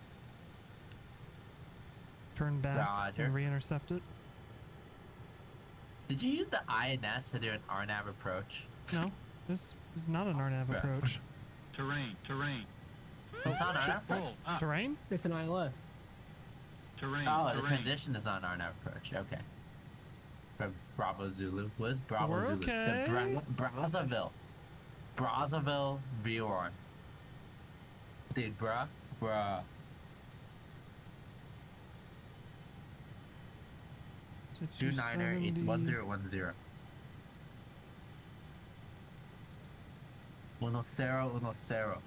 Turn back Roger. and re-intercept it. Did you use the INS to do an RNAV approach? No, this is not an RNAV Right. approach. Terrain, terrain. It's not an RNAV approach? Full up. Terrain? It's an ILS. Terrain, Oh, the terrain. transition is not an RNAV approach. Okay. From Bravo Zulu. What is Bravo We're Zulu? okay. The Brazzaville. Brazzaville V1. Dude, bruh. 29er 1010. 1010.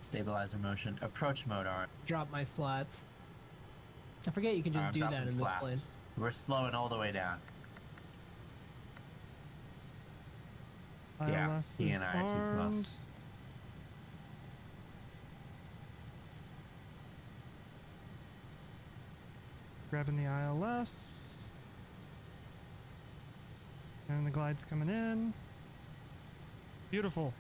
Stabilizer motion. Approach mode on. Drop my slats. I forget you can just I'm do that dropping in this flaps. plane. We're slowing all the way down. Yeah, ILS he is and I are 2+. armed. Grabbing the ILS. And the glide's coming in. Beautiful.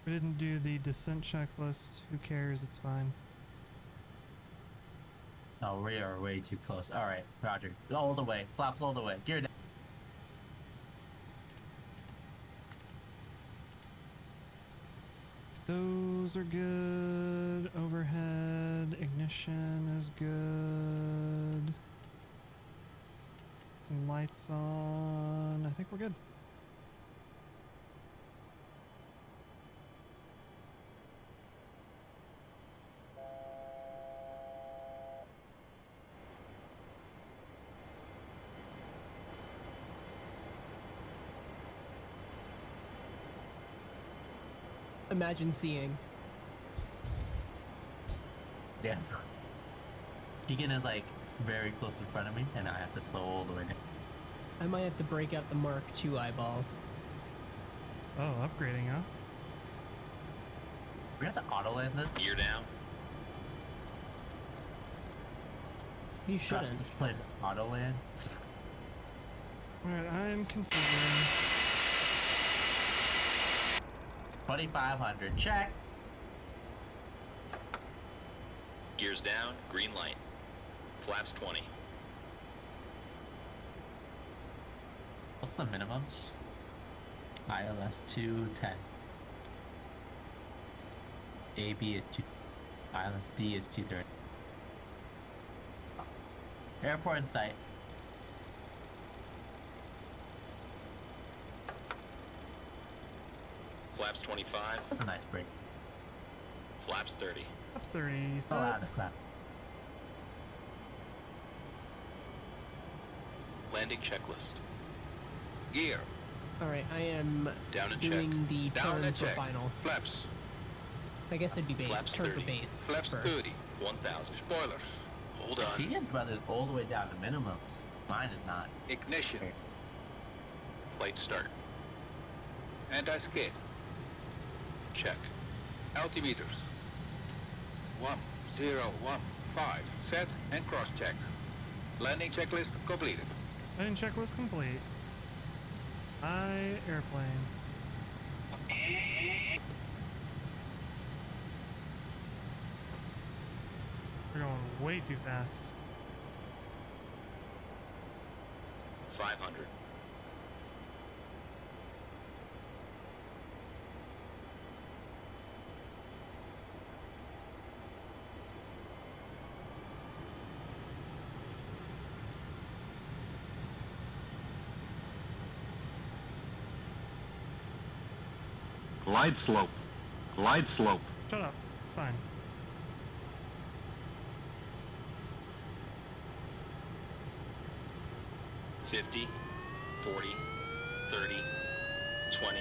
We didn't do the descent checklist. Who cares? It's fine. Oh, we are way too close. All right, Roger. All the way. Flaps all the way. Gear down. Those are good. Overhead. Ignition is good. Some lights on. I think we're good. Imagine seeing. Yeah. Keegan is like very close in front of me, and I have to slow all the way down. I might have to break out the Mark II eyeballs. Oh, upgrading, huh? We have to auto land this. Gear down. You Trust shouldn't. this plane to auto land. Alright, I'm configuring. 2500. Check. Gears down. Green light. Flaps 20. What's the minimums? ILS 210. AB is 2. ILS D is 230. Airport in sight. Flaps 25. That's a nice break. Flaps 30. Ups 30. So loud to clap. Landing checklist. Gear. Alright, I am Down and doing check. the Down turn and for check. final. Flaps. I guess it'd be base. Flaps Turn 30. for base. Flaps first. 30. 1000. Spoilers. Hold on. Keegan's brother's all the way down to minimums. Mine is not. Ignition. Flight start. Anti-skid. Check. Altimeters. 1015. Set and cross-check. Landing checklist completed. Landing checklist complete. Airplane. We're going way too fast. 500. Glide slope. Glide slope. Shut up. It's fine. 50, 40, 30, 20,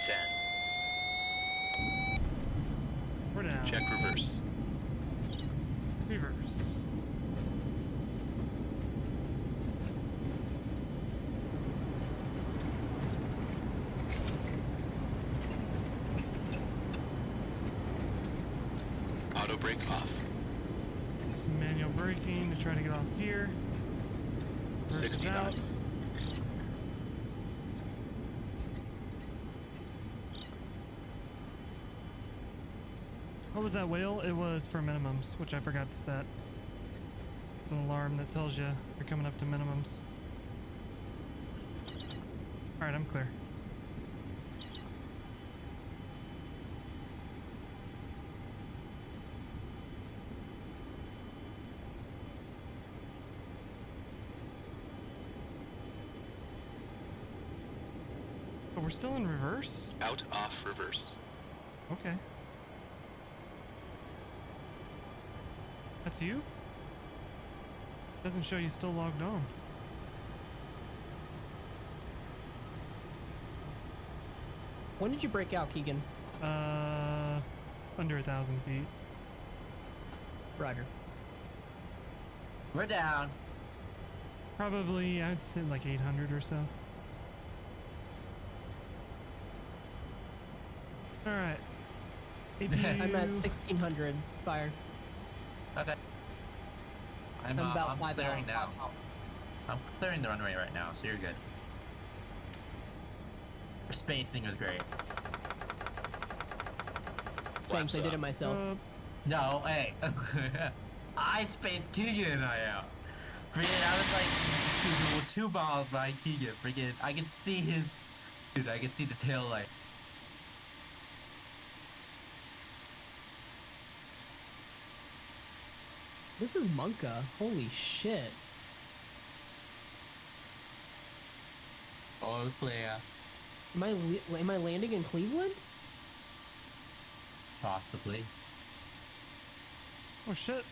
10. We're down. Check reverse. Reverse. Auto brake off. Some manual braking to try to get off here. Reverse is 60 out. knots. What was that whale? It was for minimums, which I forgot to set. It's an alarm that tells you you're coming up to minimums. Alright, I'm clear. But we're still in reverse? Out, off, reverse. Okay. That's you? Doesn't show you still logged on. When did you break out, Keegan? Under 1,000 feet. Roger. We're down. Probably, I'd say like 800 or so. Alright. APU. I'm at 1600 fire. Okay. I'm about I'm 5 clearing out. now. I'm clearing the runway right now, so you're good. Your spacing was great. Thanks, I did it myself. No, hey. I spaced Keegan and I out. Freaking, I was like 2 miles behind Keegan. Freaking, I could see his... Dude, I could see the tail light. This is Monka. Holy shit. Oh, clear. Am I landing in Cleveland? Possibly. Oh shit.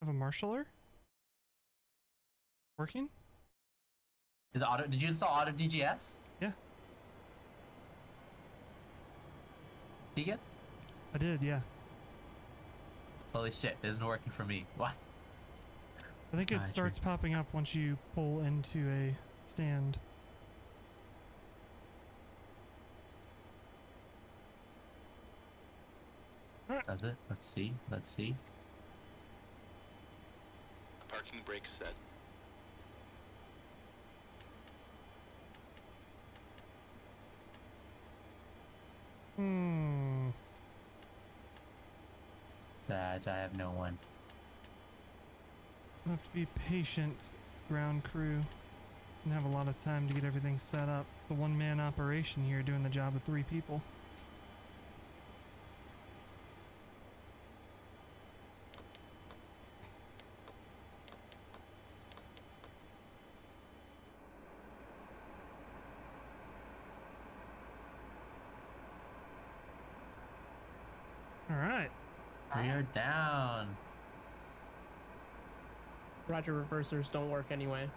Have a marshaller? Working? Is auto? Did you install auto DGS? Yeah. Keegan? I did, yeah. Holy shit, it isn't working for me. What? I think it starts popping up once you pull into a stand. Does it? Let's see. Let's see. Parking brake set. Sad, I have no one. You have to be patient, ground crew, and have a lot of time to get everything set up. It's a one-man operation here doing the job of 3 people. Alright. We are down. Roger, reversers don't work anyway.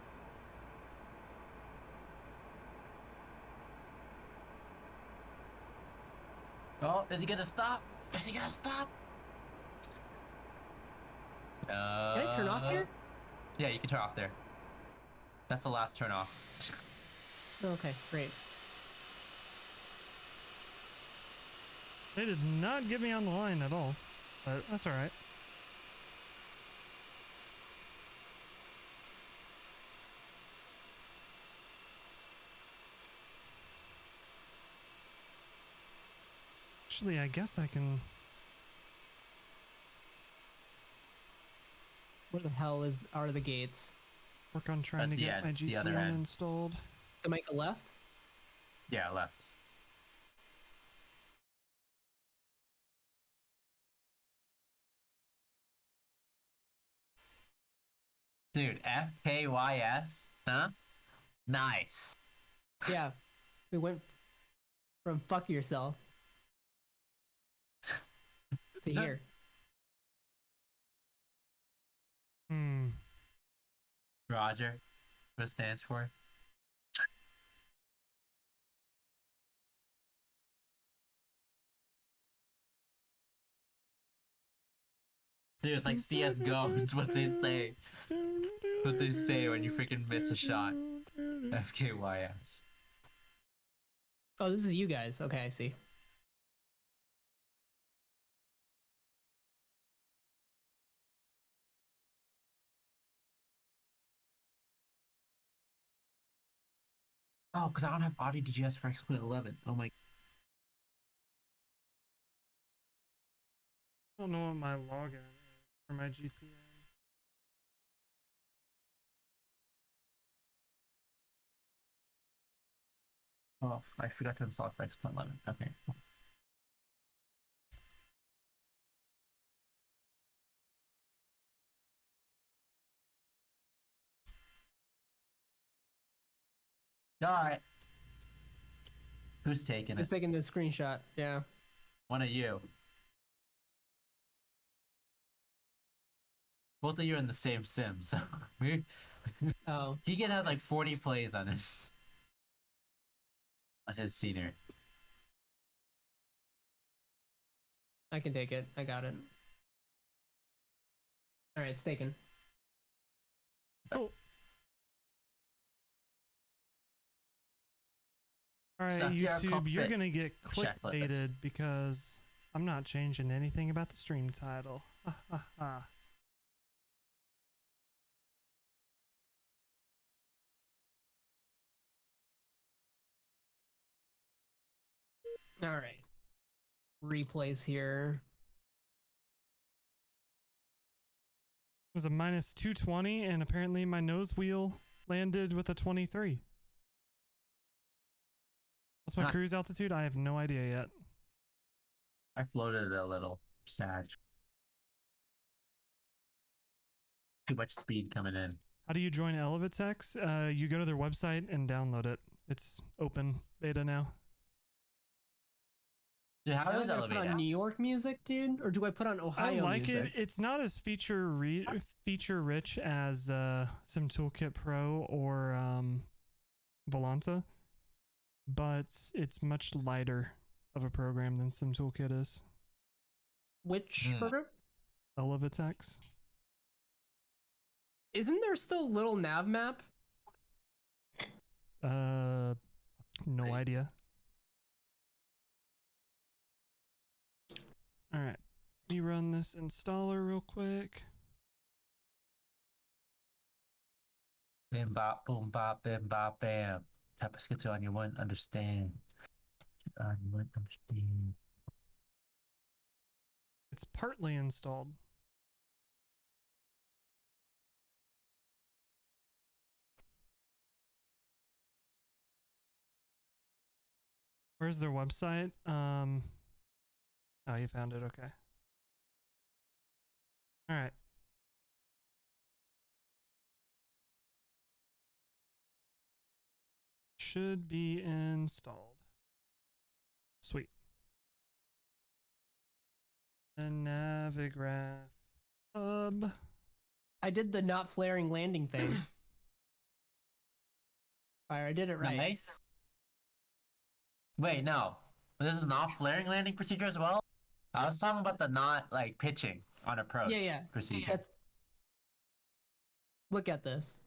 Oh, is he gonna stop? Is he gonna stop? Can I turn off here? Yeah, you can turn off there. That's the last turn off. Okay, great. They did not get me on the line at all, but that's alright. Actually, I guess I can... Where the hell are the gates? work on trying to get my GC1 installed. To make a left? Yeah, left. Dude, FKYS? Huh? Nice. Yeah. We went from fuck yourself to here. Hmm. Roger. What it stands for? Dude, it's like CSGO. It's what they say. What they say when you freaking miss a shot. FKYS. Oh, this is you guys. Okay, I see. Oh, because I don't have audio DGS for X.11. Oh my. I don't know what my login is for my GTA. Oh, I forgot to install for X.11. Okay. Alright. Who's taking Who's it? taking this screenshot? Yeah. One of you. Both of you are in the same sim, so Oh, Keegan has like 40 plays on his senior. I can take it. I got it. All right, it's taken. Cool. All right, Suck your YouTube, you're cockpit. gonna get Check like this. clickbaited because I'm not changing anything about the stream title. Ha ha ha. All right. Replays here. It was a minus 220, and apparently my nose wheel landed with a 23. What's my Huh. cruise altitude? I have no idea yet. I floated a little. Sad. Too much speed coming in. How do you join Elevitex? You go to their website and download it. It's open beta now. Dude, how Now is I gotta put Elevate on New apps? York music, dude, or do I put on Ohio I like music? it. It's not as feature rich as Sim Toolkit Pro or Volanta, but it's much lighter of a program than Sim Toolkit is. Which program? Elevitex. Isn't there still little nav map? No idea. All right, let me run this installer real quick. Bam bop boom bop bam bop bam. Type of schizo on you wouldn't understand. You wouldn't understand. It's partly installed. Where's their website? Oh, you found it. Okay. All right. Should be installed. Sweet. And Navigraph Hub. I did the not flaring landing thing. Alright, I did it right. Nice. Wait, no. This is not flaring landing procedure as well? I was talking about the not like pitching on approach Yeah. procedure. That's... Look at this.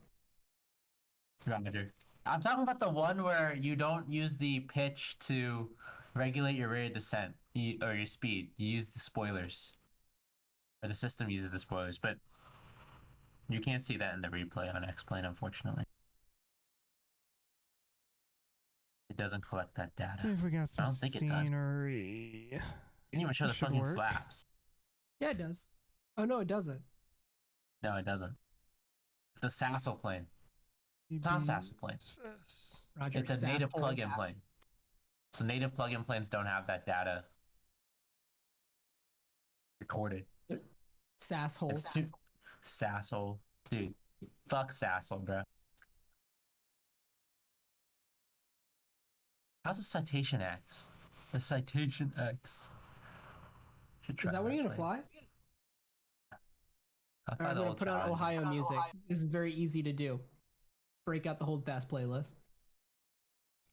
Roger. I'm talking about the one where you don't use the pitch to regulate your rate of descent or your speed. You use the spoilers. Or the system uses the spoilers, but you can't see that in the replay on X-Plane, unfortunately. It doesn't collect that data. See if we got some don't think it does. scenery. It didn't even show the Should fucking work. flaps. Yeah, it does. Oh, no, it doesn't. No, it doesn't. It's a Sassel plane. It's not a Sassel plane. Roger, It's a native Sassel. plug-in plane. So native plug-in planes don't have that data recorded. Sasshole. It's too Sassel, dude. Fuck Sassel, bro. How's the Citation X? The Citation X. Should Is try that what you're gonna plane. fly? I'll Alright, find I'm the gonna old put on challenge. Ohio music. This is very easy to do. Break out the Hold Fast playlist.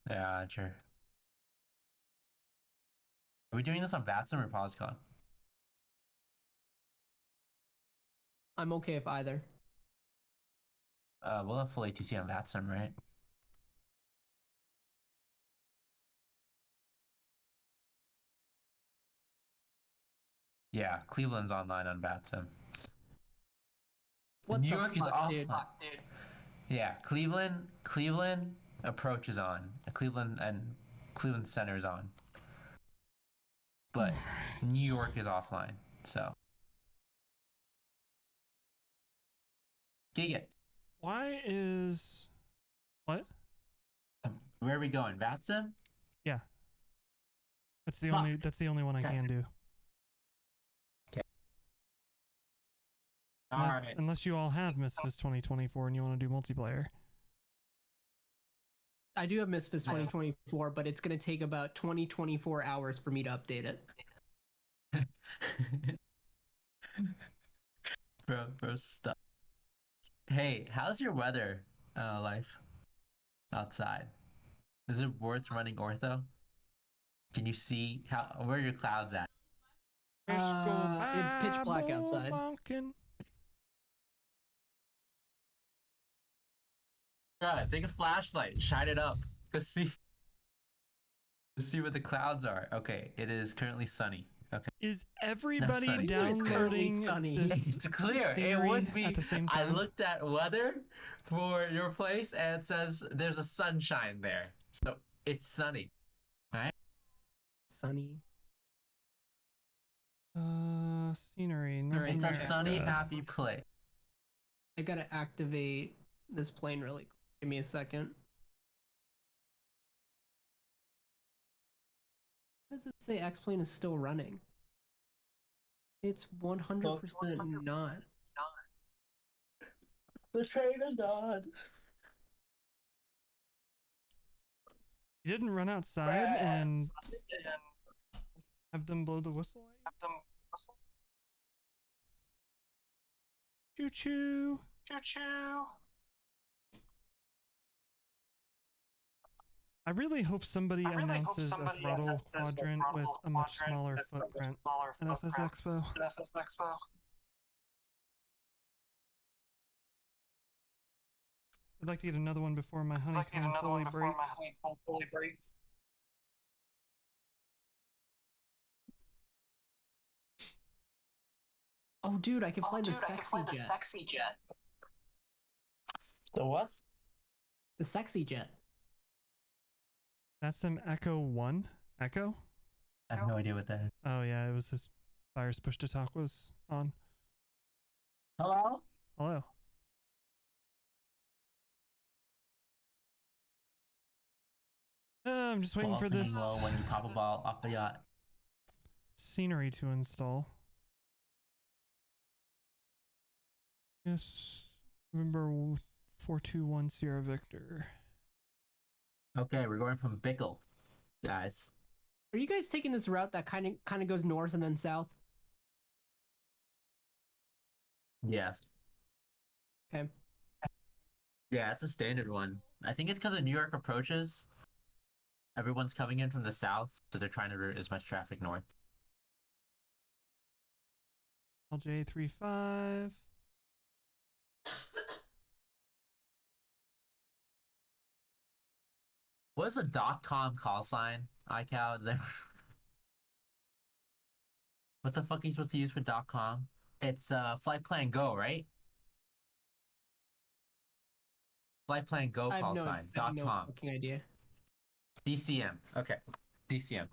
Yeah, sure. Are we doing this on VATSIM or POSCON? I'm okay if either. We'll have full ATC on VATSIM, right? Yeah, Cleveland's online on VATSIM. What New the York is fuck, off. dude? Yeah, Cleveland approach is on. Cleveland Center is on. But New York is offline. So. Keegan, Why is what? where are we going? VATSIM? Yeah. That's the Fuck. only one I can do. All right. Unless you all have Misfits 2024 and you want to do multiplayer. I do have Misfits 2024, but it's gonna take about 24 hours for me to update it. Bro, stop. Hey, how's your weather life outside? Is it worth running ortho? Can you see where are your clouds at? It's pitch black outside. Pumpkin. Right, take a flashlight, shine it up. Let's see what the clouds are. Okay, it is currently sunny. Okay. Is everybody sunny. It's currently downloading sunny. this It's clear. It scenery would be at the same I time? looked at weather for your place and it says there's a sunshine there. So it's sunny. Right? Sunny. Scenery. All right, It's a Okay. sunny, happy place. I gotta activate this plane really quick. Give me a second. Why does it say X-Plane is still running? It's 100% not. The train is on. You didn't run outside and have them blow the whistle at you? Choo choo. Choo choo. I really hope somebody announces a throttle quadrant with a much smaller footprint at FS Expo. I'd like to get another one before my honeycomb fully breaks. Oh, dude, I can fly the sexy jet. The what? The sexy jet. That's an Echo 1? Echo? I have no idea what that is. Oh yeah, it was his virus push to talk was on. Hello? Hello. I'm just waiting for this Low when you pop a ball off the yacht. scenery to install. Yes, November 421 Sierra Victor. Okay, we're going from Bickle, guys. Are you guys taking this route that kind of goes north and then south? Yes. Okay. Yeah, it's a standard one. I think it's because of New York approaches. Everyone's coming in from the south, so they're trying to route as much traffic north. LJ35. What is a .com call sign? iCal? Is there... What the fuck are you supposed to use for .com? It's Flight Plan Go, right? Flight Plan Go call sign. I have no .com. fucking idea. DCM. Okay. DCM.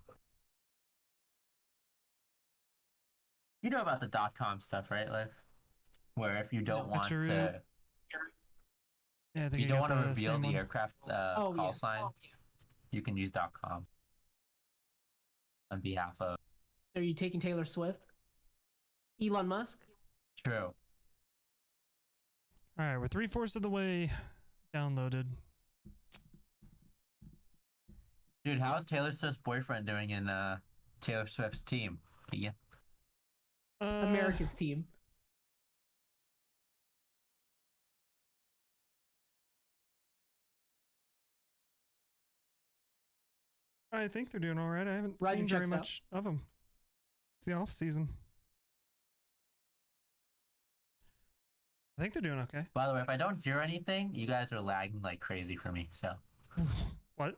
You know about the .com stuff, right? Like, where if you don't want True. to, Yeah, I if think you don't want to got the reveal same the one. aircraft call yes. sign, you can use .com on behalf of. Are you taking Taylor Swift? Elon Musk? True. All right, we're 3/4 of the way downloaded. Dude, how is Taylor Swift's boyfriend doing in Taylor Swift's team? Yeah. America's team. I think they're doing all right. I haven't Roger, seen very checks out. much of them. It's the off season. I think they're doing okay. By the way, if I don't hear anything, you guys are lagging like crazy for me. So What?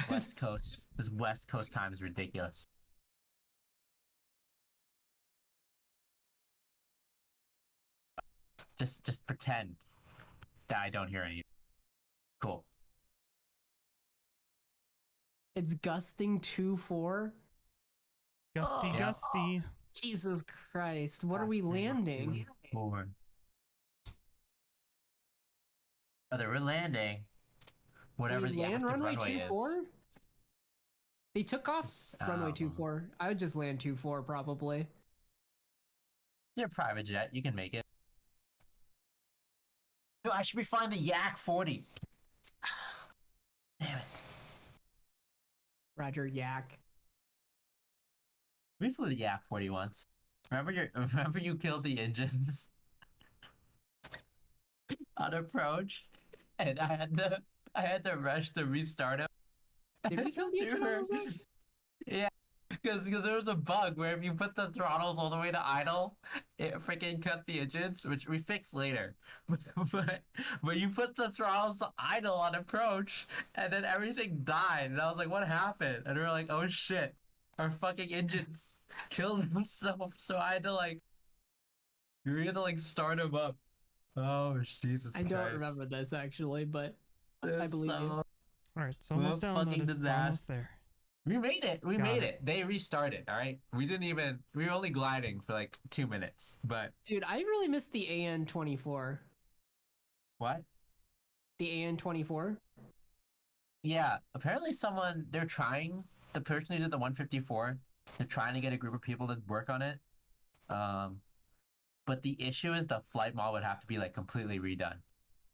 West Coast, this West Coast time is ridiculous. Just pretend that I don't hear anything. Cool. It's gusting 2-4. Gusty, Oh. gusty. Jesus Christ! What are we landing? Forward. Whether we're landing, whatever we the land active runway runway is. 24? They took off It's, runway 24. I would just land 24 probably. You're a private jet. You can make it. Dude, I should be flying the Yak 40. Damn it. Roger, yak. We flew the Yak 40 once. Remember you killed the engines on approach, and I had to rush to restart it. Did we kill the engine on approach? Yeah, because there was a bug where if you put the throttles all the way to idle, it freaking cut the engines, which we fixed later. But you put the throttles to idle on approach, and then everything died, and I was like, what happened? And we were like, oh shit, our fucking engines killed themselves, so we had to like start them up. Oh Jesus I don't Christ. remember this actually, but I It's believe you. All right, so What a almost fucking downloaded. disaster. Almost there. We made it. We Got made it. it. They restarted. All right. We were only gliding for like 2 minutes. But Dude, I really missed the AN-24. what? The AN-24? Yeah. Apparently, they're trying. The person who did the 154. They're trying to get a group of people to work on it. But the issue is the flight model would have to be like completely redone,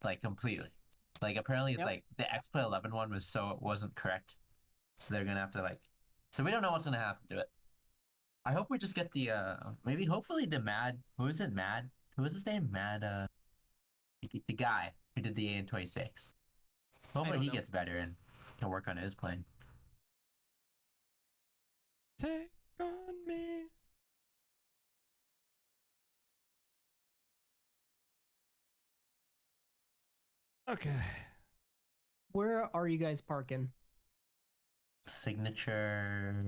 like completely. Like apparently, it's Yep. like the X-Play 11 one wasn't correct. So they're gonna have to so we don't know what's gonna happen to it. I hope we just get the hopefully the Mad, who was it, Mad? Who was his name? Mad, the guy who did the AN-26. Hopefully don't he know. gets better and can work on his plane. Take on me. Okay. Where are you guys parking? Signature,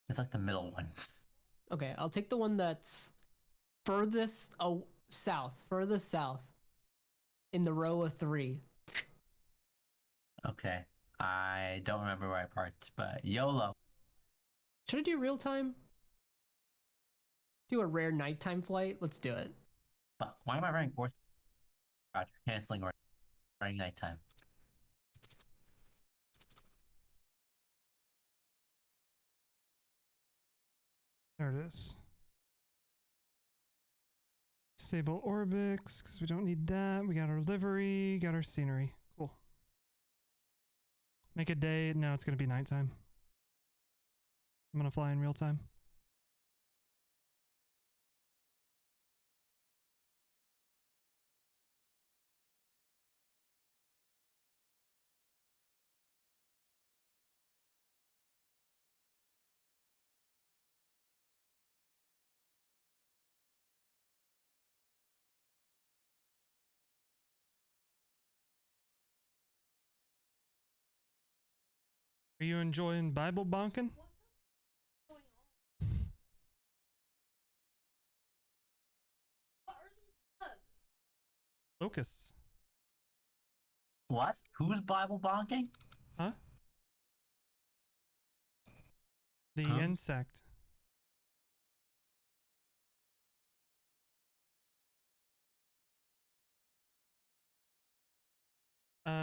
it's like the middle one. Okay, I'll take the one that's furthest south in the row of 3. Okay, I don't remember where I parked, but YOLO. Should I do real time? Do a rare nighttime flight? Let's do it. Fuck, why am I running fourth? Roger, canceling or running nighttime. There it is. Disable Orbix, because we don't need that. We got our livery, got our scenery. Cool. Make a day. Now it's going to be nighttime. I'm going to fly in real time. Are you enjoying Bible bonking? Locusts. What? Who's Bible bonking? Huh? The Huh? insect.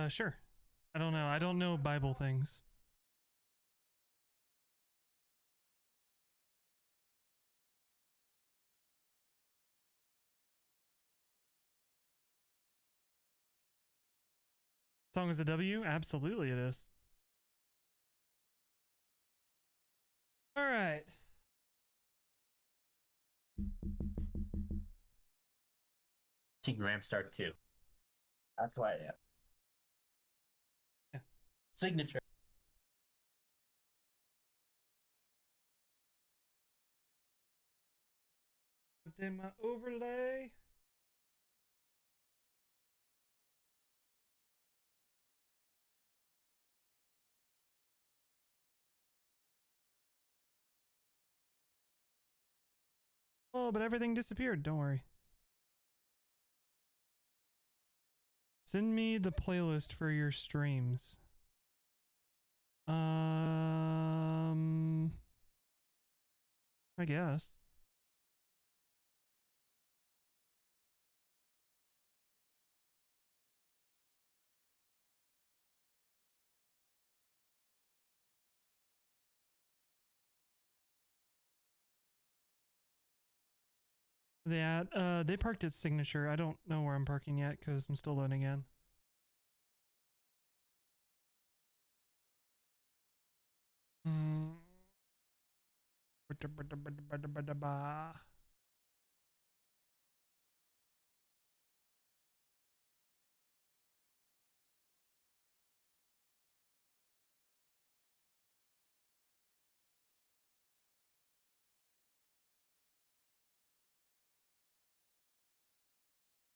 Sure. I don't know. I don't know Bible things. Song is a W? Absolutely it is. All right. King Ram start 2. That's why, yeah. Signature. Update my overlay. Oh, but everything disappeared. Don't worry. Send me the playlist for your streams. I guess. They parked at Signature. I don't know where I'm parking yet because I'm still loading in.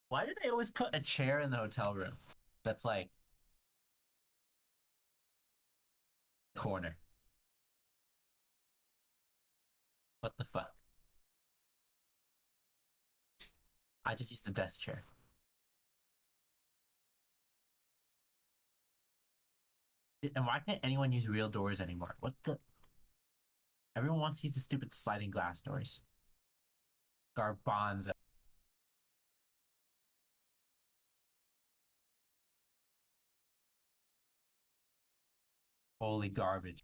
Why do they always put a chair in the hotel room? That's like corner. What the fuck? I just used a desk chair. And why can't anyone use real doors anymore? What the? Everyone wants to use the stupid sliding glass doors. Garbanzo. Holy garbage.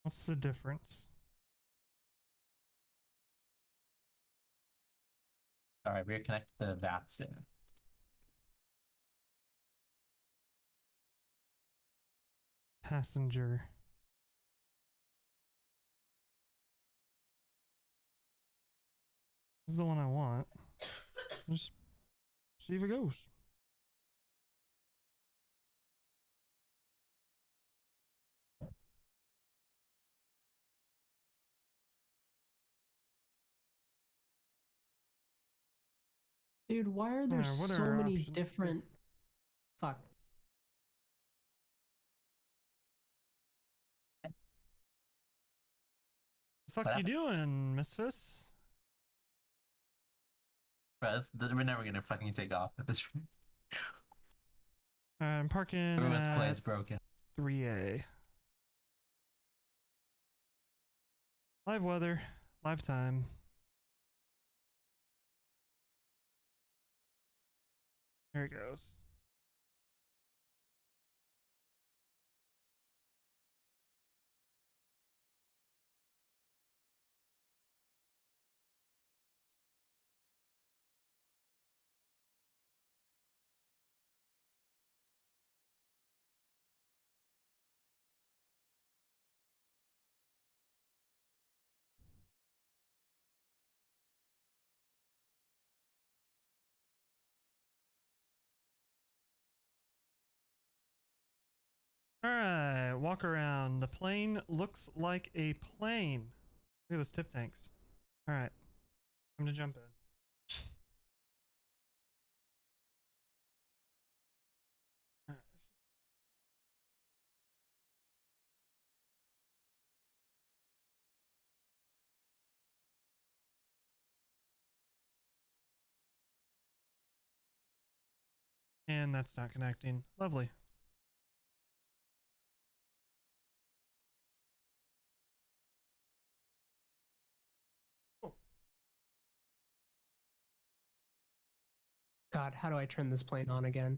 What's the difference? Alright, we're connected to VATSIM. Passenger. This is the one I want. Just see if it goes. Dude, why are there What are so our many options? different... Fuck. The fuck you doing, Misfits? Bro, we're never gonna fucking take off at this rate. I'm parking Everyone's at plan's broken. 3A. Live weather, live time. There it goes. All right, walk around. The plane looks like a plane. Look at those tip tanks. All right, time to jump in. And that's not connecting. Lovely. God, how do I turn this plane on again?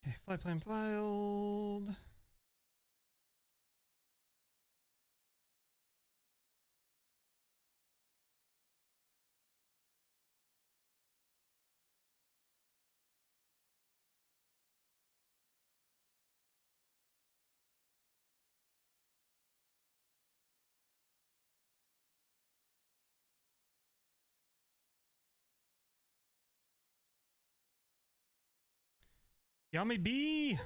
Okay, flight plan filed. Yummy bee.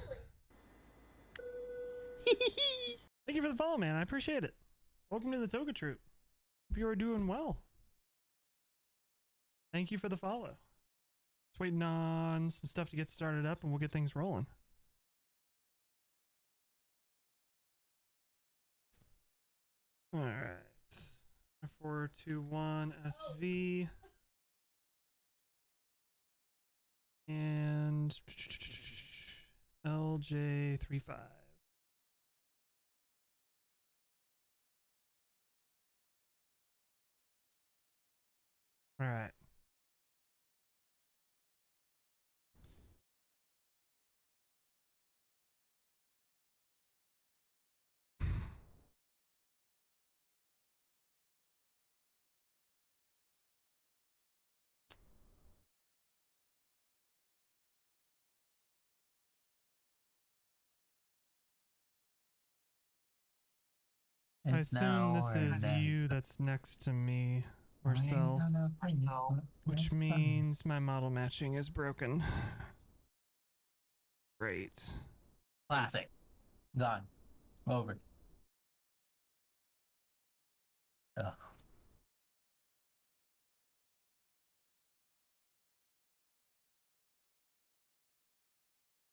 Thank you for the follow, man. I appreciate it. Welcome to the Toga Troop. Hope you are doing well. Thank you for the follow. Just waiting on some stuff to get started up and we'll get things rolling. All right. 421 SV. And LJ35. All right. I assume this is you that's next to me, or Cell, which means my model matching is broken. Great. Classic. Done. Over. Ugh.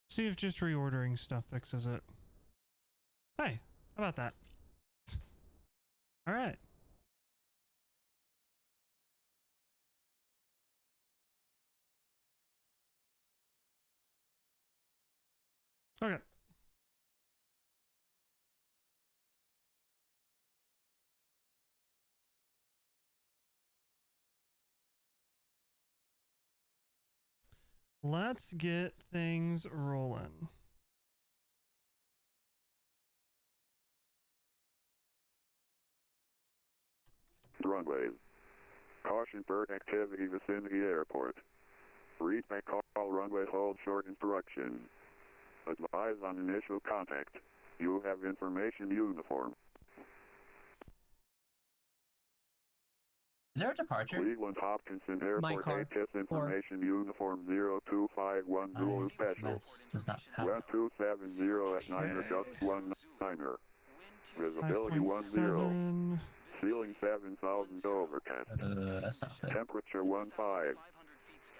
See if just reordering stuff fixes it. Hey, how about that? All right. Okay. Let's get things rolling. Runways. Caution bird activity vicinity airport. Read may call runway hold short instruction. Advise on initial contact. You have information uniform. Is there a departure? Cleveland Hopkinson Airport car. ATIS information uniform 0251 Zulu Special. Does not have. 1270 at Niner Gust 19er. Visibility 10. 5.7. Ceiling 7,000 overcast. That's not good. Temperature 15.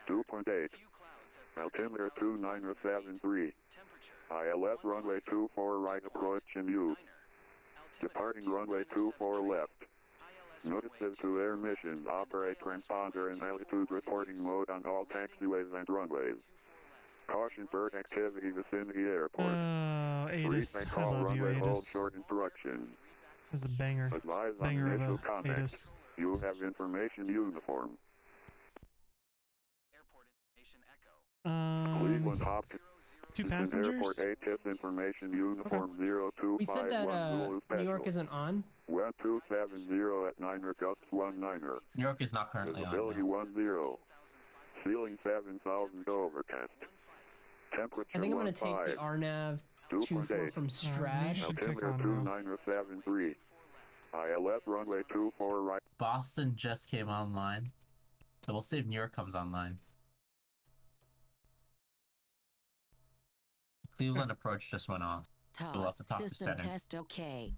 2.8. Altimeter 2973. ILS runway 24 right approach in use. Departing runway 24 left. Notices to air missions operate transponder and altitude reporting mode on all taxiways and runways. Caution bird activity vicinity airport. Oh, Read Adis. may I call love you, runway hold Adis. short instruction. This is a banger. Advise on Banger of initial a contact. Adis. You have information uniform. Cleveland Hopkins. 2 passengers? Airport ATIS information uniform 0251 We said that Zulu Special. New York isn't on. 1270 at Niner Gust 19er. New York is not currently on. Visibility No. 10. Ceiling 7,000 overcast. Temperature I think I'm gonna take 15. the RNAV 24 2.8. from Strash. should kick Altimeter on now. 2973. ILS runway 24 right. Boston just came online, so we'll see if New York comes online. Cleveland approach just went off. We'll have to talk to System Senate. test okay.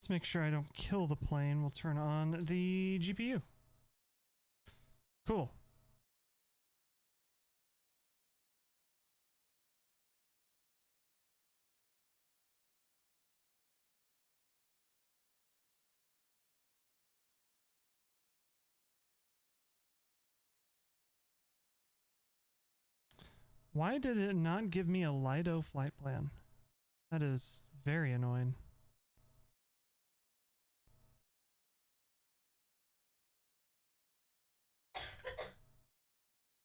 Let's make sure I don't kill the plane. We'll turn on the GPU. Cool. Why did it not give me a Lido flight plan? That is very annoying.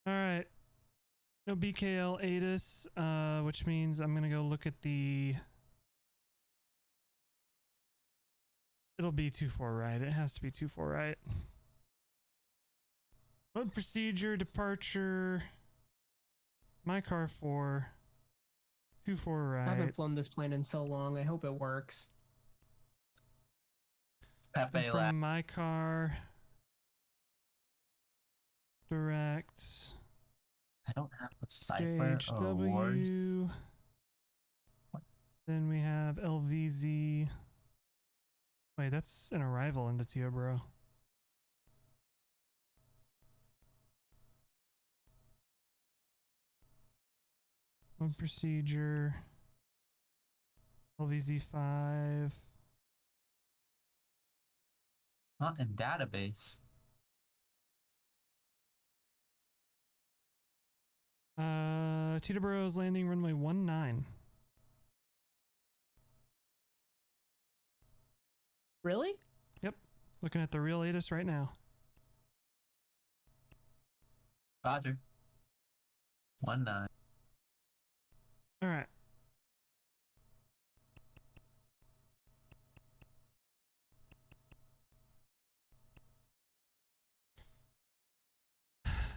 All right. No BKL ATIS, which means I'm gonna go look at the. It'll be 24 right. It has to be 24 right. Mode procedure, departure. My car 4. 24 right. I haven't flown this plane in so long. I hope it works. Pepe from lap. my car. Direct. I don't have a cipher Stage or awards. W. Then we have LVZ. Wait, that's an arrival into Teobro. One procedure. LVZ5. Not in database. Teterboro's landing runway 19. Really? Yep. Looking at the real latest right now. Roger. 19. All right.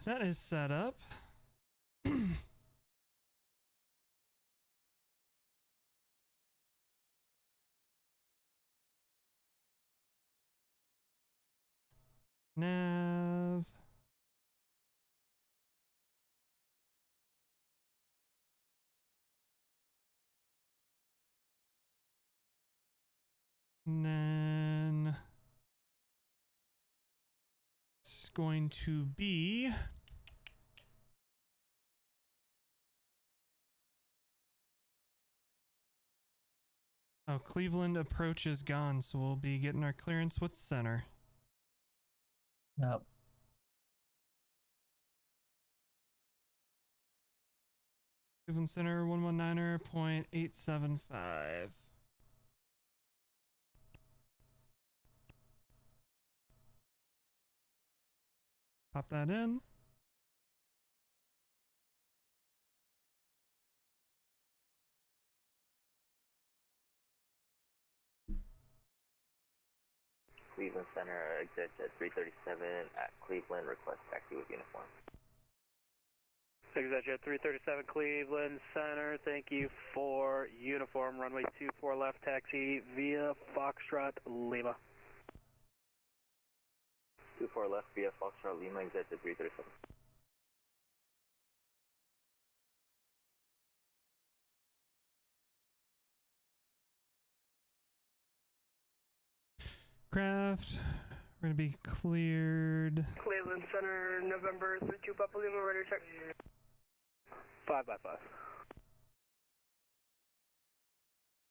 That is set up. Nav. And then it's going to be Cleveland approach is gone, so we'll be getting our clearance with center. Yep. Cleveland Center 119.875. Pop that in. Cleveland Center, exit at 337 at Cleveland, request taxi with uniform. Exit at 337 Cleveland Center, thank you for uniform, runway 24 left taxi via Foxtrot Lima. 24 left via Foxtrot Lima, exit at 337. Craft, we're gonna be cleared. Cleveland Center, November 32 Papa Lima, radar check. 5 by 5.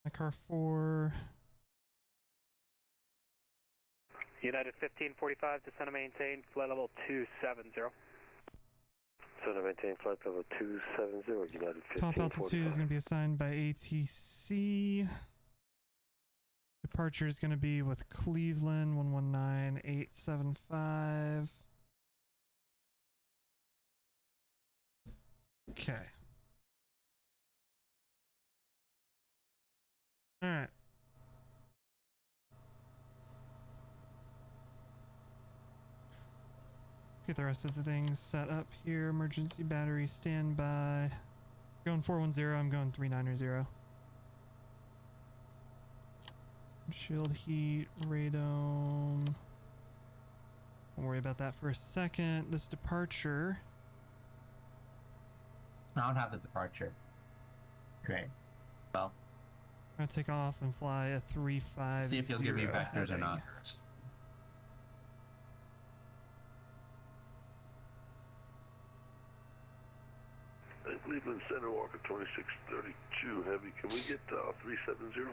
My car 4. United 1545, descend and maintain, flight level 270. Descend and maintain, flight level 270, United 1545. Top altitude is gonna be assigned by ATC. Departure is going to be with Cleveland 119.875. Okay. All right. Let's get the rest of the things set up here. Emergency battery standby. Going 410, I'm going 390. Shield heat, radome. Don't worry about that for a second. This departure. I don't have the departure. Great. Well, I'm gonna take off and fly a 350. see if you'll give me vectors or not. Cleveland Center, Walker 2632 Heavy. Can we get 370?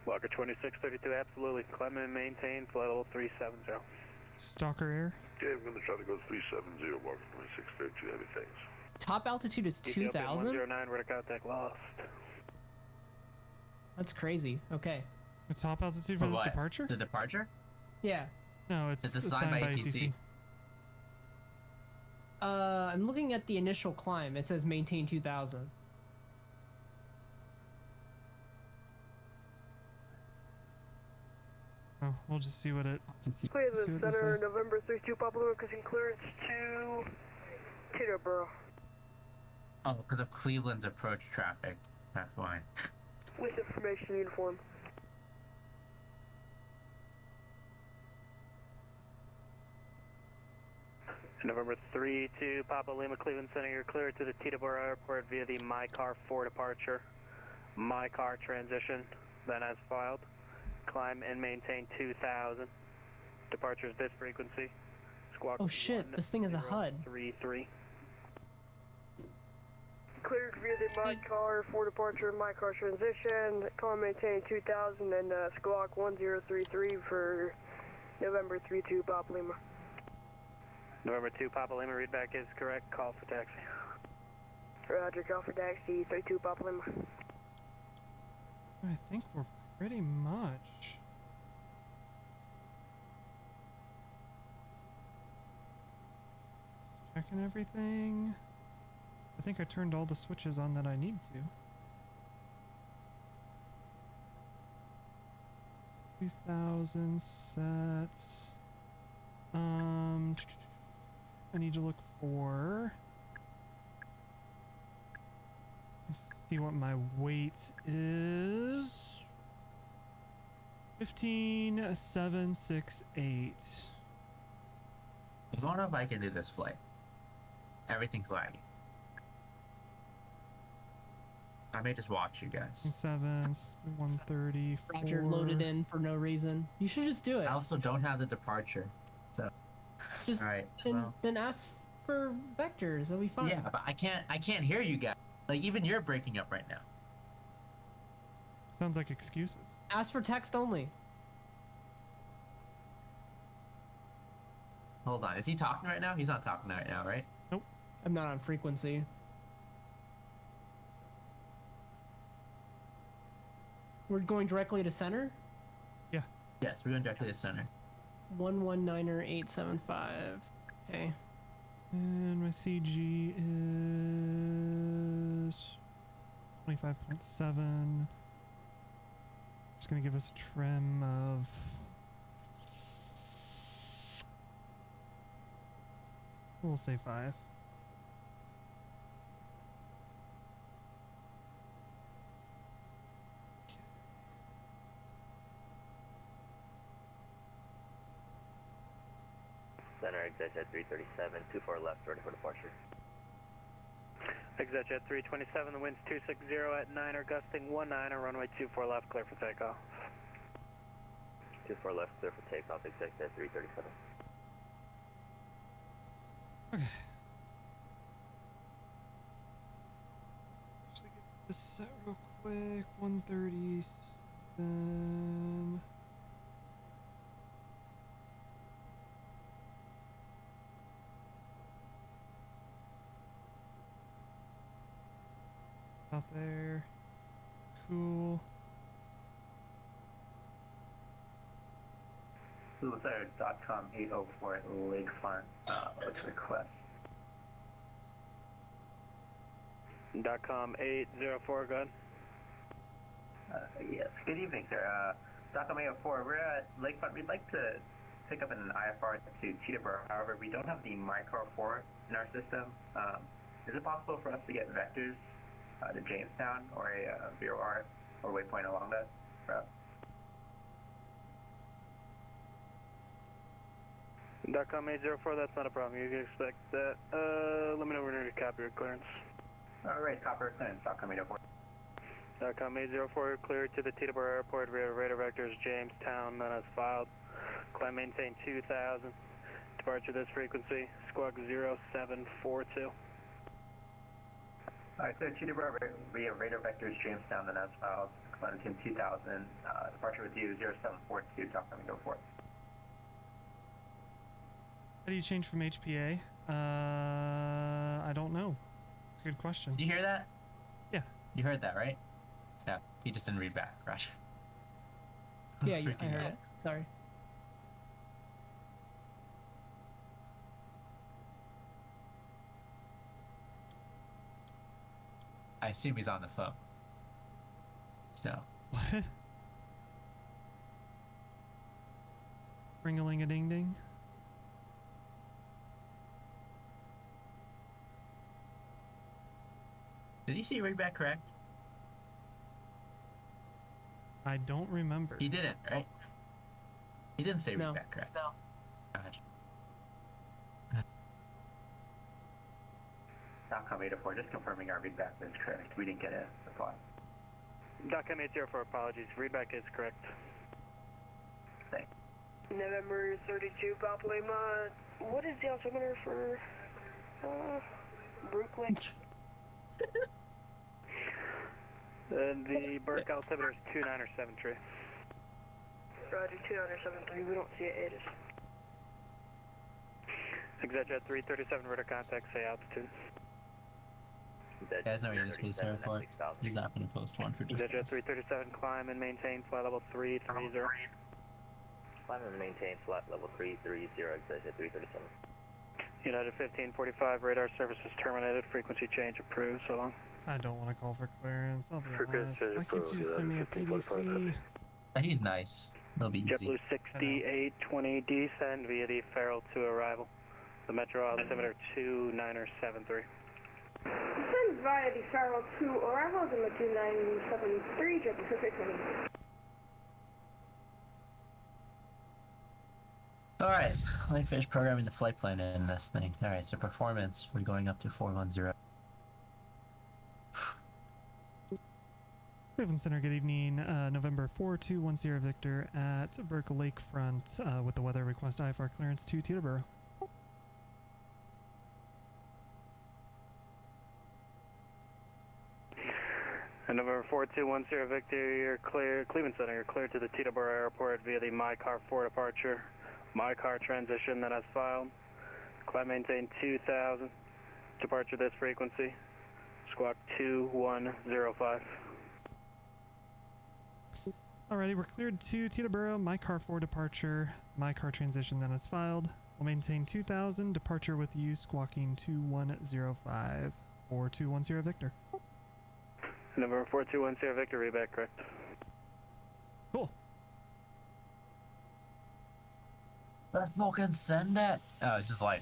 Walker 2632, absolutely. Climb and maintain, flight level 370. Stalker Air. Okay, I'm going to try to go 370, Walker 2632 Heavy, thanks. Top altitude is 2,000? 109, radar contact lost. That's crazy. Okay. The top altitude for this what? departure? The departure? Yeah. No, it's assigned by ATC. I'm looking at the initial climb. It says maintain 2,000. Oh, we'll just see what it. Cleveland Center, November 32 Papa Lima, requesting clearance to Teterboro. Oh, because of Cleveland's approach traffic. That's why. With information uniform. November 3-2, Papa Lima, Cleveland Center, you're cleared to the Teterboro Airport via the My Car 4 departure. My Car transition, then as filed. Climb and maintain 2000. Departures this frequency. Squawk Oh shit, this thing is a HUD. 33. Cleared via the My Car 4 departure, My Car transition. Climb maintain 2000 and squawk 1033 for November 3-2, Papa Lima. November 2, Papa Lima, readback is correct. Call for taxi. Roger, call for taxi 32, Papa Lima. I think we're pretty much. Checking everything. I think I turned all the switches on that I need to. 2000 sets. I need to look for. Let's see what my weight is. 15,768. I don't know if I can do this flight. Everything's lagging. I may just watch you guys. 7s, 130. Roger loaded in for no reason. You should just do it. I also don't have the departure, so. Just all right. then ask for vectors. That'll be fine. Yeah, but I can't hear you guys. Like even you're breaking up right now. Sounds like excuses. Ask for text only. Hold on, is he talking right now? He's not talking right now, right? Nope. I'm not on frequency. We're going directly to center? Yeah. Yes, we're going directly to center. 119875. Okay. And my CG is 25.7. Just gonna give us a trim of we'll say 5. Center, exit jet 337, 24 left, ready for departure. Exit jet 327, the wind's 260 at 9 or gusting 19 or runway 24 left, clear for takeoff. 24 left, clear for takeoff, exit jet 337. Okay. Actually get this set real quick. 137. Out there. Cool. Suicide.com 804 at Lakefront, what's the request? .com 804, go ahead. Yes, good evening, sir. .com 804, we're at Lakefront. We'd like to pick up an IFR to Teterboro. However, we don't have the Micro 4 in our system. Is it possible for us to get vectors to Jamestown or a VOR or waypoint along that route? .com 804, that's not a problem. You can expect that. Let me know when you're ready to copy your clearance. Alright, copper clearance. .com 804. .com 804, cleared to the Teterboro Airport via radar vectors Jamestown, then as filed. Climb maintain 2000. Departure this frequency, squawk 0742. Alright, so Teterboro via radar vectors Jamestown, then as filed. Climb maintain 2000. Departure with you 0742. .com 804. How do you change from HPA? I don't know. It's a good question. Did you hear that? Yeah. You heard that, right? Yeah. He just didn't read back, Roger. Yeah, I heard it. Sorry. I assume he's on the phone. So. What? Ring-a-ling-a-ding-ding. Did he say read back correct? I don't remember. He didn't, right? He didn't say read No. back correct. No. Gotcha. DOTCOM 804, just confirming our readback is correct. We didn't get a reply. DOTCOM 804, apologies. Readback is correct. Thanks. November 32, Papa Lima. What is the altimeter for Brooklyn? The Burke altimeter is 2973. Roger, 2973. We don't see it. ExecJet 337, radar contact, say altitude. You guys know you're just being sorry for. He's not going to post one for just ExecJet 337, climb and maintain flight level 330. Climb and maintain flight level 330, ExecJet 337. United 1545, radar services terminated, frequency change approved, so long. I don't want to call for clearance. I'll be honest. Why can't you just send me a PDC? He's nice. It'll be easy. JetBlue 6820, descend via the Feral to arrival. The Metro altimeter 2973. Descend via the Feral to arrival, the 2973, JetBlue 6820. Alright, let me finish programming the flight plan in this thing. Alright, so performance, we're going up to 410. Cleveland Center, good evening. November 4210 Victor at Burke Lakefront with the weather request IFR clearance to Teterboro. And November 4210 Victor, you're clear. Cleveland Center, you're clear to the Teterboro Airport via the My Car 4 departure. My Car transition that has filed. Climb maintain 2000. Departure this frequency. Squawk 2105. Alrighty, we're cleared to Teterboro. My Car 4 departure. My Car transition that is filed. We'll maintain 2000. Departure with you, squawking 2105. 4210 Victor. November 4210 Victor, readback correct. Cool. Let's fucking send it. Oh, it's just light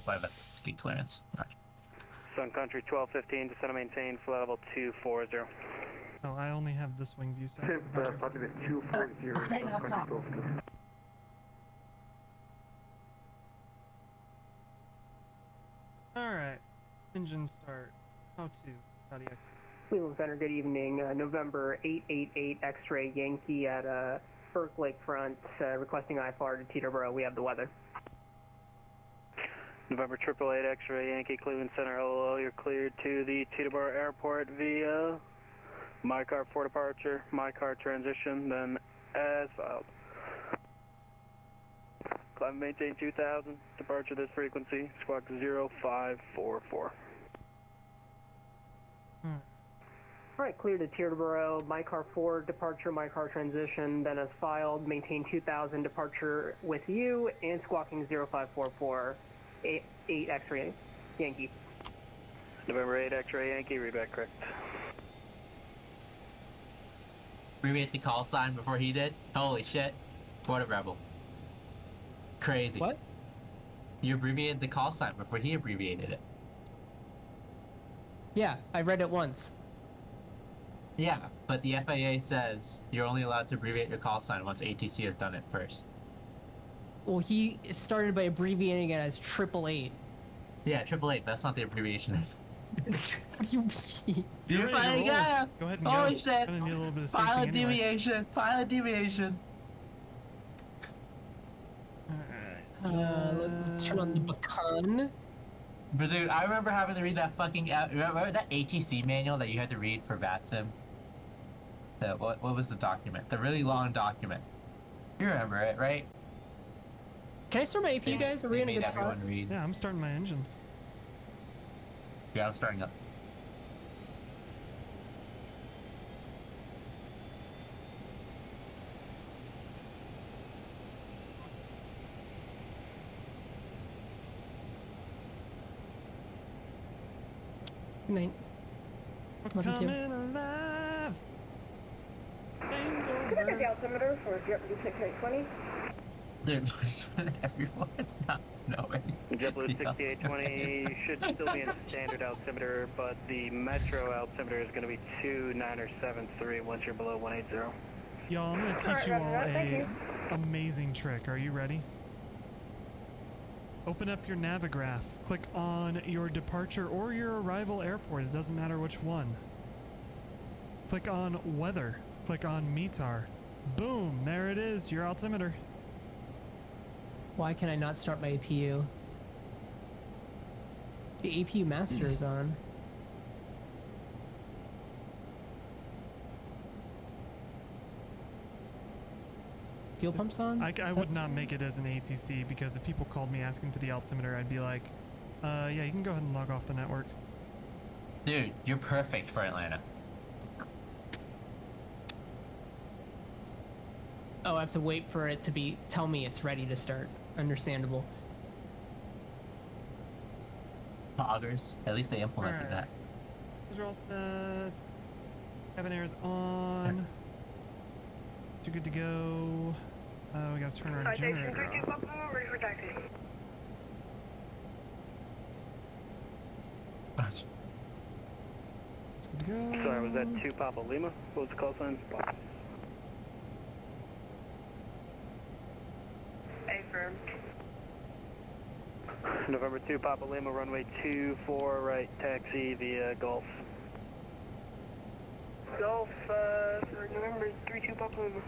speed clearance. Right. Sun Country 1215, descend and maintain flight level 240. Oh, I only have this wing view set. Positive 240. Alright. Engine start. How to. Saudi X. Cleveland Center, good evening. November 888 X-ray Yankee at Burke Lakefront, requesting IFR to Teterboro. We have the weather. November 888 X-ray Yankee, Cleveland Center, hello. You're cleared to the Teterboro Airport via My Car 4 departure, My Car transition, then as filed. Climb maintain 2000, departure this frequency, squawk 0544. Alright, clear to Teterboro, My Car 4 departure, My Car transition, then as filed, maintain 2000 departure with you, and squawking 0544, 8 X-ray Yankee. November 8 X-ray Yankee, readback correct. Abbreviate the call sign before he did? Holy shit. What a rebel. Crazy. What? You abbreviated the call sign before he abbreviated it. Yeah, I read it once. Yeah, but the FAA says you're only allowed to abbreviate your call sign once ATC has done it first. Well, he started by abbreviating it as 888. Yeah, 888, that's not the abbreviation. What do you mean? You're finally got Go ahead and Holy go. shit. Gonna need a little bit of Pilot spacing anyway. deviation. Pilot deviation. Let's turn on the beacon. But dude, I remember having to read that fucking... remember that ATC manual that you had to read for VATSIM? What was the document? The really long document. You remember it, right? Can I start my AP, guys? Are we in a good spot? Read. Yeah, I'm starting my engines. Yeah, I'm starting up. Good night. We're Love you too. coming alive. Can I get the altimeter for JetBlue 6820? Dude, what's with everyone not knowing? JetBlue 6820 should still be in standard altimeter, but the Metro altimeter is going to be 2973 once you're below 180. Y'all, I'm gonna teach you all a amazing trick. Are you ready? Open up your Navigraph. Click on your departure or your arrival airport. It doesn't matter which one. Click on weather. Click on METAR. Boom, there it is, your altimeter. Why can I not start my APU? The APU master is on. Fuel pump's on? I would not make it as an ATC because if people called me asking for the altimeter, I'd be like, yeah, you can go ahead and log off the network. Dude, you're perfect for Atlanta. Oh, I have to wait for it to tell me it's ready to start. Understandable. Poggers. At least they implemented that. Those are all set. Cabin air is on. Too good to go. We gotta turn our generator off. Ready for taxi. It's good to go. Sorry, was that 2 Papa Lima? What was the call sign? Affirm. November 2 Papa Lima, runway 24 right, taxi via Gulf. Golf, for November 32 Papa Lima.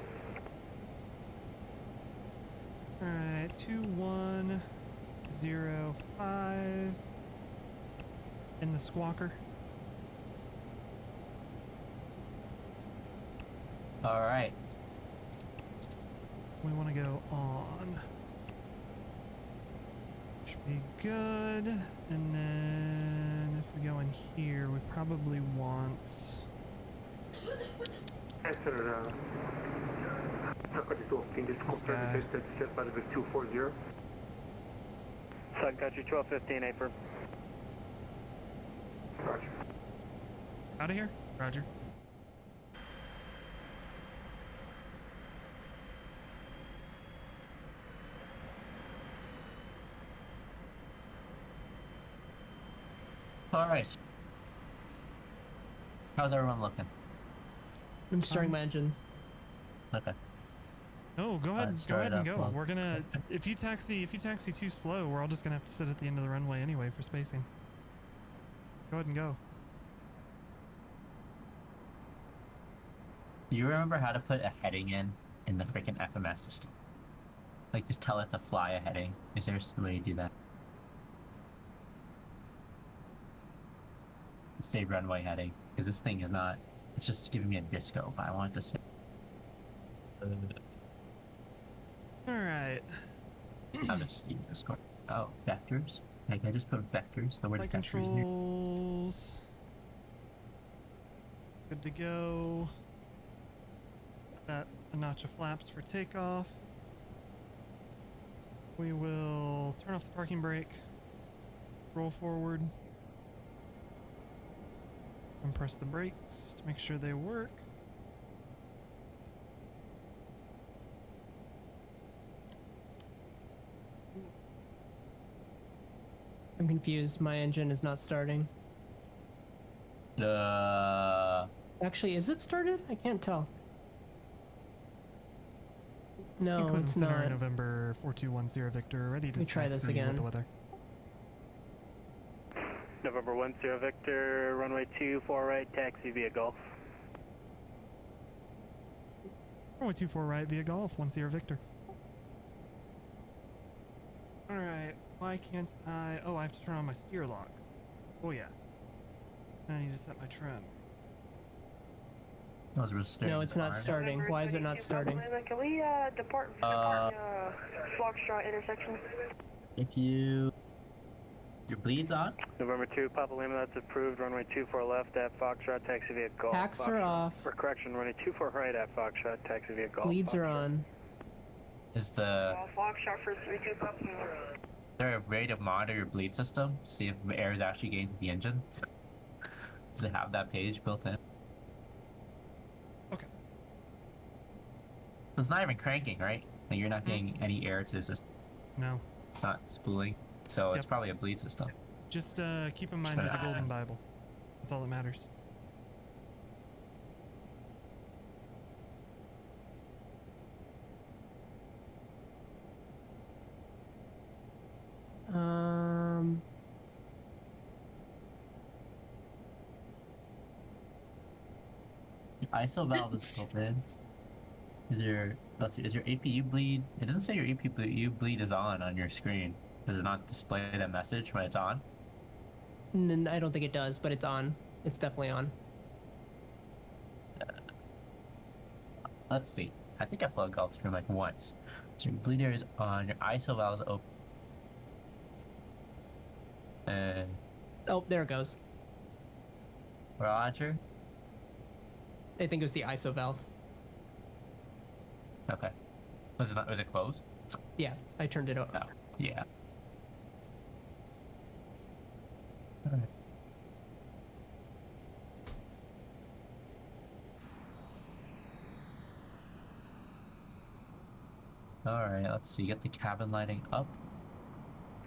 Alright, 2105 in the squawker. Alright. We want to go on. Should be good. And then if we go in here, we probably want... Answer, this guy. 240. Sun Country 1215, Affirm. Roger. Out of here? Roger. Alright. How's everyone looking? I'm starting my engines. Okay. No, go ahead. Go start ahead it and up, go. well. We're gonna. If you taxi too slow, we're all just gonna have to sit at the end of the runway anyway for spacing. Go ahead and go. Do you remember how to put a heading in the freaking FMS system? Like, just tell it to fly a heading. Is there a way to do that? Save runway heading. Because this thing is not... It's just giving me a disco, but I want it to say... Alright. I'll just leave this going. Oh, vectors? Like, I just put vectors. The word Flight vectors in here. controls. Good to go. Set a notch of flaps for takeoff. We will turn off the parking brake. Roll forward. And press the brakes to make sure they work. I'm confused. My engine is not starting. Actually, is it started? I can't tell. No, Clinton it's Center, not. November 4210 Victor, ready to Let me try this taxi with again. the weather. November 10 Victor, runway 24 right, taxi via Gulf. Runway 24 right via Golf, 10 Victor. Alright, why can't I... Oh, I have to turn on my steer lock. Oh yeah. I need to set my trim. No, it's not starting. Why is it not starting? Can we depart Foxtrot intersection? If you... Your bleed's on? November 2 Papa Lima, that's approved. Runway 24 left at Foxtrot, taxi via Gulf. Hacks are off. For correction, runway 24 right at Foxtrot, taxi via Gulf. Leads are on. Is the... Foxtrot for 32 Papa Lima. Is there a way to monitor your bleed system? See if air is actually getting to the engine? Does it have that page built in? Okay. It's not even cranking, right? Like, you're not getting any air to the system. No. It's not spooling. So it's probably a bleed system. Just keep in mind there's a golden Bible. That's all that matters. ISO valve is still in. Is your APU bleed? It doesn't say your APU bleed is on your screen. Does it not display that message when it's on? I don't think it does, but it's on. It's definitely on. Let's see. I think I flown Gulfstream like once. So your bleeder is on, your ISO valve is open. And Oh, there it goes. Roger. I think it was the ISO valve. Okay. Was it closed? Yeah, I turned it up. No. Yeah. Alright. Alright, let's see. Get the cabin lighting up.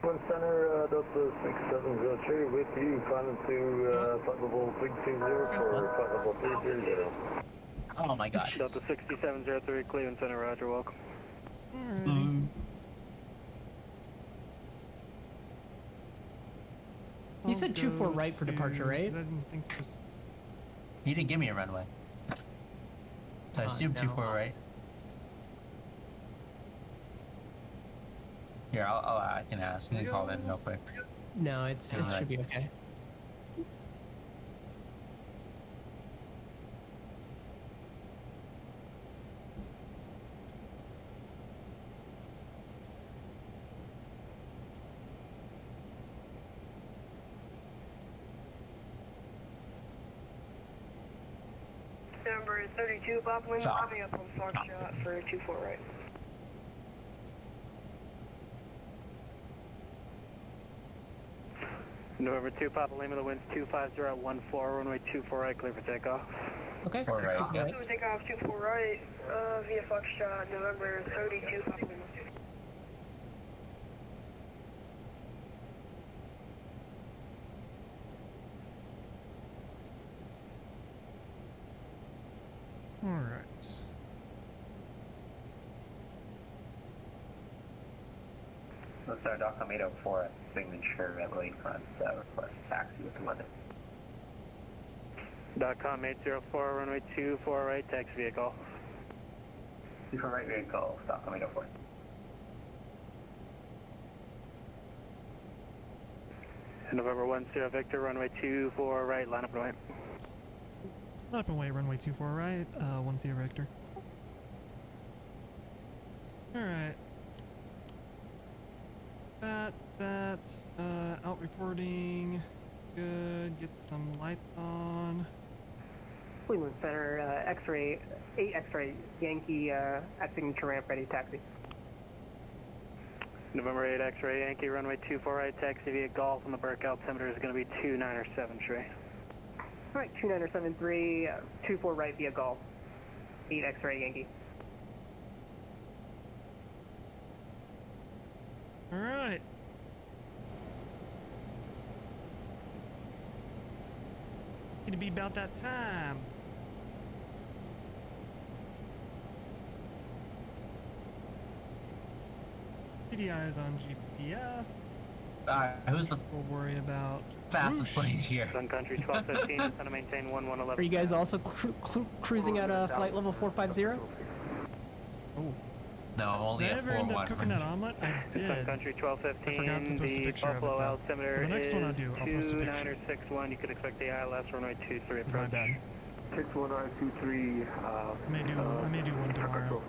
One center, Delta 6703 with you, climbing to flight level 320 for flight level 330. Oh my gosh. Delta 6703, Cleveland Center, roger, welcome. You said 24 right for departure, right? I didn't think this... He didn't give me a runway. So I assume no. 24 right. Here, I can ask. I can call in real quick. No, it should be okay. Number 32, Bob Lima, coming up on Foxtrot for 24 right. November 2, Papa Lima, the wind's 25014, runway 24 right, clear for takeoff. Okay, Four right, super yeah. right. So take off 24 right, via Foxtrot, November 32, Papa Lima. Alright. Let's start Docom 804 at signature at lakefront, request taxi with the weather. .com 804, runway 24 right, taxi vehicle. 24 right vehicle, Docom 804. November 10 Victor, runway 24 right, line up and away. Line up and away, runway 24 right, 10 Victor. Alright. That, out reporting. Good, get some lights on. Cleveland Center, X-ray, 8 X-ray, Yankee, at signature ramp, ready, taxi. November 8 X-ray Yankee, runway 24 right, taxi via Golf, and the Burke altimeter is going to be 2973. Alright, 2973, 24 right via Golf, 8 X-ray Yankee. Alright. It'll be about that time. PDI is on GPS. Who's the We'll worry about fastest plane here? Sun Country 1215, going to maintain 1111. Are you guys also cruising at flight level 450? Oh. No, I'm only Did I at ever end up 4-1. cooking that omelet? I did. Sun Country I forgot to 1215, post a the picture of it, Buffalo though. altimeter For the next one I'll do, I'll post a picture. 2961. You could expect the ILS runway 23 approach. My bad. 61923, I may do one tomorrow.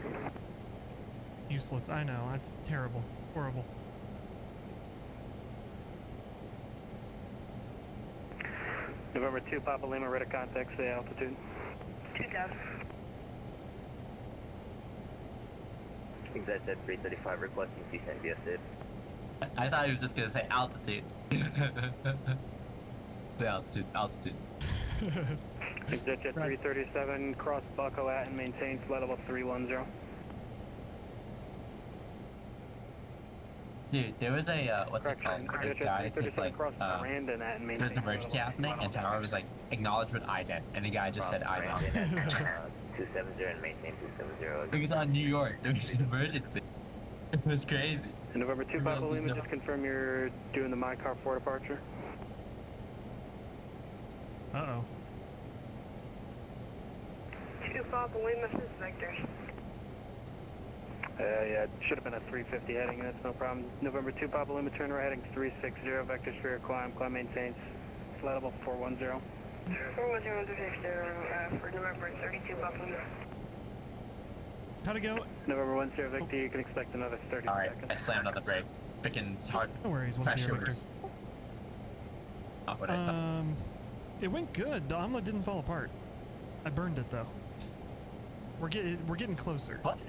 Useless, I know. That's terrible. Horrible. November 2 Papa Lima, ready to contact, say altitude. 2000. Exit at 335, requesting descent via SID. I thought he was just gonna say altitude. The altitude. Exit jet 337, cross Bucko at and maintain flight level 310. Dude, there was a what's it called? A guy said like there's an emergency happening, and Tower was like acknowledge with ident, and the guy just said ident. 270 and maintain 270. It was on New York. There was an emergency. It was crazy. And November 2 Papa Lima, just confirm you're doing the My Car 4 departure. 2 Papa Lima, this is Victor. Yeah, it should have been a 350 heading, that's no problem. November 2 Papa Lima, turn right heading 360, vectors for your climb maintains flight level 410. 410 for November 32 Papa Lima. How'd it go? November 10 Victor, you can expect another 30 Alright, seconds. I slammed on the brakes. Freaking hard. No worries, 10 Victor. Not what I thought. It went good. The omelet didn't fall apart. I burned it though. We're getting closer. What?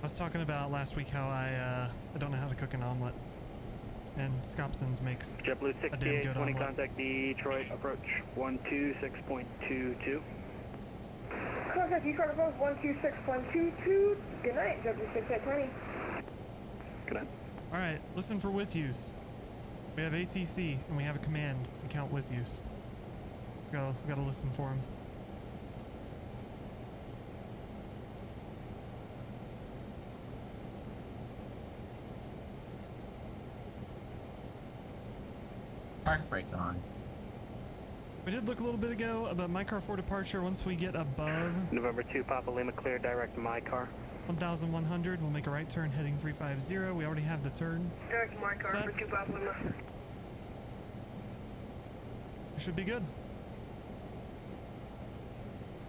I was talking about last week how I don't know how to cook an omelet, and Scopson's makes JetBlue a damn good 6820, omelet. contact Detroit, approach 126.22. Contact Detroit approach 126.22. Good night, JetBlue 6820. Good night. All right, listen for with use. We have ATC and we have a command to count with use. We gotta listen for him. Park brake on. We did look a little bit ago about my car for departure. Once we get above November 2 Papa Lima, clear direct my car. 1,100, we'll make a right turn heading 350. We already have the turn. Direct my car Set. for 2 Papa Lima. We should be good.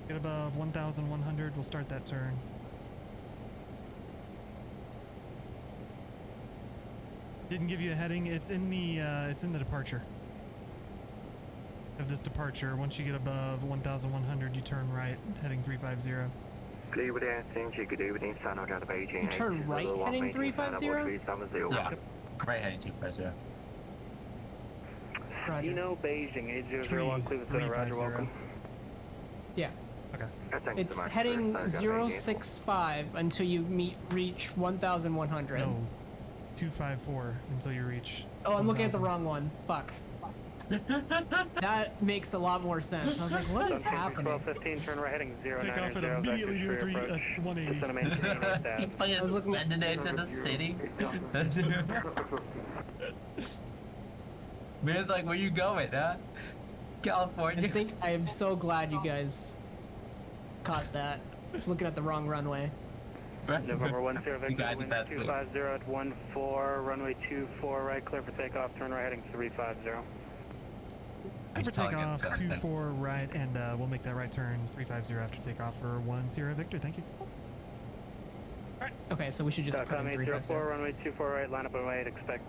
Get above 1,100, we'll start that turn. Didn't give you a heading. It's in the departure. Of this departure, once you get above 1,100, you turn right, heading 350. Good evening, good evening, San Jose to Beijing. You turn right heading 350? Yeah. Right heading 250. Roger. Eno Beijing, 8001 Cleveland Center, roger, welcome. Yeah. Okay. It's heading 065 until you reach 1,100. No, 254 until you reach. Oh, I'm looking at the wrong one. Fuck. That makes a lot more sense. I was like, what is happening? 1215, turn right heading 090. Take off and immediately do a 180. Fucking sending it to the city. Man's like, where you going, huh? California? I am so glad you guys caught that. I was looking at the wrong runway. November 10 Victor, wind 250 at 14, runway 24 right, clear for takeoff, turn right heading 350. Clear for takeoff, 24 right, and we'll make that right turn 350 after takeoff for 10 Victor. Thank you. Alright. Okay, so we should just put in 350. Runway 24 right, line up and wait, expect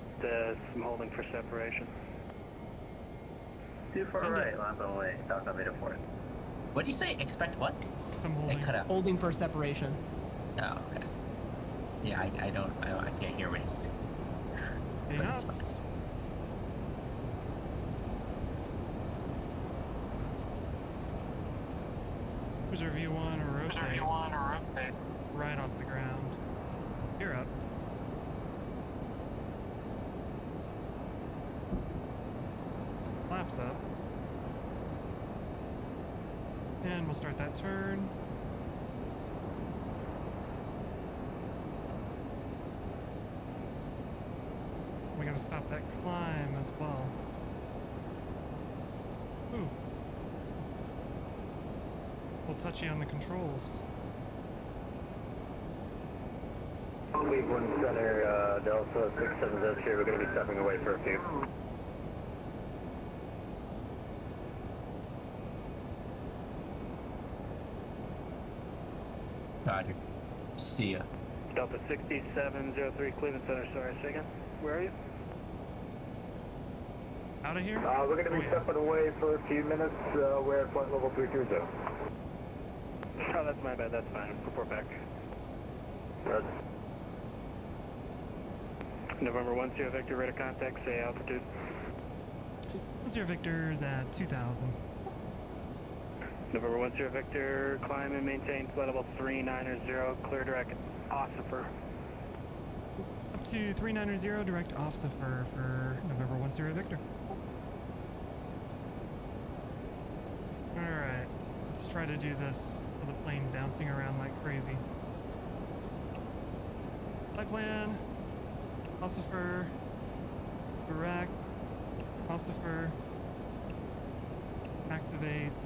some holding for separation. 24 right, line up and wait, Delta Beta 4. What do you say? Expect what? Some holding. It cut out. Holding for separation. Oh, okay. Yeah, I can't hear what he's saying. Hey, But it's nuts. fine. Here's our V1 or rotate. Right off the ground. You're up. Flaps up. And we'll start that turn. We gotta stop that climb as well. Ooh. A little touchy on the controls. Cleveland Center, Delta 670 here. We're going to be stepping away for a few. Roger. See ya. Delta 6703 Cleveland Center, sorry, second. Where are you? Out of here? We're going to be stepping away for a few minutes. We're at flight level 320. Oh, that's my bad, that's fine. Report back. Roger. November 10 Victor, radar contact, say altitude. 0 Victor's at 2,000. November 10 Victor, climb and maintain flight level 390, clear direct Ossifer. Up to 390, direct Ossifer for November 10 Victor. Alright, let's try to do this with the plane bouncing around like crazy. Flight plan, Ossifer, direct, Ossifer, activate,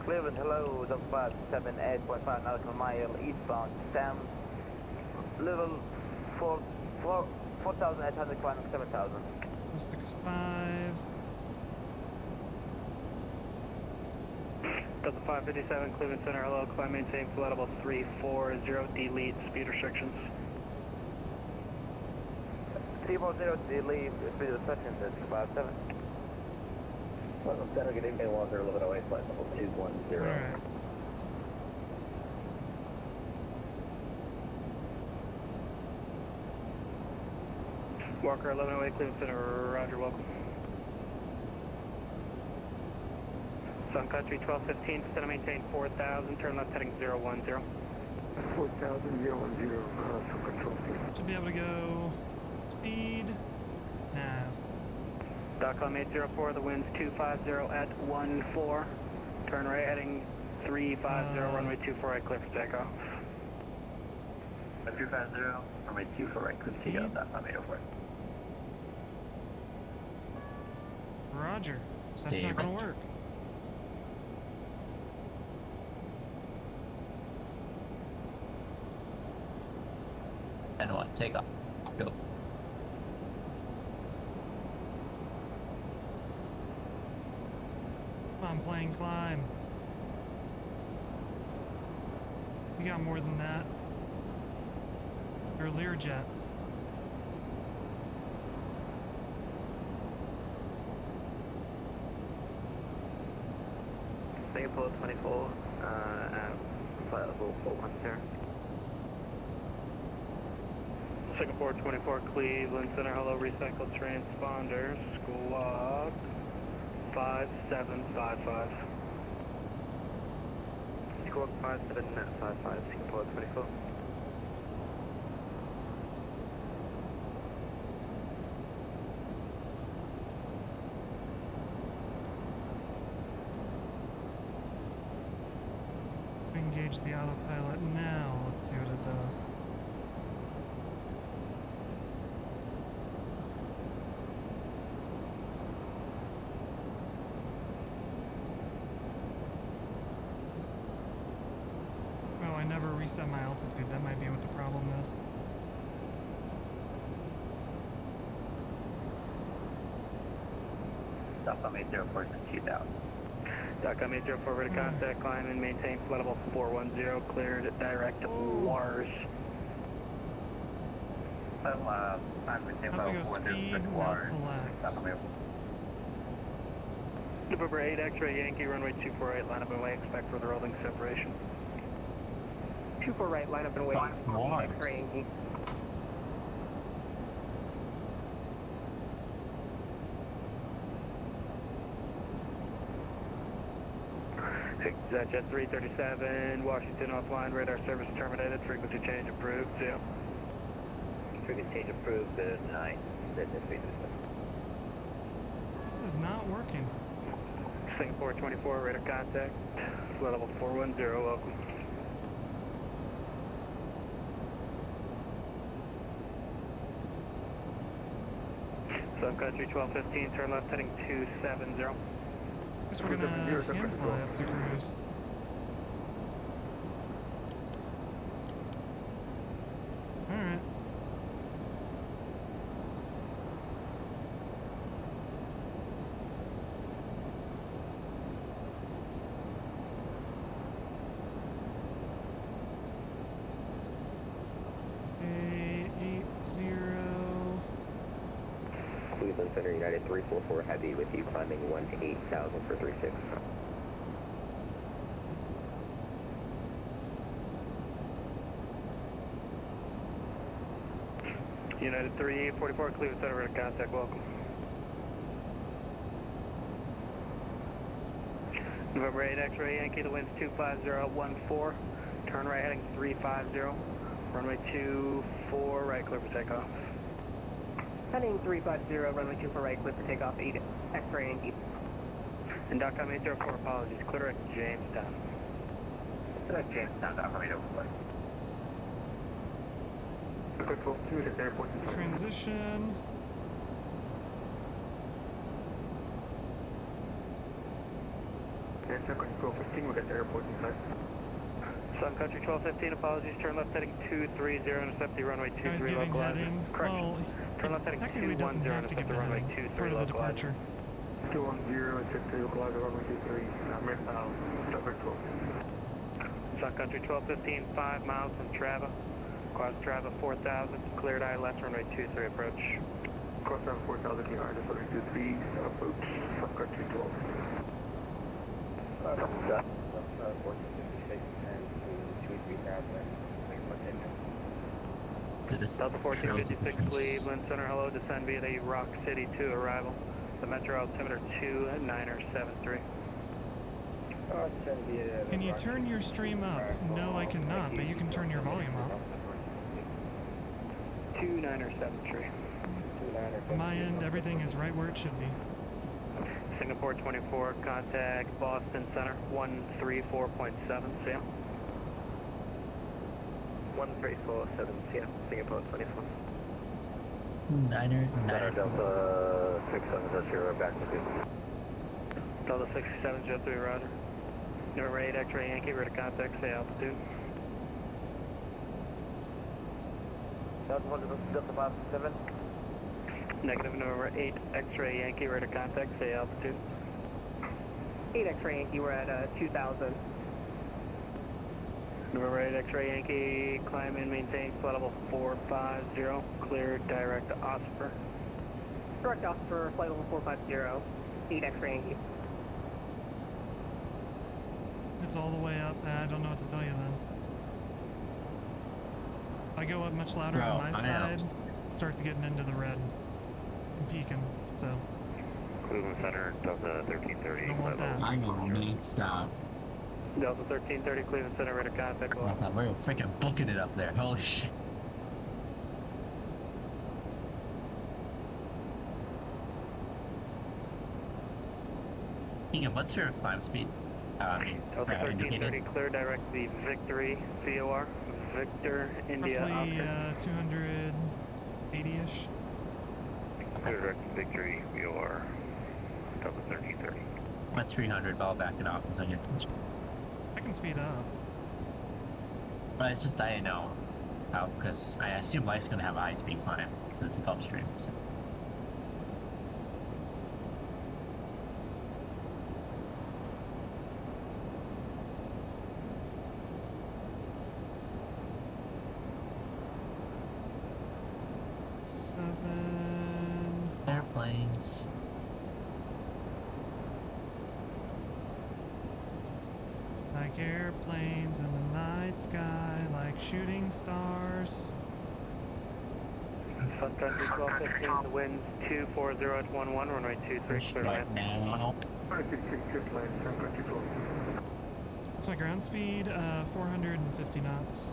Cleveland, hello, 578.5 nautical mile eastbound, Sam, level 4,800, climbing 7,000. 465. Delta 557, Cleveland Center, hello, climb maintain flight level 340, delete speed restrictions. 340, delete speed restrictions at 57. Cleveland Center, good evening, Walker, 1108, flight level 210. Alright. Walker 1108, Cleveland Center, roger, welcome. Sun Country 1215, center maintain 4,000, turn left heading 010. 4,000, 010, Sun Control. Should be able to go speed, nav. .com 804, the wind's 250 at 14. Turn right heading 350, runway 24 right, clear for takeoff. 250, runway 24 right, clear for takeoff, .com 804. Roger. That's Stay not gonna right. work. And what? Take off. Go. Come on, plane, climb. You got more than that. You're a Learjet. Singapore 24, at flight level 410. Singapore 24, Cleveland Center, hello, recycled transponder, squawk 5755. Squawk 5755, Singapore 24. Engage the autopilot now. Let's see what it does. Oh, I never reset my altitude. That might be what the problem is. .com 804 to 2,000. .com 804, ready to contact, climb and maintain flight level 410, cleared direct WARS. I'm maintain Have to flight go level 410, speed, direct not WARS. select. .com 804. November 8, X-ray Yankee, runway 24 line up and wait, expect further rolling separation. 24 right, line up and wait. Wars. X-ray Yankee. Jet 337, Washington offline, radar service terminated, frequency change approved, yeah. Frequency change approved, good night. Jet 337. This is not working. Singapore 24, radar contact, flight level 410, welcome. Sun Country 1215, turn left heading 270. Guess we're gonna hand fly up to cruise. Alright. Cleveland Center, United 344 Heavy with you, climbing 18,000 for 36. United 344, Cleveland Center, radar contact, welcome. November 8, X-ray Yankee, the wind's 250 at 14. Turn right heading 350. Runway 24 right, clear for takeoff. Heading 350, runway 24 right, clear for takeoff, 8 X-ray Yankee. And .com 804, apologies, clear at Jamestown. Clear at Jamestown, .com 804. Transition. Sun Country 1215, we'll get the airport inside. Sun Country 1215, apologies, turn left heading 230, intercept the runway 23 Guys giving localizer. heading. Correct. Well, turn left heading technically 210, doesn't have to give intercept the the runway heading. 23 It's part of the localizer. departure. 210, intercept the localizer, runway 23, traffic 12. Sun Country 1215, 5 miles from Trava. Quad Trava 4000, cleared ILS, runway 23 approach. Cross down 4000, clear ILS, runway 23, approach, Sun Country 12. 1456 and to 23000, Delta 1456 Cleveland Center, hello, descend via the Rock City 2 arrival. The metro altimeter 2973. Can you turn your stream up? No, I cannot, but you can turn your volume up. 2973. On my end, everything is right where it should be. Singapore 24, contact Boston Center 134.7 CM. 1347 CM, Singapore 24. Niner. Delta 6700, back to you. Delta 67, Jet 3, roger. November 8, X-ray Yankee, ready to contact, say altitude. Delta 57. Negative, November 8, X-ray Yankee, ready to contact, say altitude. 8 X-ray Yankee, we're at 2000. November 8, X-ray Yankee, climb and maintain flight level 450, clear direct to Osprey. Direct off for flight level 450, 8 X-ray Yankee. It's all the way up. I don't know what to tell you then. I go up much louder on my side, it starts getting into the red. I'm peaking, so. Cleveland Center, Delta 1330. Don't want that. I know, me. Stop. Delta 1330, Cleveland Center, ready to contact. We're freaking booking it up there. Holy shit. Keegan, what's your climb speed? Delta 1330, clear direct the Victory, VOR, Victor, India, Roughly Oscar. 280-ish. Clear direct Victory, VOR, Delta 1330. I'm at 300, but I'll back it off as I get to the. I can speed up. But it's just I didn't know how, because I assume Life's going to have a high-speed climb, because it's a Gulf Stream, so. Airplanes. Like airplanes in the night sky, like shooting stars. Sun Country 1215, the wind's 240 at 11, runway 23, clear land. Now. That's my ground speed, 450 knots.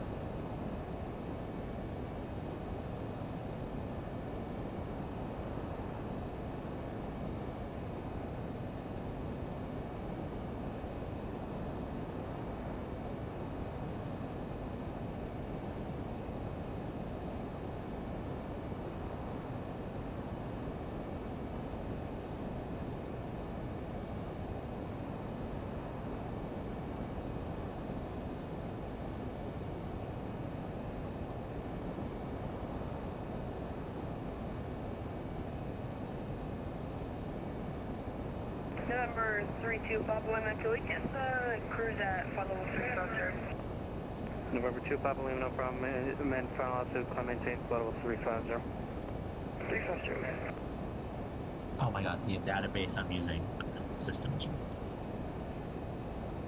November 32 Papa Lima, can we just cruise at flight level 350? November 2, Papa Lima, no problem. Men final altitude, climb maintain flight level 350. 350, man. Oh my god, the database I'm using systems.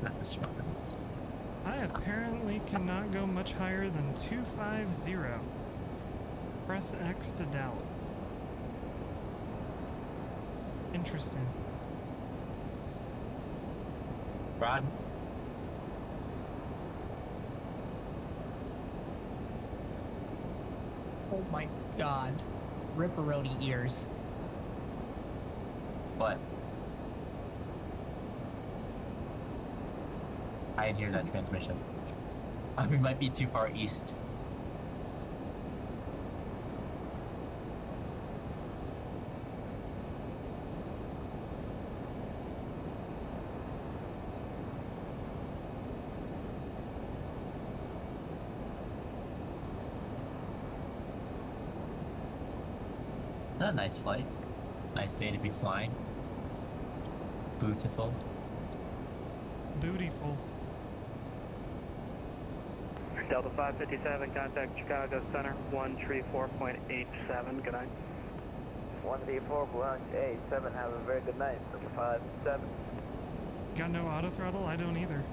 Not this one. I apparently cannot go much higher than 250. Press X to doubt. Interesting. Rod? Oh my god. Ripperoni ears. What? I didn't hear that transmission. We might be too far east. A nice flight. Nice day to be flying. Beautiful. Bootyful. Delta 557, contact Chicago Center, 134.87. Good night. 134.87. Have a very good night. Delta 57. Got no auto throttle? I don't either.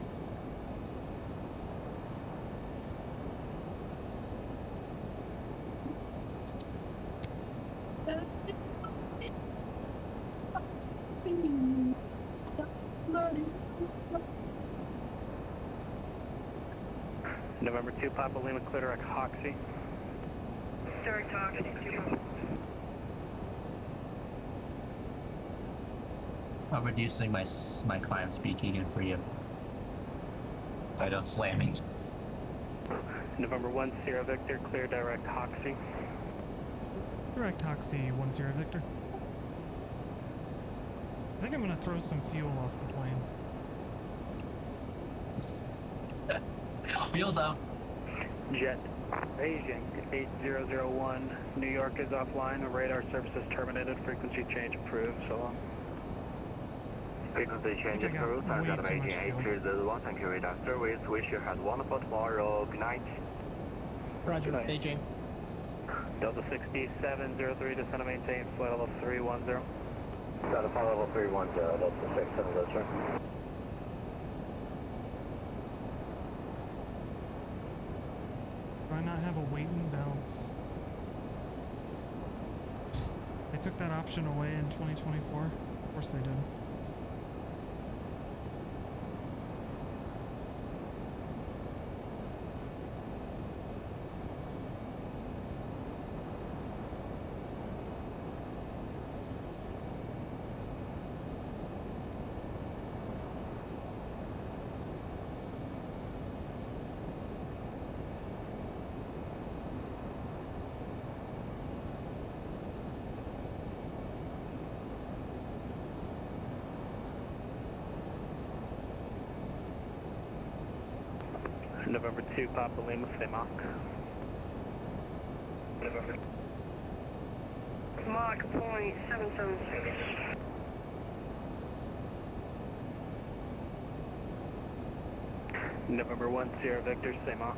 November 2, Papa Lima, clear direct Hoxie. Direct Hoxie. I'm reducing my climb speed, Keegan, for you. I don't slamming. November 10, Victor, clear direct Hoxie. Direct Hoxie 10 Victor. I think I'm gonna throw some fuel off the plane. Fuel down. Jet Beijing 8001. New York is offline. Radar services terminated. Frequency change approved. So long. Frequency change approved. Jet Beijing 8001. Thank you, radar service. Wish you had a wonderful tomorrow. Good night. Roger, Beijing. Delta 6703, descend and maintain flight level 310. Delta flight level 310, Delta 67, that's right. Do I not have a wait and bounce? They took that option away in 2024? Of course they did. November 2, Papa Lima, Mach. Mach point 776. November 10, Victor, Mach.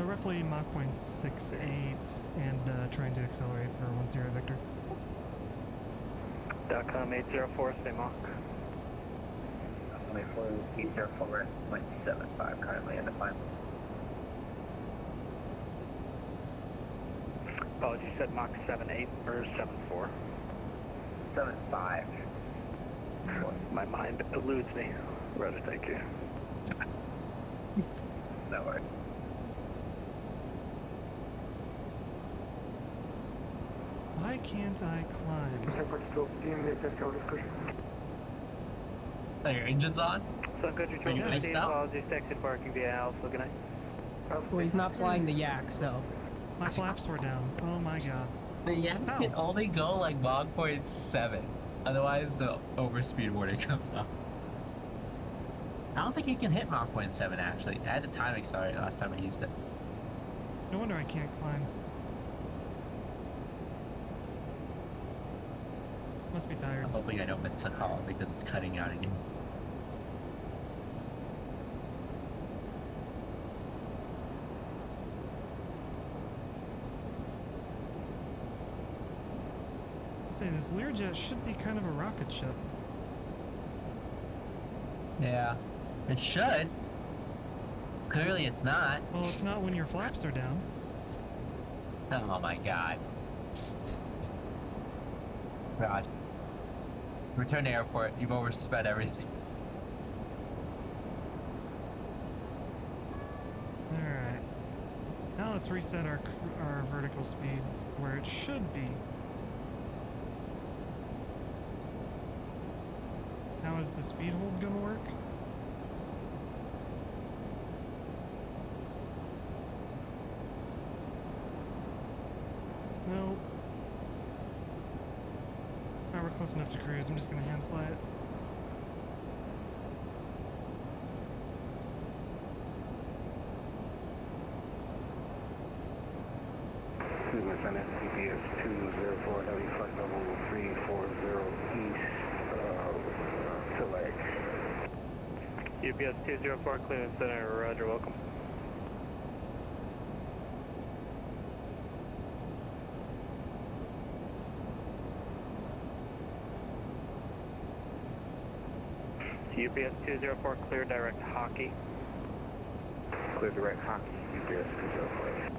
Roughly Mach 0.68 and trying to accelerate for 10 Victor. .com 804, Mach. 804.75 currently in the final. Apologies, you said Mach 78 or 74? 75. My mind eludes me. Roger, thank you. No worries. Why can't I climb? Are your engines on? Sun Country Are you 1215, iced out? apologies, exit parking via Alpha, good night. Well, he's not flying the yak, so. My flaps were down. Oh my god. The yak can only go like Mach 0.7. Otherwise, the overspeed warning comes up. I don't think you can hit Mach 0.7 actually. I had the time accelerator last time I used it. No wonder I can't climb. Must be tired. I'm hoping I don't miss the call because it's cutting out again. Say this Learjet should be kind of a rocket ship. Yeah, it should. Clearly it's not. Well, it's not when your flaps are down. Oh my god. God. Return to airport. You've oversped everything. Alright. Now let's reset our vertical speed to where it should be. How is the speed hold gonna work? No. Alright, we're close enough to cruise. I'm just gonna hand fly it. 204 Heavy, flight level 340 east, select. UPS 204 Cleveland Center, roger, welcome. UPS 204 clear direct hockey. Clear direct hockey, UPS 204.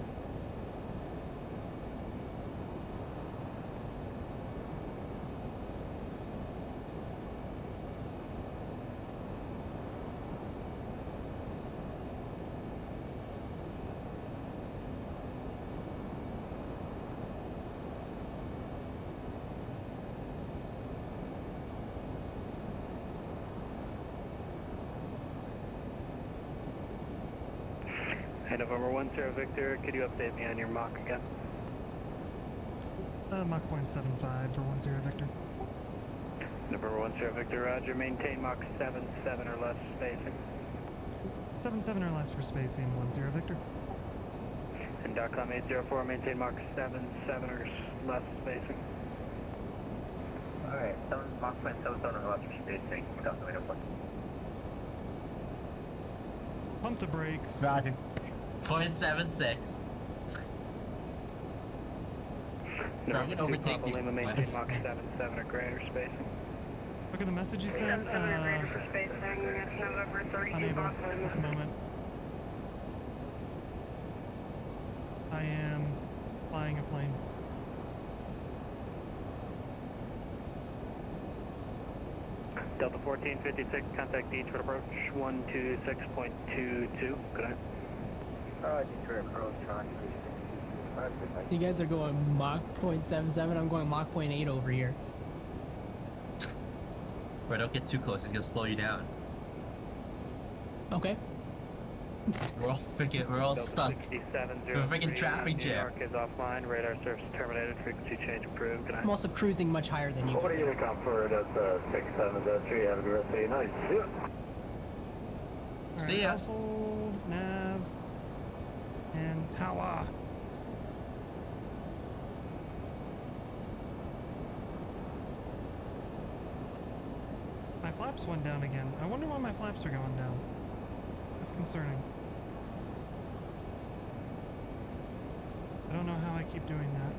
Hey, November 10 Victor, could you update me on your Mach again? Mach 0.75 for 10 Victor. November 10 Victor, roger, maintain Mach 77 or less spacing. 77 or less for spacing, 10 Victor. And .com 804, maintain Mach 77 or less spacing. Alright, Mach 0.77 or less for spacing. .com 804. Pump the brakes. Roger. 0.76. No, I'm gonna overtake you. Lima, maintain Mach 77 or greater spacing. Look at the message you sent. for spacing, it's November 32 Unable at the moment. I am flying a plane. Delta 1456, contact Detroit approach 126.22. Good night. Detroit approach, You guys are going Mach 0.77. I'm going Mach 0.8 over here. Bro, don't get too close. He's gonna slow you down. Okay. We're all stuck. We're freaking traffic New jam. York is offline. Radar service terminated. Frequency change approved. Good night. I'm also cruising much higher than you What guys are you are. to come for? That's 6703. Have a good rest of your night. See ya. See ya. Hold, nav, and power. My flaps went down again. I wonder why my flaps are going down. That's concerning. I don't know how I keep doing that.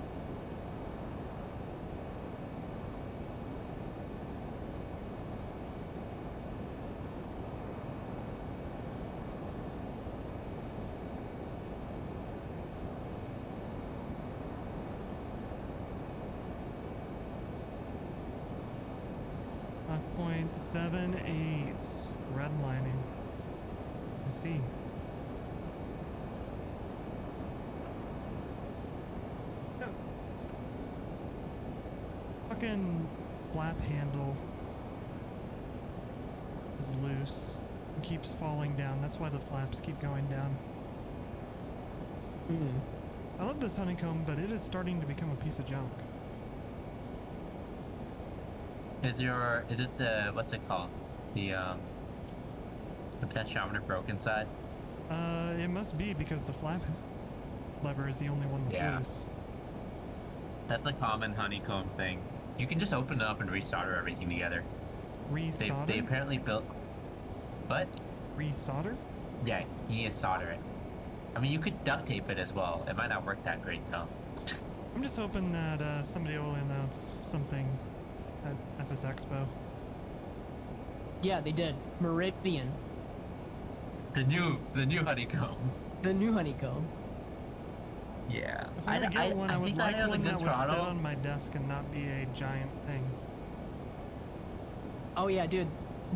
Mach 0.78. Redlining. I see. No. Fucking flap handle is loose and keeps falling down. That's why the flaps keep going down. I love this honeycomb, but it is starting to become a piece of junk. Is it the, what's it called? The potentiometer broke inside? It must be because the flap lever is the only one that's loose. That's a common honeycomb thing. You can just open it up and resolder everything together. Resolder? They apparently built... What? Resolder? Yeah, you need to solder it. I mean, you could duct tape it as well. It might not work that great, though. I'm just hoping that somebody will announce something at FS Expo. Yeah, they did. Meridian. The new honeycomb. The new honeycomb. Yeah. If I would get one, I would think like that was a one good that would fit throttle. on my desk and not be a giant thing. Oh yeah, dude.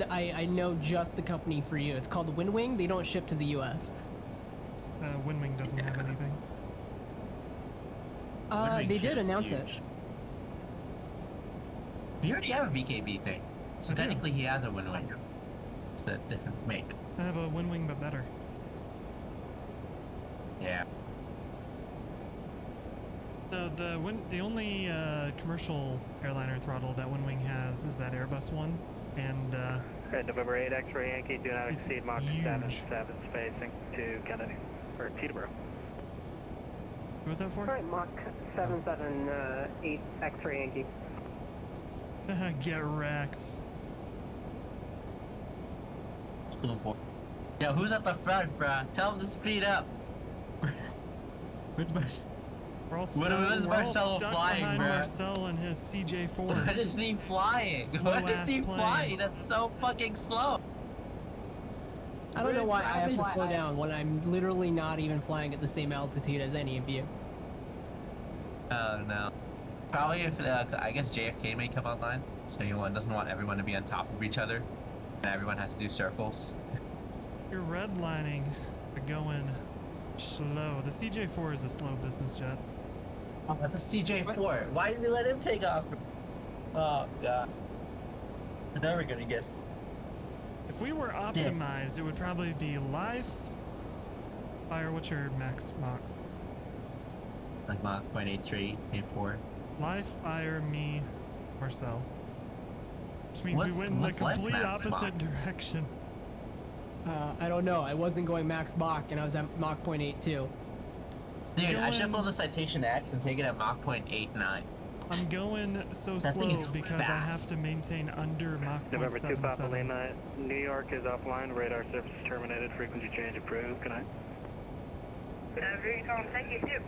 I know just the company for you. It's called Windwing. They don't ship to the U.S. Windwing doesn't have anything. They did announce it. You already have a VKB thing. So technically he has a Windwing. It's a different make. I have a Windwing, but better. Yeah. The only commercial airliner throttle that Windwing has is that Airbus one, and November 8 X-ray Yankee, do not exceed Mach 77 spacing to Kennedy, or Teterboro. What was that for? Alright, Mach 778 X-ray Yankee. Get wrecked. Yo, who's at the front, bruh? Tell him to speed up. We're all What is Marcelo flying, behind bro? Marcel and his CJ4. What is he flying? What is he flying? That's so fucking slow. I don't know why I have to slow down when I'm literally not even flying at the same altitude as any of you. Oh no. Probably if I guess JFK may come online, so he doesn't want everyone to be on top of each other, and everyone has to do circles. You're redlining, going slow. The CJ4 is a slow business jet. Oh, that's a CJ4. Why didn't they let him take off? Oh god. We're never gonna get. If we were optimized, it would probably be life. Fire, what's your max Mach? Like Mach 0.83, 84. Life, fire, me, Marcel. Which means we went in the complete opposite direction. I don't know. I wasn't going max Mach, and I was at Mach 0.82. Dude, I should pull the Citation X and take it at Mach 0.89. I'm going so slow because I have to maintain under Mach 0.77. November 2 Papa Lima, New York is offline. Radar service terminated. Frequency change approved. Good night. Thank you, too.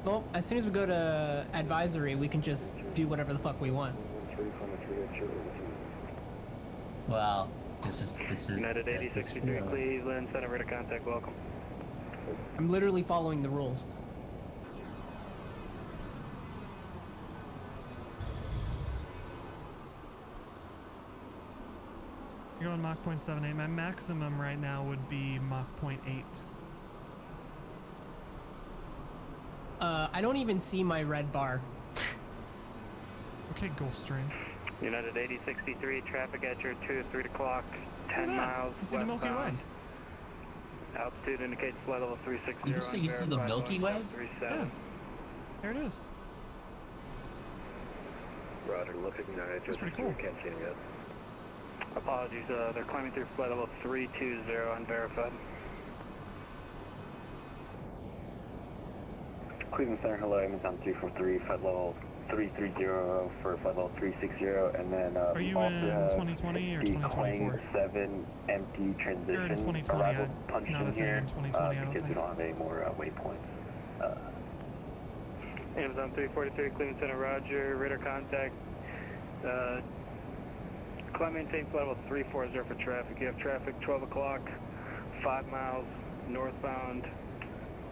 Well, as soon as we go to advisory, we can just do whatever the fuck we want. Well, this is United 8063 Cleveland, Center radar contact, welcome. I'm literally following the rules. You're going Mach 0.78. My maximum right now would be Mach 0.8. I don't even see my red bar. Okay, Gulfstream. United 8063, traffic at your 2 3 o'clock, 10 miles You see the Milky Way? westbound. Altitude indicates flight level 360. You say you see the Milky Way? Yeah. There it is. Roger, looking at That's pretty cool. Can't see him yet. Apologies, they're climbing through flight level 320 unverified. Cleveland Center, hello, Amazon 343, flight level 330 for flight level 360, and then Are you in 2020 or 2024? 7 empty transition. You're in 2020. Arrival It's punching not a thing here, in 2020, I don't because we think. don't have any more waypoints. Amazon 343, Cleveland Center, roger, radar contact. Climb maintain flight level 340 for traffic. You have traffic 12 o'clock, 5 miles northbound.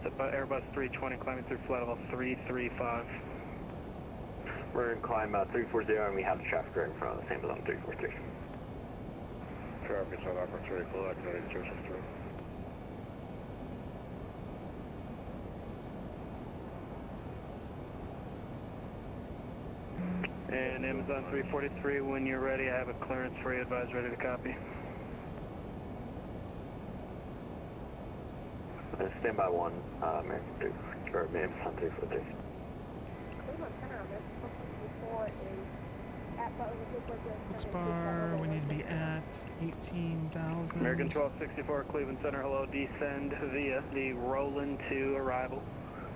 Airbus 320 climbing through flight level 335. We're in climb 340, and we have the traffic right in front of the same Amazon 343. Traffic, South Africa, 3 o'clock, 9263. And Amazon 343, when you're ready, I have a clearance for you. Advise ready to copy. Stand by 1, American 3, or Amazon 343. What's bar? We need to be at 18,000. American 1264, Cleveland Center, hello. Descend via the Roland to arrival.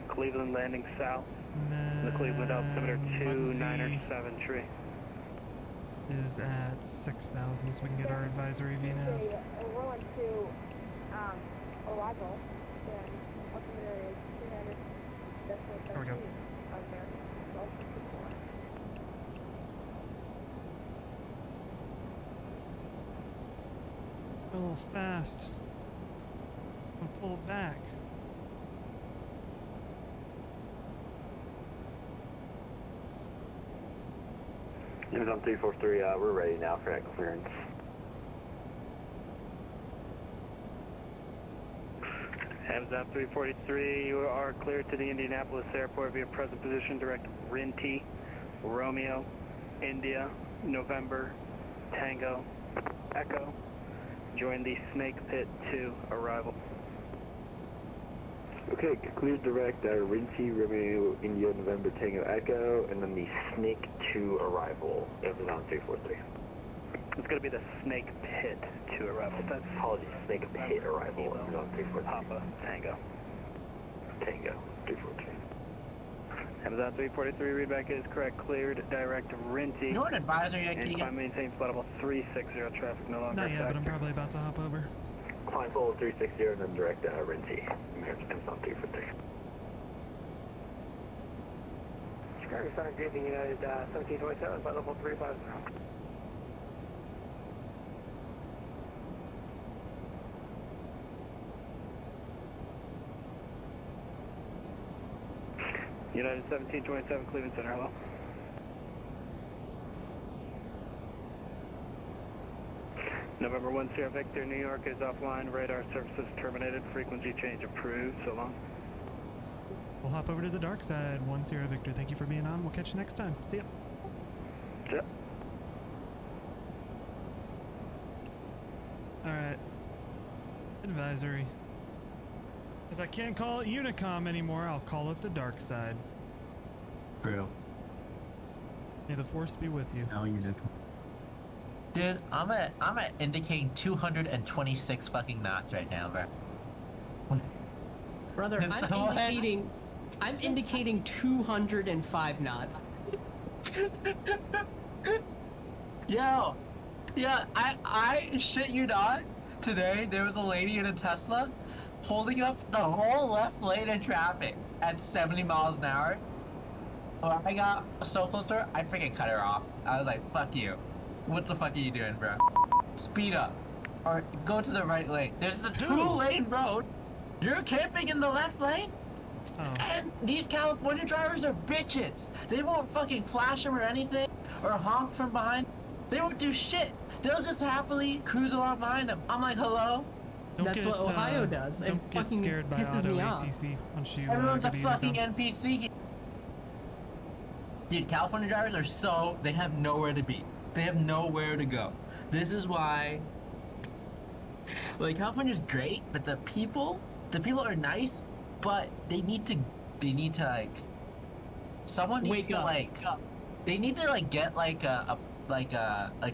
Cleveland landing south. The Cleveland altimeter 29er7 tree. Is at 6,000, so we can get our advisory VNAV. Roland to arrival. Altimeter is 200. There we go. A little fast. I'm gonna pull it back. Amazon 343, we're ready now for that clearance. Amazon 343, you are cleared to the Indianapolis airport via present position, direct Rinty, Romeo, India, November, Tango, Echo. Join the Snake Pit to arrival. Okay, cleared direct Rinty, Romeo, India, November, Tango, Echo, and then the Snake to arrival, Amazon 343. It's going to be the Snake Pit to arrival. That's apologies, Snake Pit arrival, Amazon 343. Papa Tango. Tango 342. Amazon 343, readback is correct. Cleared, direct to Rinty. You know what advisory at And Keegan? climb maintain flight level 360, traffic no longer Not yet, but I'm affected. probably about to hop over. Climb full 360 and then direct Rinty. Amazon 343. Chicago Center, Greeting United 1727, flight level 350. United 1727, Cleveland Center, hello. November 10 Victor, New York is offline. Radar services terminated. Frequency change approved. So long. We'll hop over to the dark side. 10 Victor, thank you for being on. We'll catch you next time. See ya. Yep. Alright. Advisory. Because I can't call it Unicom anymore, I'll call it the dark side. True. May the force be with you. No, Unicom. Dude, I'm at indicating 226 fucking knots right now, bro. Brother, Is someone- I'm indicating 205 knots. Yo, yeah, I shit you not. Today there was a lady in a Tesla holding up the whole left lane in traffic at 70 miles an hour. When I got so close to her, I freaking cut her off. I was like, fuck you. What the fuck are you doing, bro? Speed up. Or go to the right lane. There's a two-lane road. You're camping in the left lane? Oh. And these California drivers are bitches. They won't fucking flash them or anything, or honk from behind. They won't do shit. They'll just happily cruise along behind them. I'm like, hello? That's what Ohio does. It Don't get fucking scared by pisses auto me off. ATC once you Everyone's a get the fucking Unicom. NPC. Dude, California drivers are so, they have nowhere to be. They have nowhere to go. This is why, like, California's great, but the people are nice, but they need to like, someone needs Wake to up. like, they need to like get like a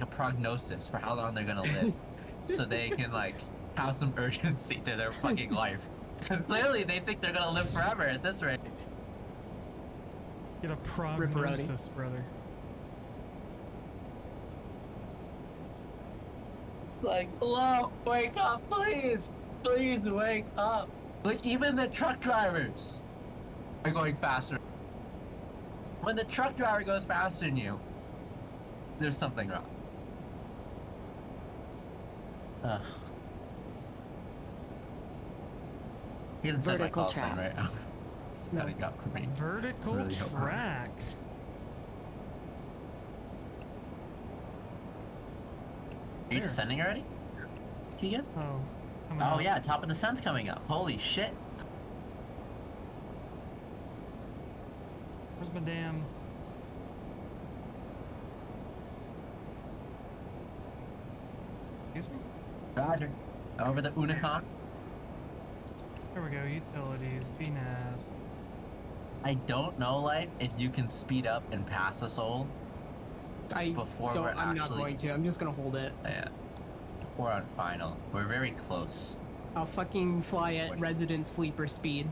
prognosis for how long they're gonna live, so they can like have some urgency to their fucking life. Because clearly they think they're gonna live forever at this rate. Get a prognosis, brother. Like, hello, wake up, please. Please wake up. Like, even the truck drivers are going faster. When the truck driver goes faster than you, there's something wrong. Ugh. He hasn't said my Vertical call sign track. right now. It's cutting up for me. Vertical Really hope not. track. Are you descending already? Keegan? Oh. Oh yeah, top of the sun's coming up. Holy shit. Where's my damn... Excuse me? Roger. Over the Unicom. There we go, utilities, VNAV. I don't know, like, if you can speed up and pass us all before we're I'm not actually... going to. I'm just gonna hold it. Yeah. We're on final. We're very close. I'll fucking fly at resident sleeper speed.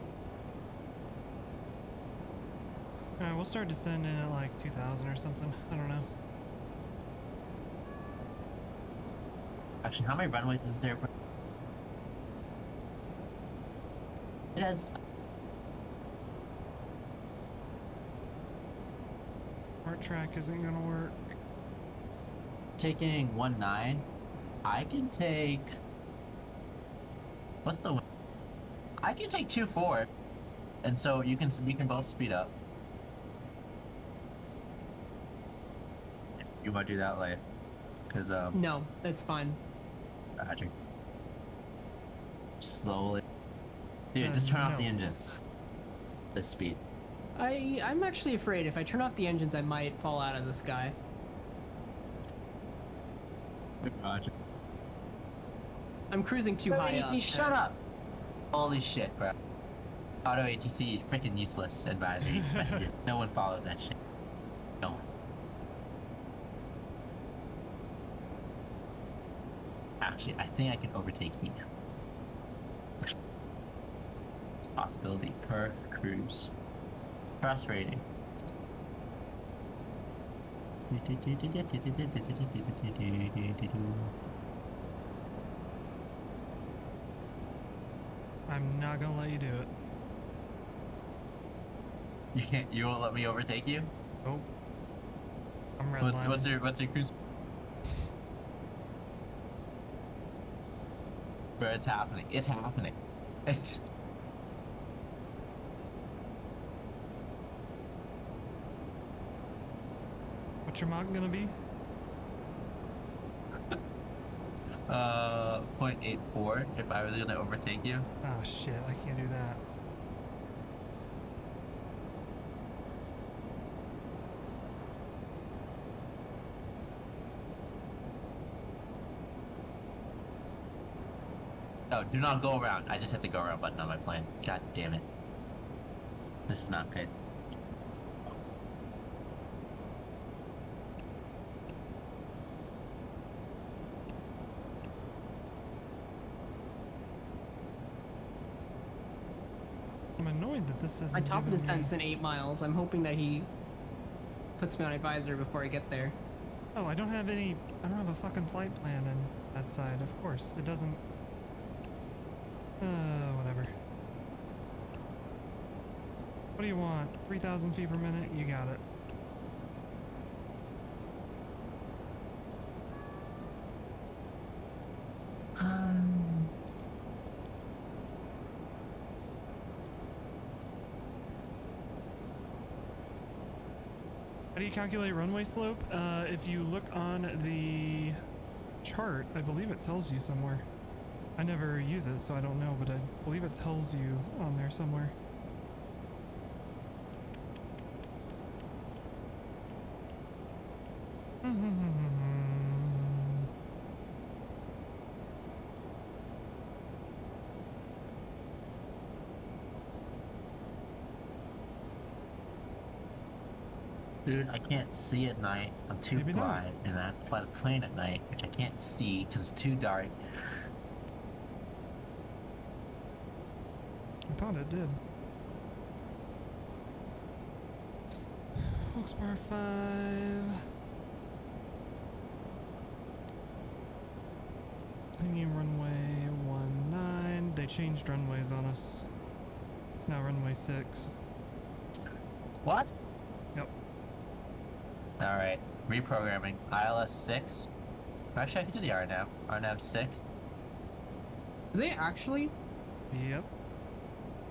Alright, we'll start descending at like 2,000 or something. I don't know. Actually, how many runways is this airport? It has... Smart track isn't gonna work. Taking 1.9. I can take... What's the... I can take 2.4. And so we can both speed up. You want to do that later? Because, No, that's fine. Magic. Slowly. Dude, just turn off the engines. The speed. I'm actually afraid if I turn off the engines, I might fall out of the sky. Roger. I'm cruising too high up. Shut up! Holy shit, bro. Auto ATC, freaking useless advisory messages. No one follows that shit. No one. Actually, I think I can overtake you. Possibility. Perf cruise. Cross rating. I'm not gonna let you do it. You can't. You won't let me overtake you. Nope. I'm redlining. What's your cruise? Bro, it's happening. It's happening. It's. What's your Mach gonna be? 0.84 if I was gonna overtake you. Ah, shit, I can't do that. Oh, do not go around. I just hit the go around button on my plane. God damn it. This is not good. I'm annoyed that this isn't. My top of giving the me- sent's in 8 miles. I'm hoping that he puts me on advisor before I get there. Oh, I don't have a fucking flight plan in that side. Of course, it doesn't. Whatever. What do you want? 3,000 feet per minute? You got it. How do you calculate runway slope? If you look on the chart, I believe it tells you somewhere. I never use it, so I don't know, but I believe it tells you on there somewhere. Dude, I can't see at night. I'm too Maybe not. blind, and I have to fly the plane at night, which I can't see because it's too dark. I thought it did. Wilkes-Barre 5. Hanging runway 19. They changed runways on us. It's now runway 6. What? Yep. Alright, reprogramming. ILS 6. Actually, I could do the RNAV. RNAV 6. Do they actually? Yep.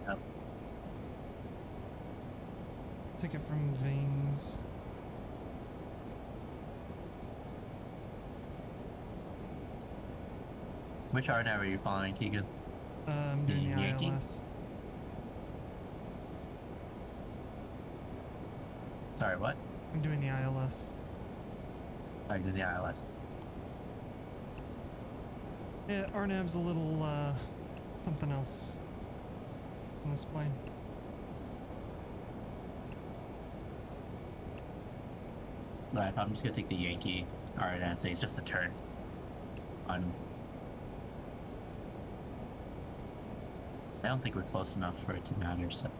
Yep. Take it from Vings. Which RNAV are you following, Keegan? Doing the Yankee? ILS. Sorry, what? I'm doing the ILS. I'm doing the ILS. Yeah, RNAV's a little, something else on this plane. Right, I'm just gonna take the Yankee RNAV, so it's just a turn. On. I don't think we're close enough for it to matter, so.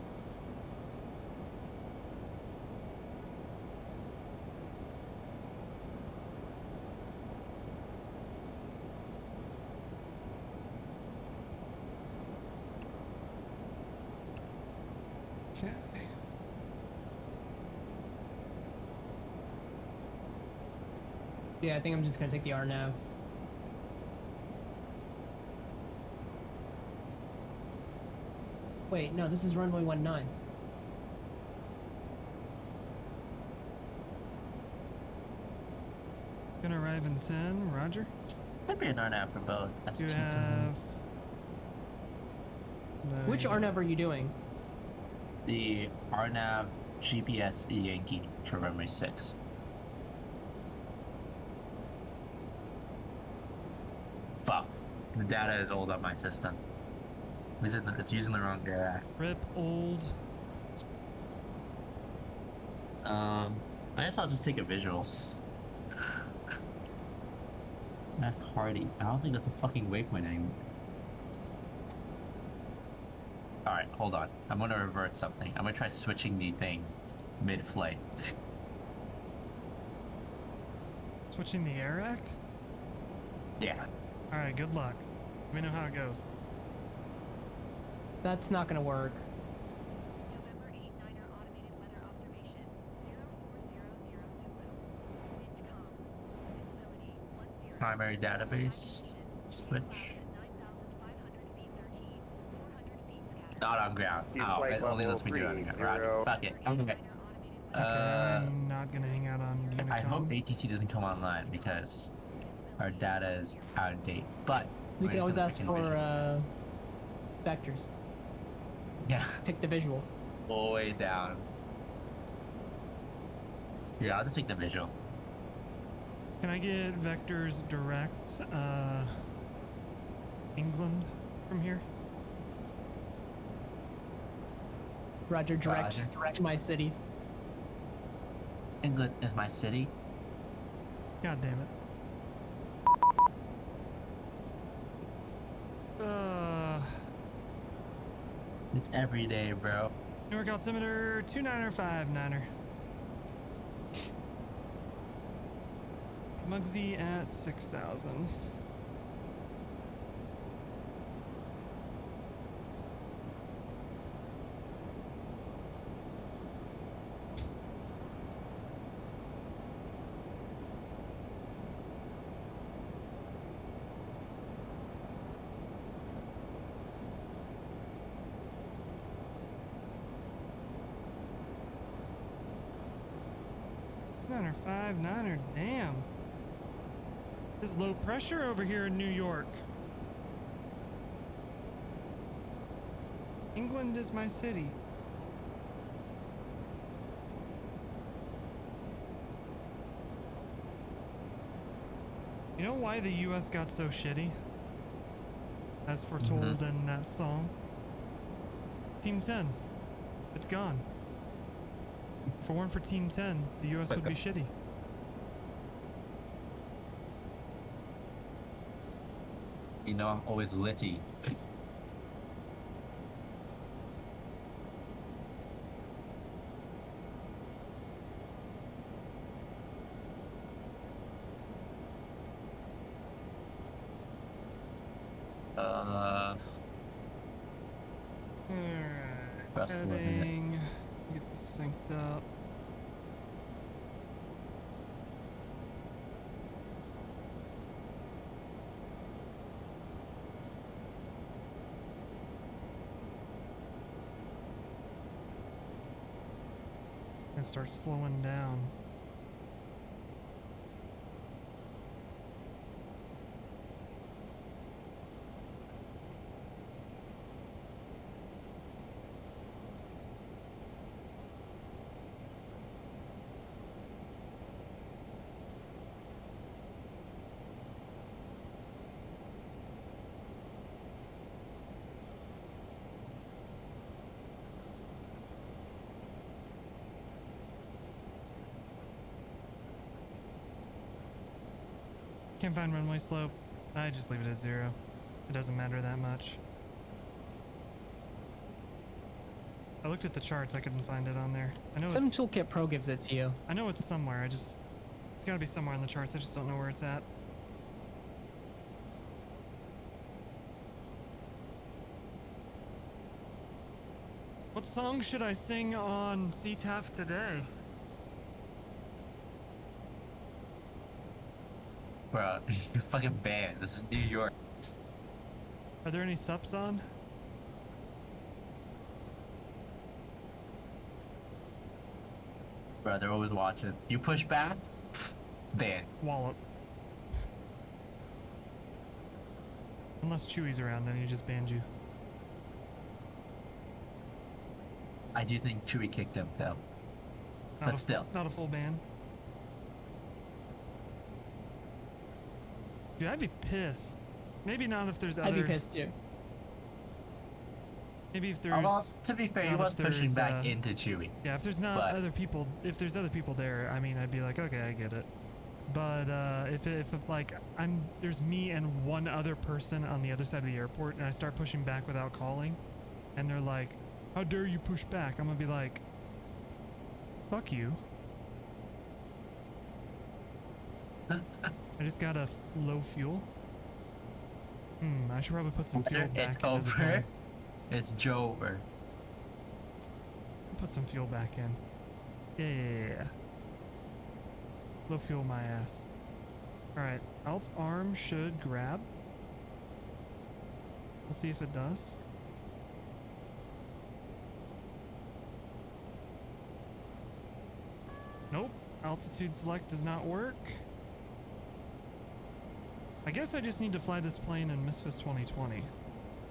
Okay. Yeah, I think I'm just gonna take the RNAV. Wait, no, this is runway 19. Gonna arrive in 10, Roger. Might be an RNAV for both. That's You too have... Which RNAV are you doing? The RNAV GPS Yankee for runway 6. Fuck. The data is old on my system. It's using the wrong data. Rip old. I guess I'll just take a visual. F Hardy. I don't think that's a fucking waypoint anymore. Alright, hold on. I'm gonna revert something. I'm gonna try switching the thing mid-flight. Switching the air rack? Yeah. Alright, good luck. Let me know how it goes. That's not gonna work. Primary database. Switch. Not on ground. Oh, it only lets me do it on ground. Right. Fuck it. Okay. I'm not gonna hang out on Unicom. I hope ATC doesn't come online because our data is out of date. But We can always ask for vectors. Yeah. Take the visual. All the way down. Yeah, I'll just take the visual. Can I get vectors direct England from here? Roger, direct to my city. England is my city. God damn it. It's every day, bro. Newark altimeter 2959er. Muggsy at 6,000. Niner 59er, damn. There's low pressure over here in New York. England is my city. You know why the US got so shitty? As foretold in that song? Team 10. It's gone. If it weren't for Team 10, the US would be shitty. You know I'm always litty. Alright, heading. Get this synced up. And start slowing down. Can't find runway slope. I just leave it at 0. It doesn't matter that much. I looked at the charts, I couldn't find it on there. I know Some Toolkit Pro gives it to you. I know it's somewhere, it's gotta be somewhere in the charts, I just don't know where it's at. What song should I sing on CTAF today? Bro, you're fucking banned. This is New York. Are there any subs on? Bro, they're always watching. You push back, banned. Wallop. Unless Chewy's around, then he just banned you. I do think Chewy kicked him, though. But still. Not a full ban. Dude, I'd be pissed. Maybe not if there's other... I'd be pissed too. Maybe if there's... Although, to be fair, he was pushing back into Chewy. Yeah, if there's not other people... If there's other people there, I mean, I'd be like, okay, I get it. But if like, there's me and one other person on the other side of the airport, and I start pushing back without calling, and they're like, how dare you push back? I'm gonna be like, fuck you. I just got a low fuel. I should probably put some fuel back It's into the over. tank. It's Jover. Put some fuel back in. Yeah. Low fuel my ass. Alright, alt arm should grab. We'll see if it does. Nope. Altitude select does not work. I guess I just need to fly this plane in Misfits 2020.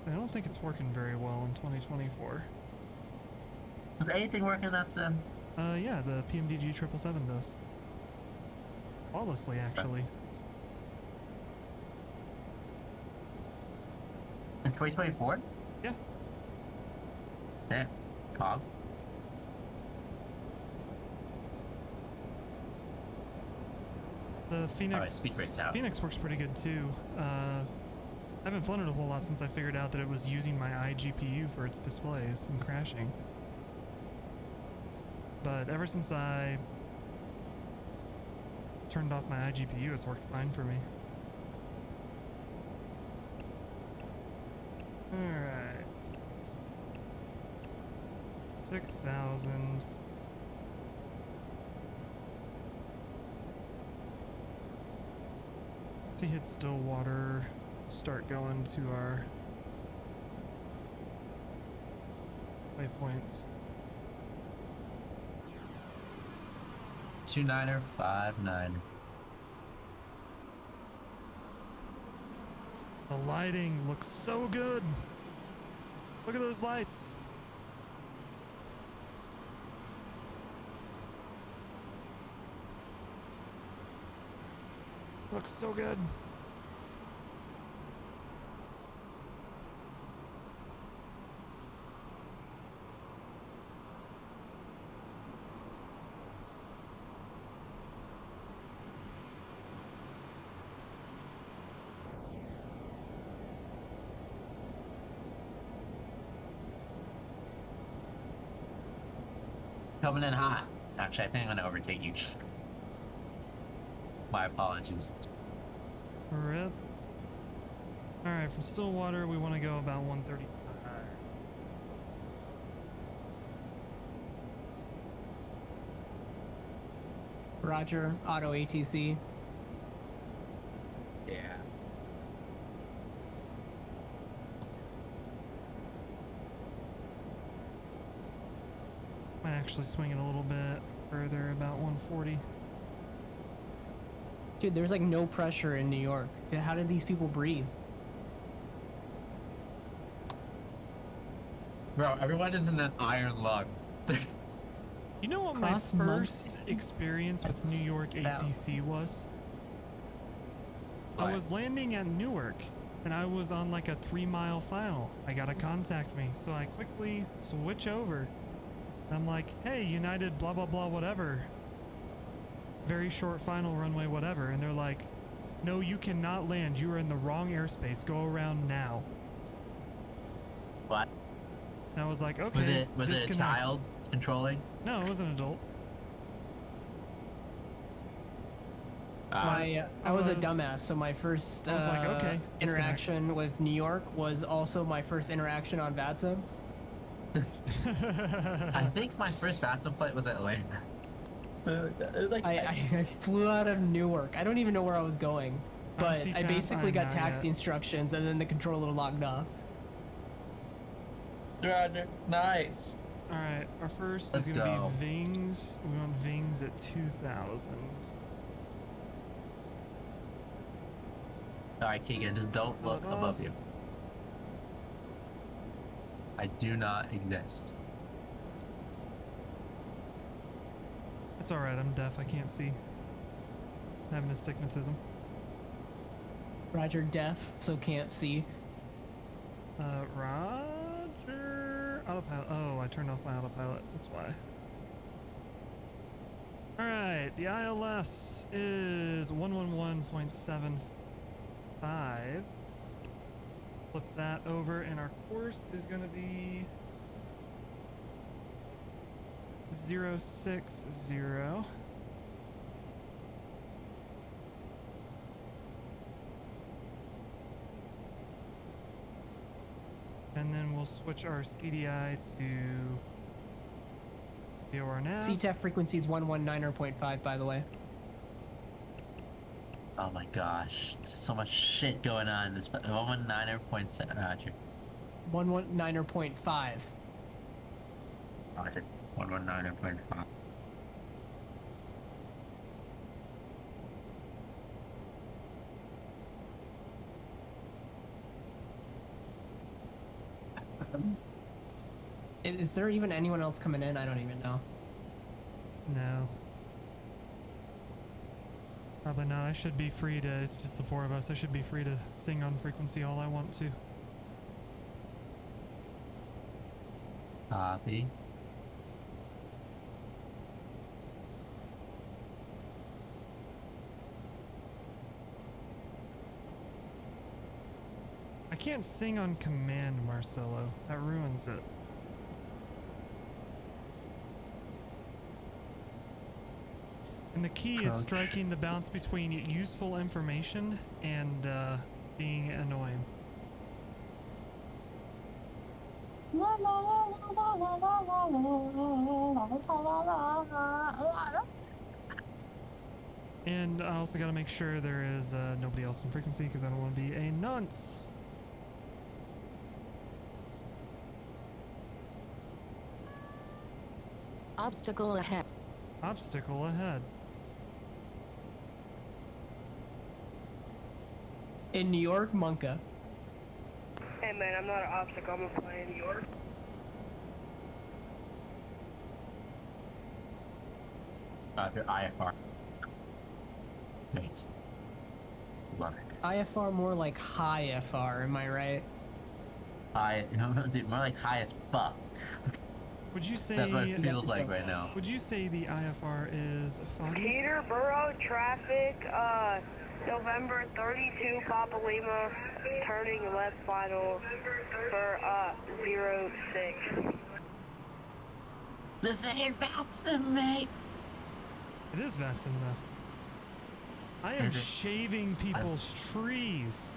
I don't think it's working very well in 2024. Does anything work in that sim? Yeah, the PMDG 777 does. Flawlessly, actually. In 2024? Yeah. Yeah. Pog. The Phoenix, Alright, speed breaks out. Phoenix works pretty good too. I haven't flown it a whole lot since I figured out that it was using my iGPU for its displays and crashing. But ever since I turned off my iGPU, it's worked fine for me. Alright. 6,000. To hit Stillwater, start going to our waypoints. 2959. The lighting looks so good. Look at those lights. Looks so good. Coming in hot. Actually, I think I'm gonna overtake you. My apologies. Rip. Alright, from Stillwater, we want to go about 135. Roger, auto ATC. Yeah. Might actually swing it a little bit further, about 140. Dude, there's like no pressure in New York. Dude, how did these people breathe? Bro, everyone is in an iron lung. You know what my first experience with New York ATC was? I was landing at Newark, and I was on like a 3-mile final. I gotta contact me, so I quickly switch over. I'm like, hey, United blah blah blah whatever. Very short final runway whatever, and they're like, no, you cannot land. You are in the wrong airspace. Go around now. What? And I was like, okay. Was it a child controlling? No, it was an adult. I was a dumbass, so my first I was like, okay, interaction with New York was also my first interaction on VATSA. I think my first VATSA flight was at Atlanta. It was like I flew out of Newark. I don't even know where I was going, but I basically got taxi instructions, and then the controller logged off. Roger. Nice. All right, our first Let's is gonna be Vings. We want Vings at 2,000. Alright, Keegan, just don't look above you. I do not exist. It's all right. I'm deaf. I can't see. I have an astigmatism. Roger, deaf, so can't see. Roger. Autopilot. Oh, I turned off my autopilot. That's why. All right. The ILS is 111.75. Flip that over, and our course is going to be 060. And then we'll switch our CDI to VOR now. CTEF frequency is 119.5, by the way. Oh my gosh, so much shit going on. This 119.7, Roger. 119.5. Roger. 119.5. Is there even anyone else coming in? I don't even know. No. Probably not. I should be free to, it's just the four of us. I should be free to sing on frequency all I want to. Copy. I can't sing on command, Marcelo. That ruins it. And the key is striking the balance between useful information and being annoying. And I also got to make sure there is nobody else in frequency because I don't want to be a nonce. Obstacle ahead. Obstacle ahead. In New York, Monka. Hey man, I'm not an obstacle, I'm gonna play in New York. Your IFR. Wait. Love it. IFR more like high FR, am I right? High, dude, more like high as fuck. Would you say that's what it feels like right now? Would you say the IFR is foggy? Peterborough traffic, November 32 Papa Lima, turning left final for 06. This ain't Flightsim, mate. It is Flightsim though. I am shaving people's trees.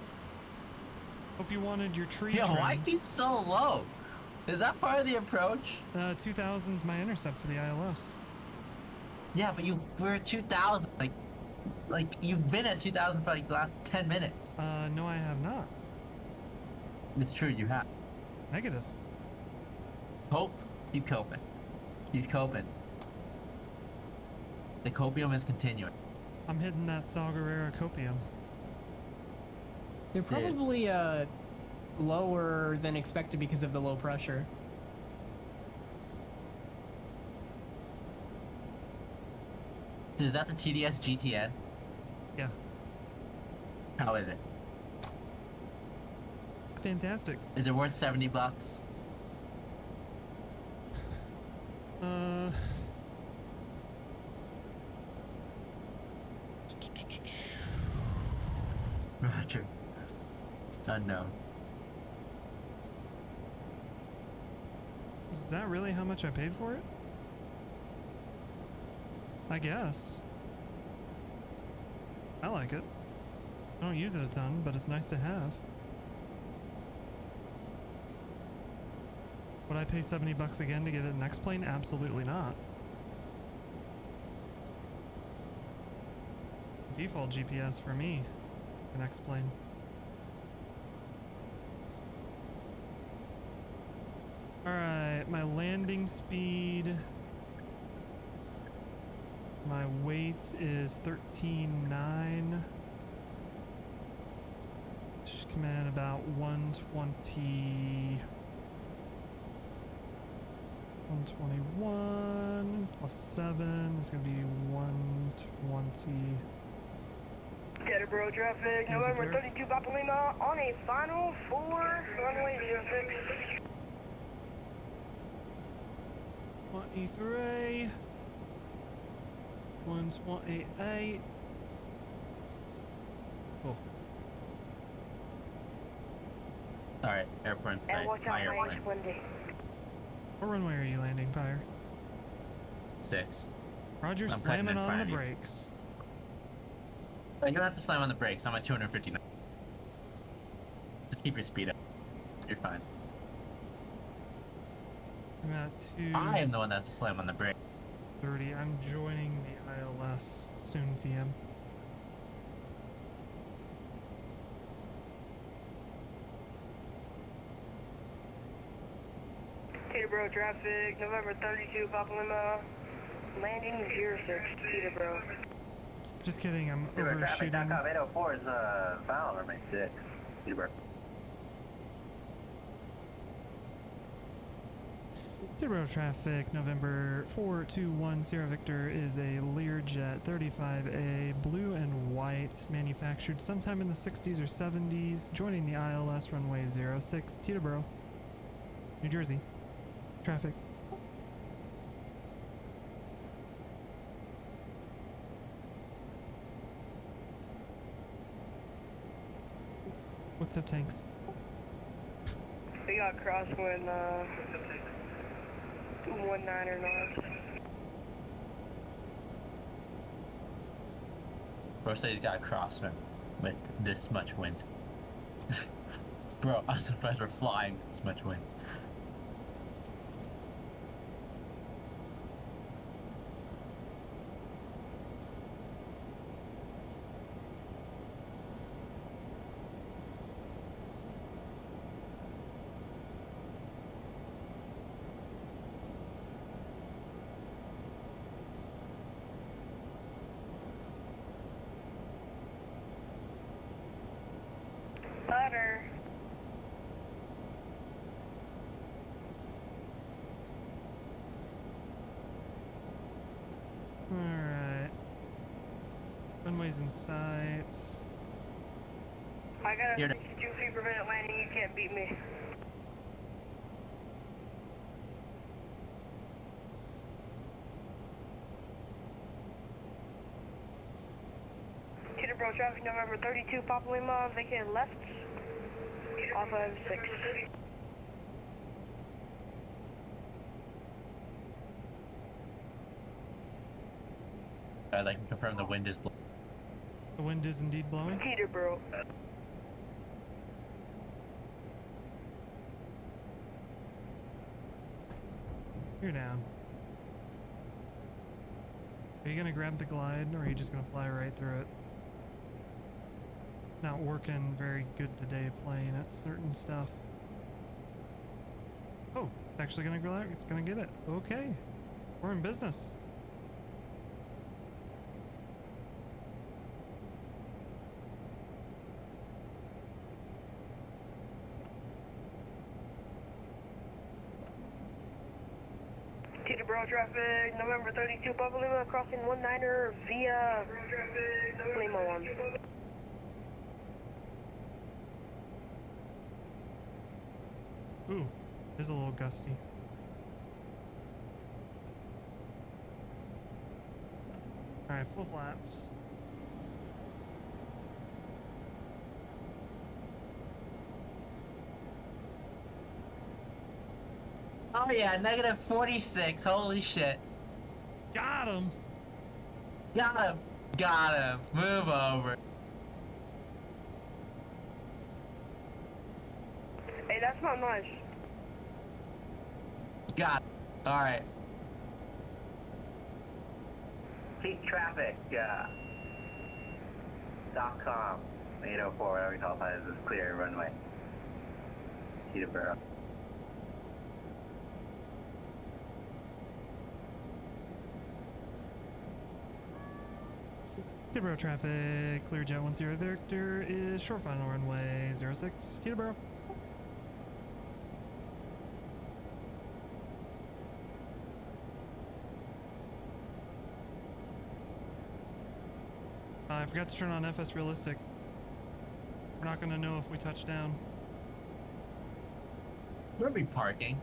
Hope you wanted your tree Yo, trimmed. why keep so low? Is that part of the approach? 2000's my intercept for the ILS. Yeah, but we're at 2000. Like you've been at 2000 for like the last 10 minutes. No, I have not. It's true, you have. Negative. Hope, keep coping. He's coping. The copium is continuing. I'm hitting that Saw Gerrera copium. They're probably lower than expected because of the low pressure. Is that the TDS GTN? Yeah. How is it? Fantastic. Is it worth $70? Roger. Unknown. Is that really how much I paid for it? I guess. I like it. I don't use it a ton, but it's nice to have. Would I pay $70 again to get an X-plane? Absolutely not. Default GPS for me, an X-plane. Alright, my landing speed. My weight is 13.9. Just come in about 120. 121 plus 7 is going to be 120. Peterborough traffic, November 32 Papa Lima on a final for runway 06. 23. 128. Cool. Alright, airport in sight. And watch My out, airplane. it's windy. What runway are you landing, Fire? 6. Roger, I'm cutting slamming in on front the of you. brakes. You don't have to slam on the brakes. I'm at 259. Just keep your speed up. You're fine. I'm at I am the one that has to slam on the brake. 230. I'm joining the ILS soon, TM. Teterboro traffic, November 32, Papa Lima. Landing 06, Teterboro. Just kidding, I'm Traffic, overshooting. .com 804 is foul, runway 6. Teterboro. Teterboro traffic, November 4210 Victor is a Learjet 35A, blue and white, manufactured sometime in the 60s or 70s, joining the ILS runway 06, Teterboro, New Jersey. Traffic. What's up, tanks? We got crosswind, 19er knots. Bro says he's got a crosswind with this much wind. Bro, I'm surprised we're flying this much wind. Butter. Alright. Runways in sight. I got a You're 62 feet per minute landing, you can't beat me. Teterboro traffic, November 32, Papa Lima, vacant left, off of 6. Guys, I can confirm the wind is blowing. The wind is indeed blowing. Teterboro. You're down. Are you gonna grab the glide, or are you just gonna fly right through it? Not working very good today playing at certain stuff. Oh, it's actually gonna go out. It's gonna get it. Okay. We're in business. Teterboro traffic, November 32, Papa Lima, crossing 19er via Lima 1. Ooh, it's a little gusty. Alright, full flaps. Oh yeah, negative 46. Holy shit. Got him. Got him. Got him. Move over. Hey, that's not nice. Got him. Alright. Peak traffic, .com 804, whatever you call it, is clear runway. Teterboro. Teterboro traffic, Clearjet 10 Victor is short final runway 06, Teterboro. I forgot to turn on FS Realistic. We're not gonna know if we touch down. Where are we parking?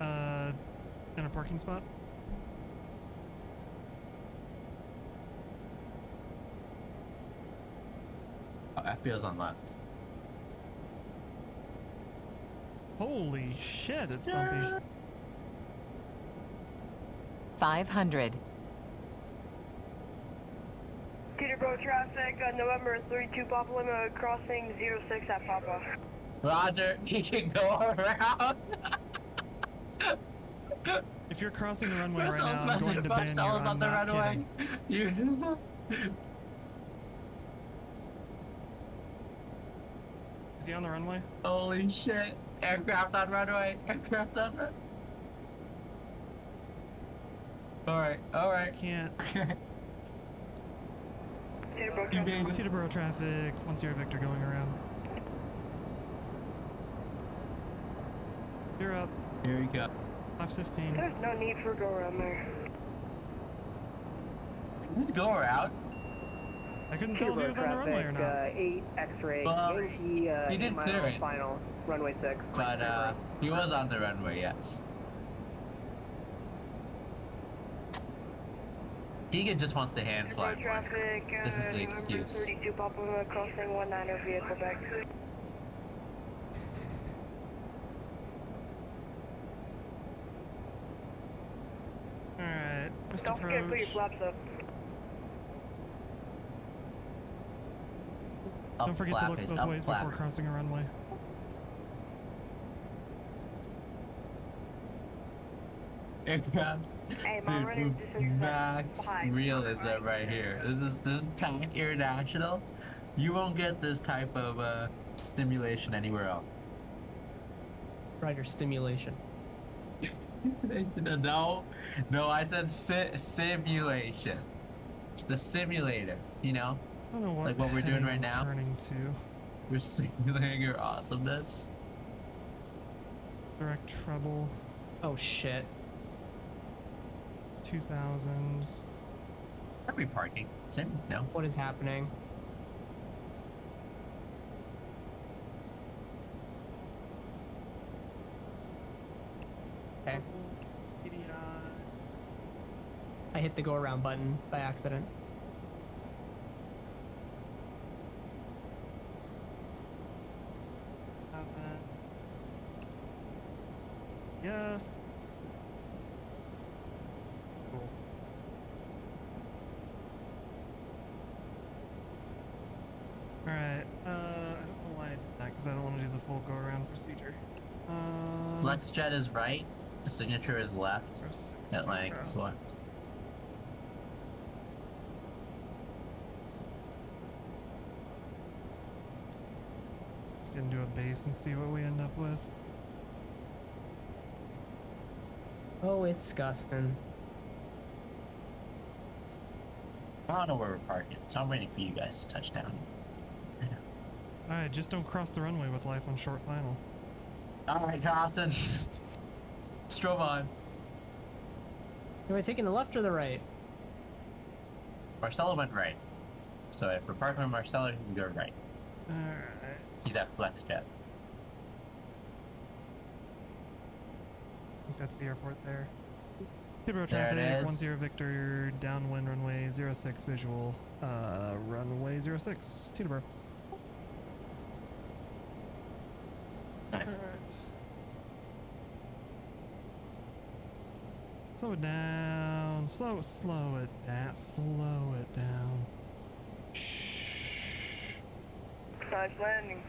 In a parking spot. Oh, FBO's on left. Holy shit, it's bumpy. 500. Teterboro traffic, November 32 Papa Lima, crossing 06 at Papa. Roger, he can go around. If you're crossing the runway right now, I'm Marcel's going to ban you. Marcel's on I'm the not runway. kidding. You. Is he on the runway? Holy shit. Aircraft on runway. Aircraft on runway. Alright, alright. Can't. Teterboro Teterboro traffic, 10 Victor going around. You're up. Here we go. Laps 15. There's no need for go around there. Let's go around. I couldn't tell if he was on the runway or not. 8 X-ray. Well, he did clear it. Final, runway 6. But he was on the runway, yes. Keegan just wants to hand fly more. Traffic, This is the excuse. 32 Papa Lima, crossing 19 vehicle back. Alright, just Don't forget to put your approach. flaps up. Don't forget to look both ways before crossing a runway. Aircraft. Hey, my Dude, running distance max realism right here. This is Pack International. You won't get this type of stimulation anywhere else. Rider stimulation. No, I said simulation. It's the simulator, you know? I don't know Like what we're doing right I'm now. turning to. We're simulating your awesomeness. Direct treble. Oh shit. 2000. Are we parking? Sim? No. What is happening? Okay. I hit the go around button by accident. Yes. Cool. Alright, I don't know why I did that because I don't want to do the full go around procedure. FlexJet is right. The signature is left. Airline is left. Let's get into a base and see what we end up with. Oh, it's disgusting. I don't know where we're parking, so I'm waiting for you guys to touch down. Alright, just don't cross the runway with life on short final. Alright, Carson. Strobe on. Am I taking the left or the right? Marcelo went right. So if we're parking with Marcelo, he can go right. Alright. He's at FlexJet. I think that's the airport there. Teterboro There it traffic, is. 10 Victor, downwind runway 06 visual, runway 06, Teterboro. Nice. Alright. Slow it down, slow it down, slow it down. Shh. Nice landing.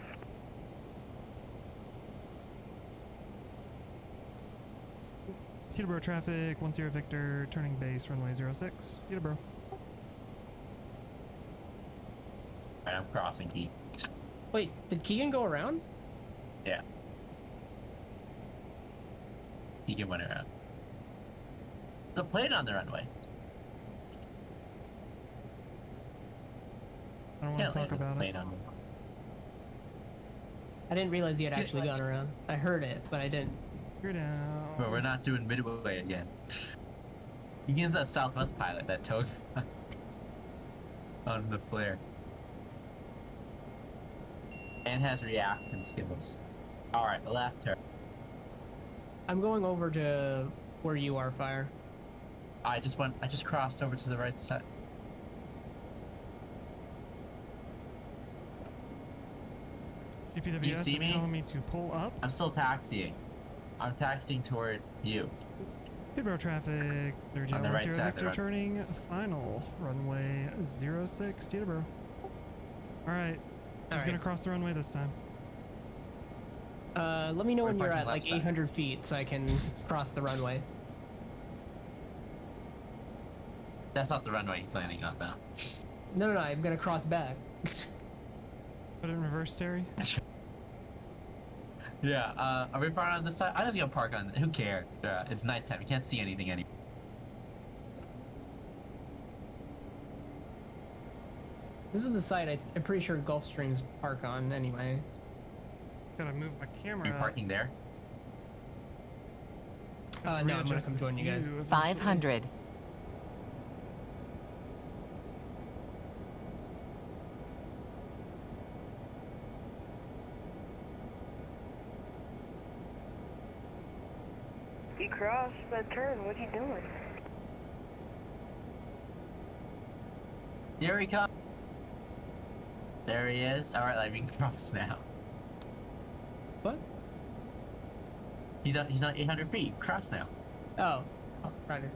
Teterboro traffic, 10 Victor, turning base, runway 06, Teterboro. Alright, I'm crossing Key. Wait, did Keegan go around? Yeah. Keegan went around. The plane on the runway. I don't want to talk about it. I didn't realize he had actually gone around. I heard it, but I didn't. You're down. But we're not doing midway again. Keegan's that Southwest pilot that took on the flare. And has reaction skills. Alright, left turn. I'm going over to where you are, Fire. I just crossed over to the right side. GPWS Do you see is me? telling me to pull up. I'm still taxiing. I'm taxiing toward you. Teterboro traffic. Third On the right side of the Victor road. turning final. Runway 06, Teterboro. Alright. Who's gonna cross the runway this time? Let me know We're when you're parking at left like side. 800 feet so I can cross the runway. That's not the runway he's landing on now. No, I'm gonna cross back. Put it in reverse, Terry. Yeah, are we parking on this side? I'm just gonna park on. Who cares? It's nighttime. You can't see anything anymore. This is the site I'm pretty sure Gulfstreams park on anyway. Gotta move my camera. Are you parking there? No, I'm gonna come join you guys. 500. You crossed that turn. What are you doing? Here he comes. There he is. All right, like we can cross now. What? He's on 800 feet. Cross now. Oh, Ryder.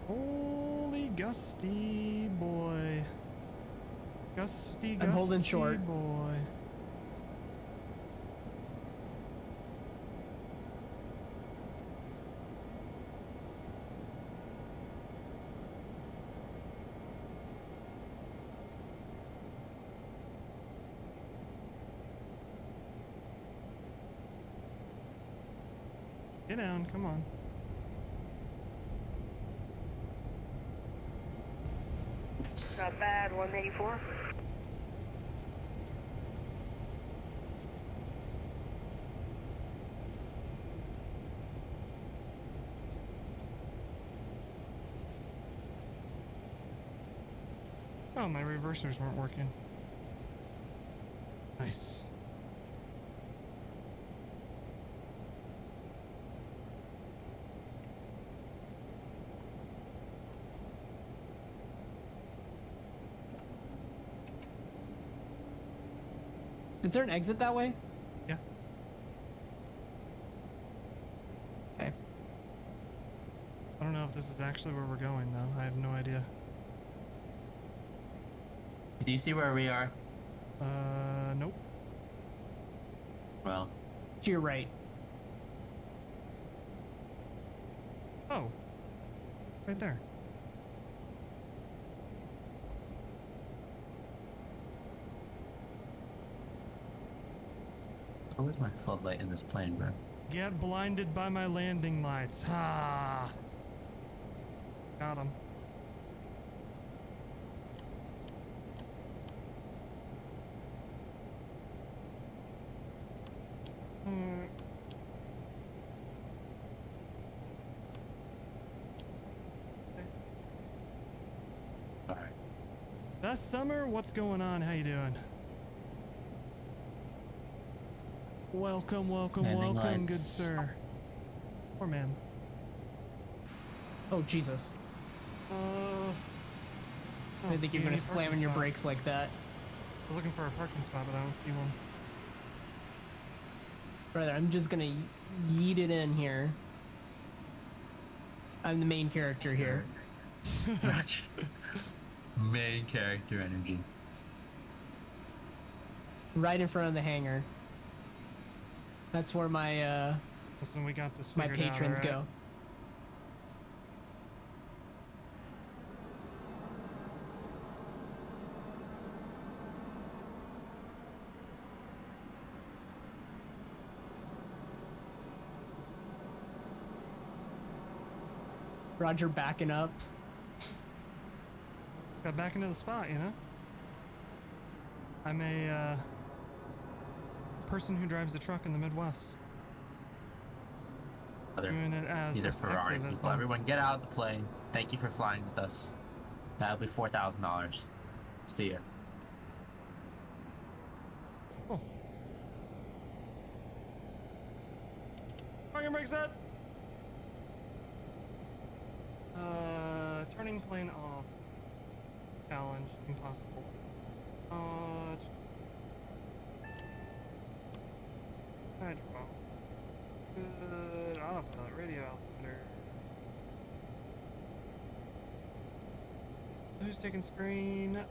Holy gusty boy. Gusty I'm holding short. boy. Get down, come on. Not bad, 184. Oh, my reversers weren't working. Nice. Is there an exit that way? Yeah. Okay. I don't know if this is actually where we're going, though. I have no idea. Do you see where we are? Nope. Well. To your right. Oh. Right there. Where's my floodlight in this plane, bro? Get blinded by my landing lights. Ha! Got him. Alright. Best summer? What's going on? How you doing? Welcome, welcome, Landing welcome, lights. good sir. Poor man. Oh, Jesus. I didn't think you were gonna slam in your brakes like that. I was looking for a parking spot, but I don't see one. Brother, I'm just gonna yeet it in here. I'm the main character here. Main character energy. Right in front of the hangar. That's where my Listen, we got this my figured out, patrons alright? go. Roger backing up. Got back into the spot, you know? I'm a person who drives a truck in the Midwest. Doing it as These are Ferrari effective as people. them. Everyone get out of the plane. Thank you for flying with us. That'll be $4,000. See ya. Parking Quick set. Turning plane off. Challenge impossible. Hydro. Good. Autopilot. Radio altimeter. Who's taking screen?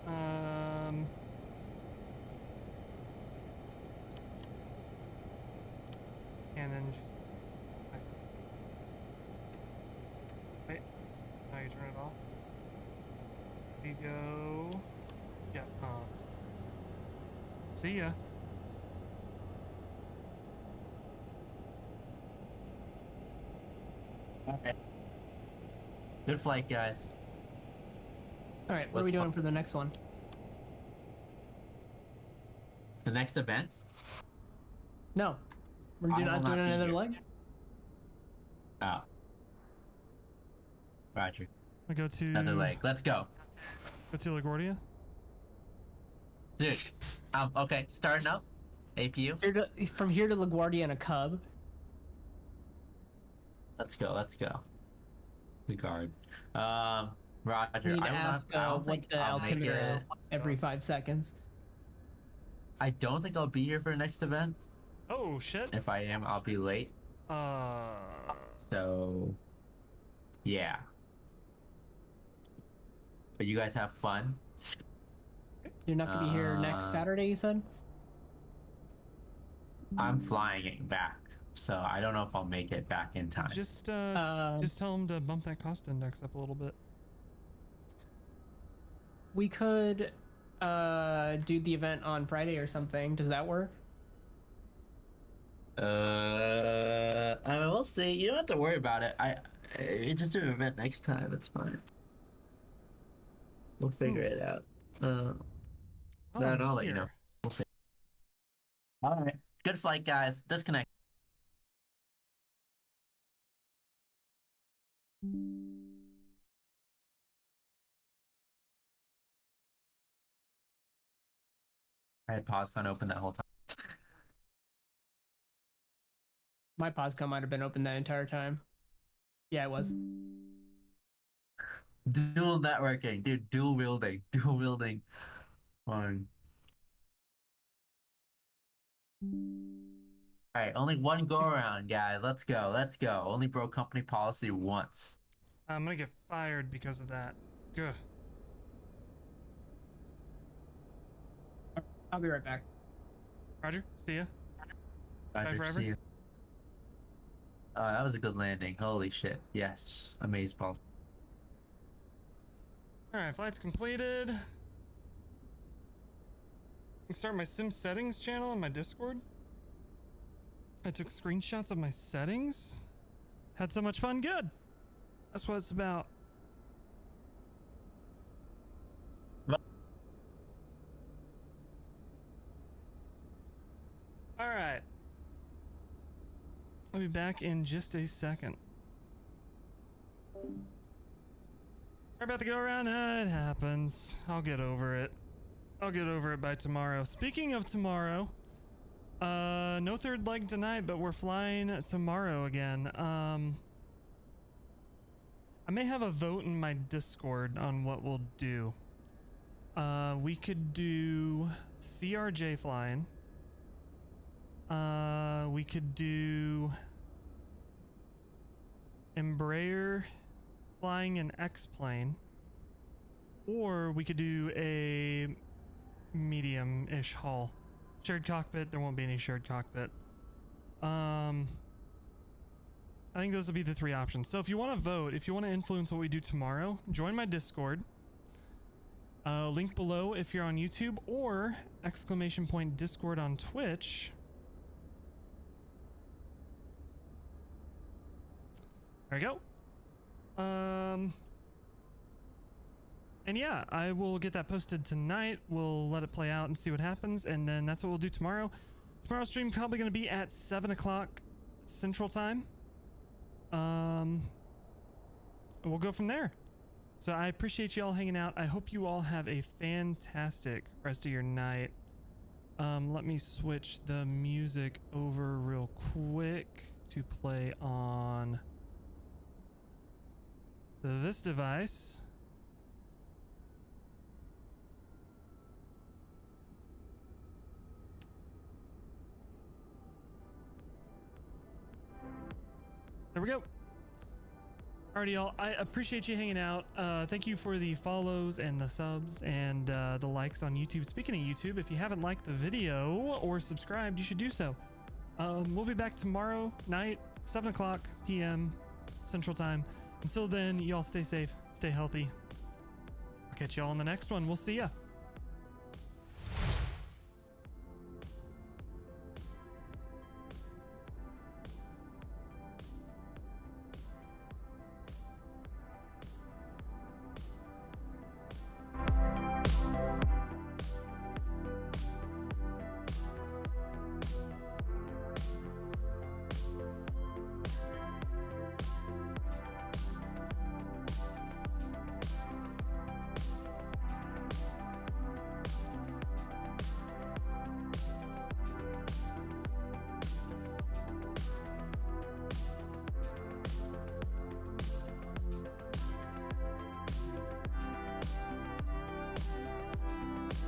Canon. Wait. Now you turn it off. We go. Jet pumps. See ya. Okay. Good flight, guys. All right, what are we doing for the next one? The next event? No, we're not doing another leg. Oh. Roger. I go to Another leg. Let's go. Go to LaGuardia. Dude. Okay, starting up. APU. From here to LaGuardia in a Cub. Let's go. Let's go. Regard. Roger. We need to I ask don't think what the I'll make altimeter it. is every 5 seconds. I don't think I'll be here for the next event. Oh shit. If I am, I'll be late. So, yeah. But you guys have fun. You're not gonna be here next Saturday, you said? I'm flying it back, so I don't know if I'll make it back in time. Just tell them to bump that cost index up a little bit. We could do the event on Friday or something. Does that work? I mean, we'll see. You don't have to worry about it. I just do an event next time. It's fine. We'll figure it out. I'll let you know. We'll see. All right. Good flight, guys. Disconnect. I had POSCON open that whole time. My POSCON might have been open that entire time. Yeah, it was. Dual networking, dude. Dual wielding. Dual wielding. Fine. Alright, only one go around, guys. Let's go. Let's go. Only broke company policy once. I'm gonna get fired because of that. Good. I'll be right back. Roger, see ya. Bye Roger, forever. see you. That was a good landing. Holy shit. Yes. Amazeballs. Alright, flight's completed. I can start my sim settings channel on my Discord. I took screenshots of my settings. Had so much fun. Good. That's what it's about. Alright. I'll be back in just a second. Sorry about the go around. It happens. I'll get over it. I'll get over it by tomorrow. Speaking of tomorrow, no third leg tonight, but we're flying tomorrow again. I may have a vote in my Discord on what we'll do. We could do CRJ flying. We could do Embraer flying an X-plane, or we could do a medium-ish haul. Shared cockpit, there won't be any shared cockpit. I think those will be the three options. So if you want to vote, if you want to influence what we do tomorrow, join my Discord. Link below if you're on YouTube, or !Discord on Twitch. There we go. And yeah, I will get that posted tonight. We'll let it play out and see what happens, and then that's what we'll do tomorrow. Tomorrow's stream probably going to be at 7 o'clock Central Time. We'll go from there. So I appreciate you all hanging out. I hope you all have a fantastic rest of your night. Let me switch the music over real quick to play on this device. There we go. Alrighty, y'all. I appreciate you hanging out. Thank you for the follows and the subs and the likes on YouTube. Speaking of YouTube, if you haven't liked the video or subscribed, you should do so. We'll be back tomorrow night, 7 o'clock p.m. Central Time. Until then, y'all stay safe, stay healthy. I'll catch y'all on the next one. We'll see ya.